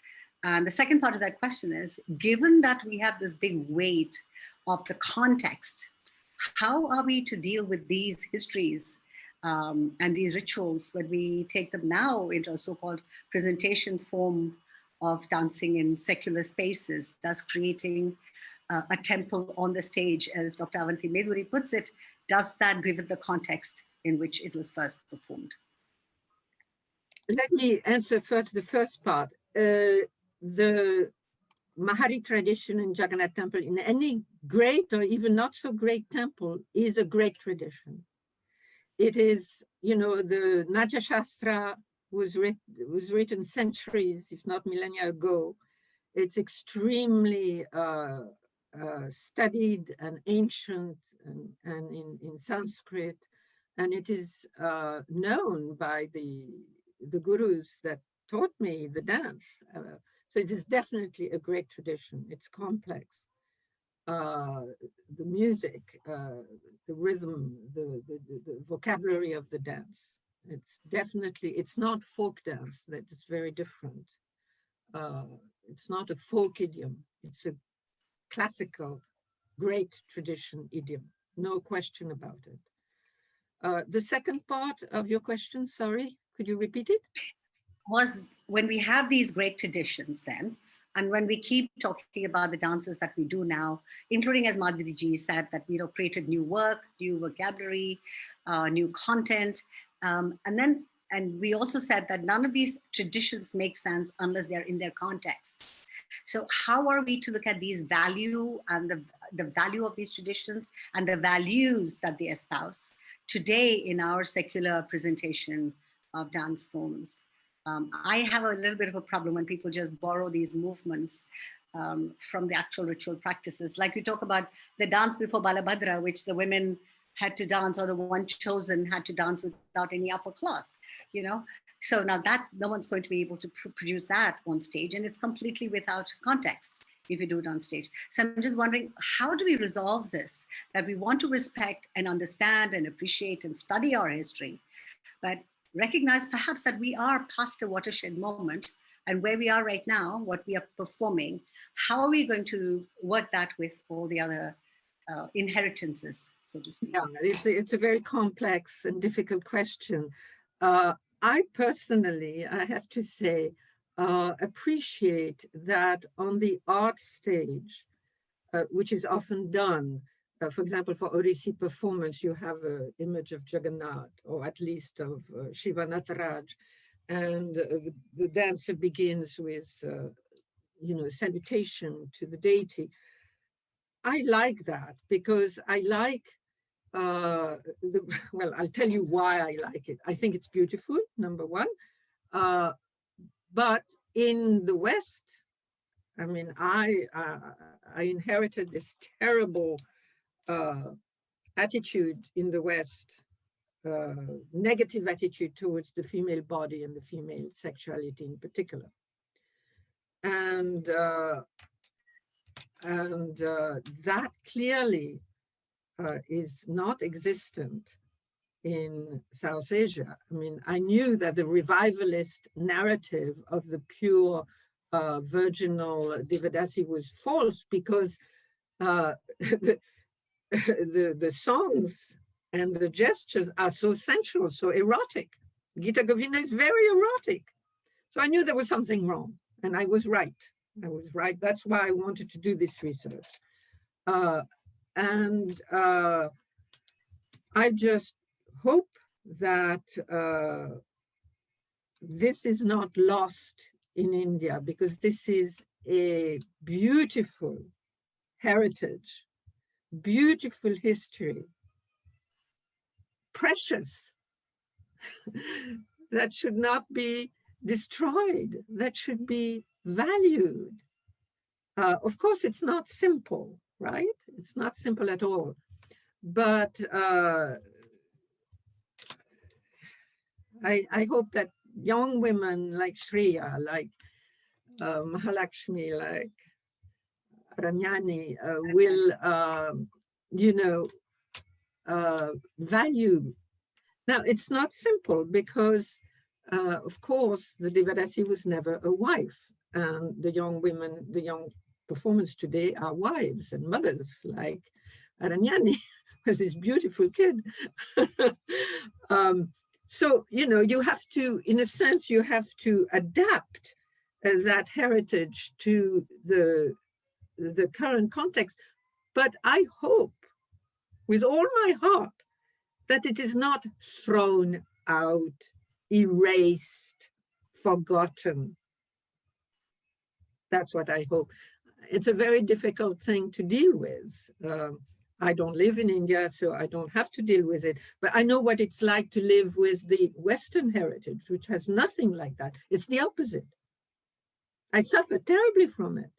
And the second part of that question is, given that we have this big weight of the context, how are we to deal with these histories and these rituals when we take them now into a so-called presentation form of dancing in secular spaces, thus creating a temple on the stage, as Dr. Avanti Meduri puts it? Does that agree with the context in which it was first performed? Let me answer first the first part. The Mahari tradition in Jagannath temple, in any great or even not so great temple, is a great tradition. It is, the Natya Shastra was written centuries, if not millennia ago. It's extremely studied and ancient and in Sanskrit, and it is known by the gurus that taught me the dance. So it is definitely a great tradition. It's complex. The music, the rhythm, the vocabulary of the dance. It's definitely, it's not folk dance, that is very different. It's not a folk idiom, it's a classical, great tradition idiom, no question about it. The second part of your question, sorry, could you repeat it? Was when we have these great traditions then, and when we keep talking about the dances that we do now, including, as Madhuri said, that we created new work, new vocabulary, new content, and we also said that none of these traditions make sense unless they're in their context. So how are we to look at these value and the value of these traditions and the values that they espouse today in our secular presentation of dance forms? I have a little bit of a problem when people just borrow these movements from the actual ritual practices. Like you talk about the dance before Balabhadra, which the women had to dance, or the one chosen had to dance without any upper cloth, So now that no one's going to be able to produce that on stage, and it's completely without context if you do it on stage. So I'm just wondering, how do we resolve this? That we want to respect and understand and appreciate and study our history, but recognize perhaps that we are past a watershed moment, and where we are right now, what we are performing, how are we going to work that with all the other inheritances, so to speak? Yeah, it's a very complex and difficult question. I personally, I have to say, appreciate that on the art stage, which is often done, for example, for Odissi performance, you have an image of Jagannath, or at least of Shiva Nataraj, and the dancer begins with, salutation to the deity. I like that because I like, well, I'll tell you why I like it. I think it's beautiful, number one. But in the West, I mean, I inherited this terrible attitude in the West, negative attitude towards the female body and the female sexuality in particular. And that clearly is not existent in South Asia. I mean, I knew that the revivalist narrative of the pure virginal Devadasi was false because the songs and the gestures are so sensual, so erotic. Gita Govinda is very erotic. So I knew there was something wrong, and I was right. I was right. That's why I wanted to do this research. I just hope that this is not lost in India, because this is a beautiful heritage, beautiful history, precious, that should not be destroyed, that should be valued. Of course, it's not simple, right? It's not simple at all. But I hope that young women like Shreya, like Mahalakshmi, like Ranyani will, value. Now, it's not simple because, of course, the Devadasi was never a wife. And the young women, the young performers today are wives and mothers, like Aranyani was this beautiful kid. So, you have to, in a sense, you have to adapt that heritage to the current context. But I hope with all my heart that it is not thrown out, erased, forgotten. That's what I hope. It's a very difficult thing to deal with. I don't live in India, so I don't have to deal with it. But I know what it's like to live with the Western heritage, which has nothing like that. It's the opposite. I suffer terribly from it,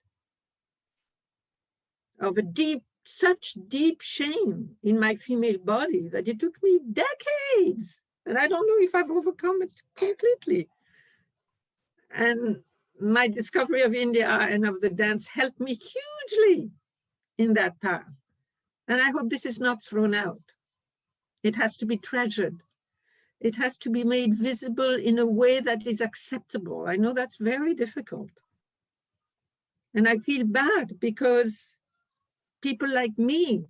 of such deep shame in my female body that it took me decades. And I don't know if I've overcome it completely. And my discovery of India and of the dance helped me hugely in that path. And I hope this is not thrown out. It has to be treasured. It has to be made visible in a way that is acceptable. I know that's very difficult. And I feel bad because people like me,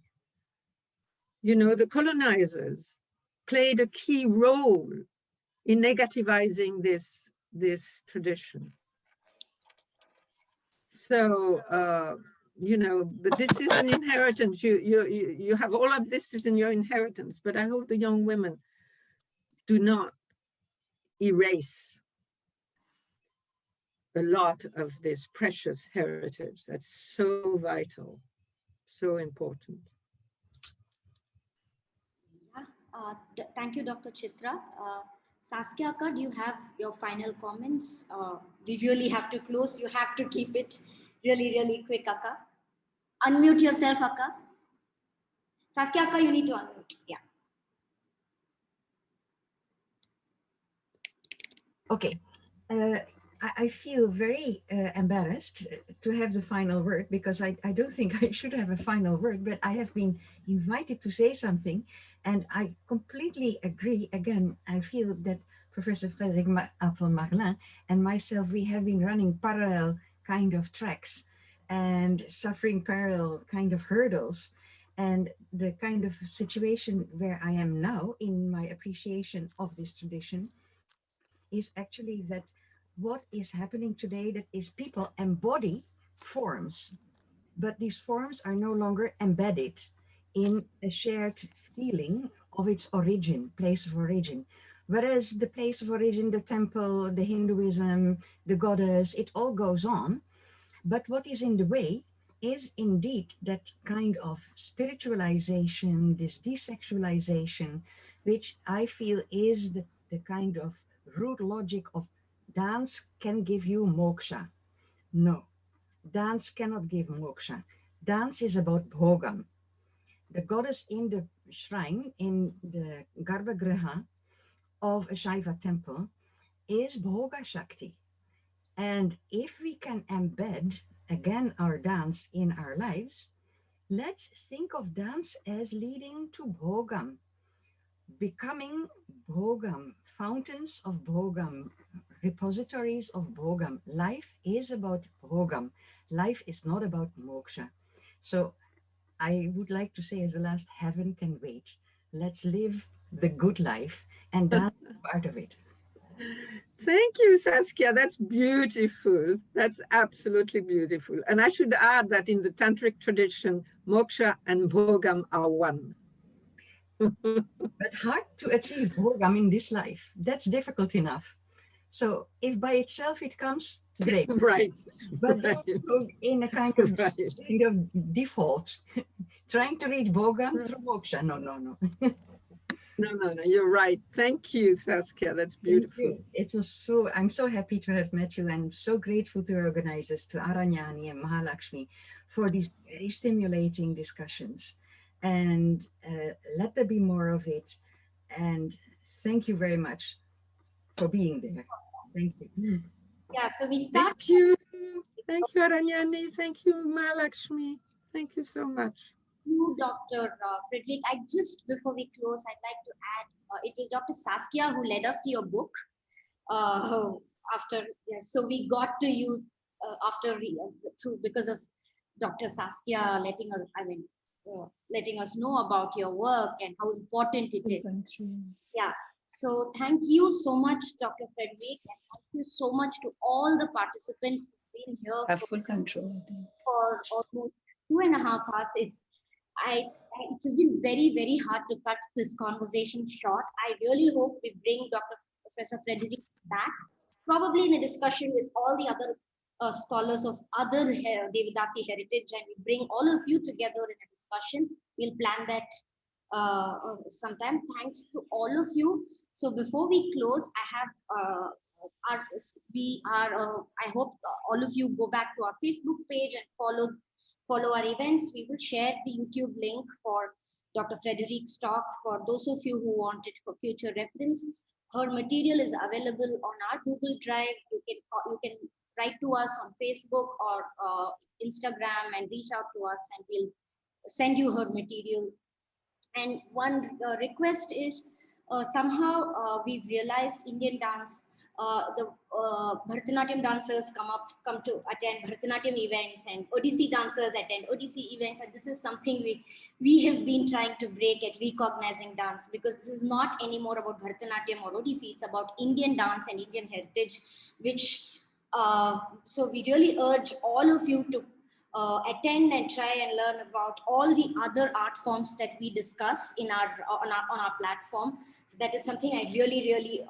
you know, the colonizers, played a key role in negativizing this tradition. So, you know, but this is an inheritance. You have all of this is in your inheritance, but I hope the young women do not erase a lot of this precious heritage that's so vital, so important. Thank you, Dr. Chitra. Saskia Akka, do you have your final comments? We really have to close. You have to keep it really, really quick, Akka. Unmute yourself, Akka. Saskia Akka, you need to unmute. Yeah. Okay. I feel very embarrassed to have the final word because I don't think I should have a final word, but I have been invited to say something and I completely agree. Again, I feel that Professor Frederique-Apffel Marglin and myself, we have been running parallel kind of tracks and suffering parallel kind of hurdles. And the kind of situation where I am now in my appreciation of this tradition is actually that what is happening today, that is people embody forms, but these forms are no longer embedded in a shared feeling of its origin, place of origin. Whereas the place of origin, the temple, the Hinduism, the goddess, it all goes on. But what is in the way is indeed that kind of spiritualization, this desexualization, which I feel is the kind of root logic of dance can give you moksha. No, dance cannot give moksha. Dance is about bhogam. The goddess in the shrine, in the Garbhagriha of a Shaiva temple, is Bhoga Shakti. And if we can embed again our dance in our lives, let's think of dance as leading to Bhogam, becoming Bhogam, fountains of Bhogam, repositories of Bhogam. Life is about Bhogam. Life is not about moksha. So I would like to say as the last, heaven can wait. Let's live the good life and dance is part of it. Thank you, Saskia. That's beautiful. That's absolutely beautiful. And I should add that in the tantric tradition, moksha and bhogam are one. But hard to achieve bhogam in this life. That's difficult enough. So if by itself it comes, great. Right. But right. in a kind of, kind of default, trying to reach bhogam through moksha. No, no, no. No, you're right. Thank you, Saskia. That's beautiful. It was so, I'm so happy to have met you and so grateful to your organizers, to Aranyani and Mahalakshmi for these very stimulating discussions. And let there be more of it. And thank you very much for being there. Thank you. Yeah, so we start. Thank you. Thank you, Aranyani. Thank you, Mahalakshmi. Thank you so much. You, Dr. Frederique, just before we close, I'd like to add, it was Dr. Saskia who led us to your book. So we got to you because of Dr. Saskia letting us know about your work and how important it is. Yeah. So thank you so much, Dr. Frederique, and thank you so much to all the participants who've been here. Have full control. For almost 2.5 hours. It has been very, very hard to cut this conversation short. I really hope we bring Professor Frederique back, probably in a discussion with all the other scholars of other Devadasi heritage, and we bring all of you together in a discussion We'll plan that sometime. Thanks to all of you. So before we close, I have I hope all of you go back to our Facebook page and follow our events. We will share the YouTube link for Dr. Frederique's talk for those of you who want it for future reference. Her material is available on our Google Drive. You can write to us on Facebook or Instagram and reach out to us, and we'll send you her material. And one request is somehow we've realized Indian dance, the Bharatanatyam dancers come to attend Bharatanatyam events, and Odissi dancers attend Odissi events, and this is something we have been trying to break at Re-Cognising Dance, because this is not anymore about Bharatanatyam or Odissi, it's about Indian dance and Indian heritage, which so we really urge all of you to attend and try and learn about all the other art forms that we discuss in on our platform. So that is something I really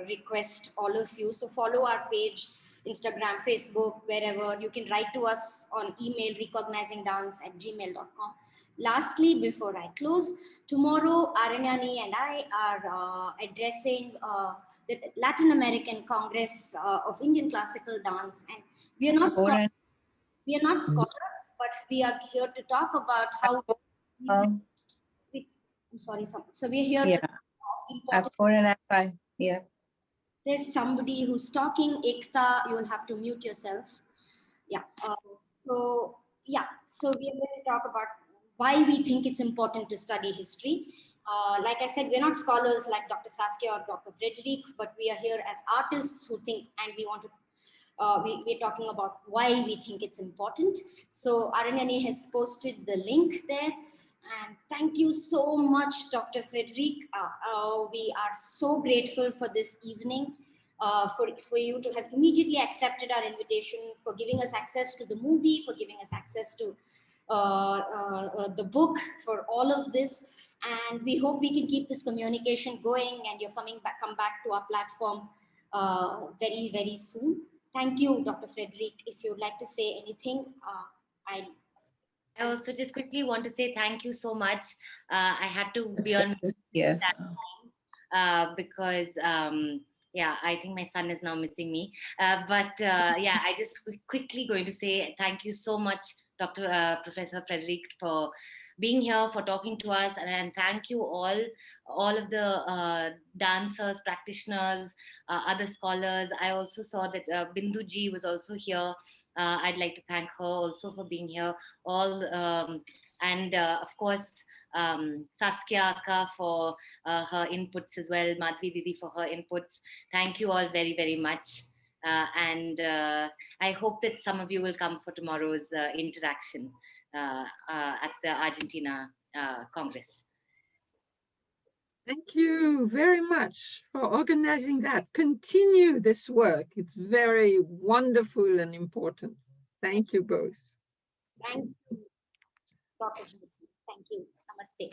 request all of you. So follow our page, Instagram, Facebook, wherever. You can write to us on email, recognizingdance@gmail.com. Lastly, before I close, tomorrow Aranyani and I are addressing the Latin American Congress of Indian Classical Dance, and we are not scholars, but we are here to talk about how. I'm sorry, so we're here to talk about the importance. Yeah. There's somebody who's talking. Ekta, you'll have to mute yourself. Yeah. So we are going to talk about why we think it's important to study history. Like I said, we're not scholars like Dr. Saskia or Dr. Frederique, but we are here as artists who think, and we want to. We're talking about why we think it's important. So Aranyani has posted the link there. And thank you so much, Dr. Frederique. We are so grateful for this evening, for you to have immediately accepted our invitation, for giving us access to the movie, for giving us access to the book, for all of this. And we hope we can keep this communication going, and you're come back to our platform very, very soon. Thank you, Dr. Frederique. If you'd like to say anything, I also just quickly want to say thank you so much. I had to be on that time because yeah, I think my son is now missing me. Yeah, I just quickly going to say thank you so much, Professor Frederique, for being here, for talking to us, and thank you all of the dancers, practitioners, other scholars. I also saw that Bindu ji was also here. I'd like to thank her also for being here. And of course, Saskia Akka for her inputs as well, Madhvi Didi for her inputs. Thank you all very, very much. And I hope that some of you will come for tomorrow's interaction at the Argentina Congress. Thank you very much for organizing that. Continue this work. It's very wonderful and important. Thank you both. Thank you, Dr. Thank you. Namaste.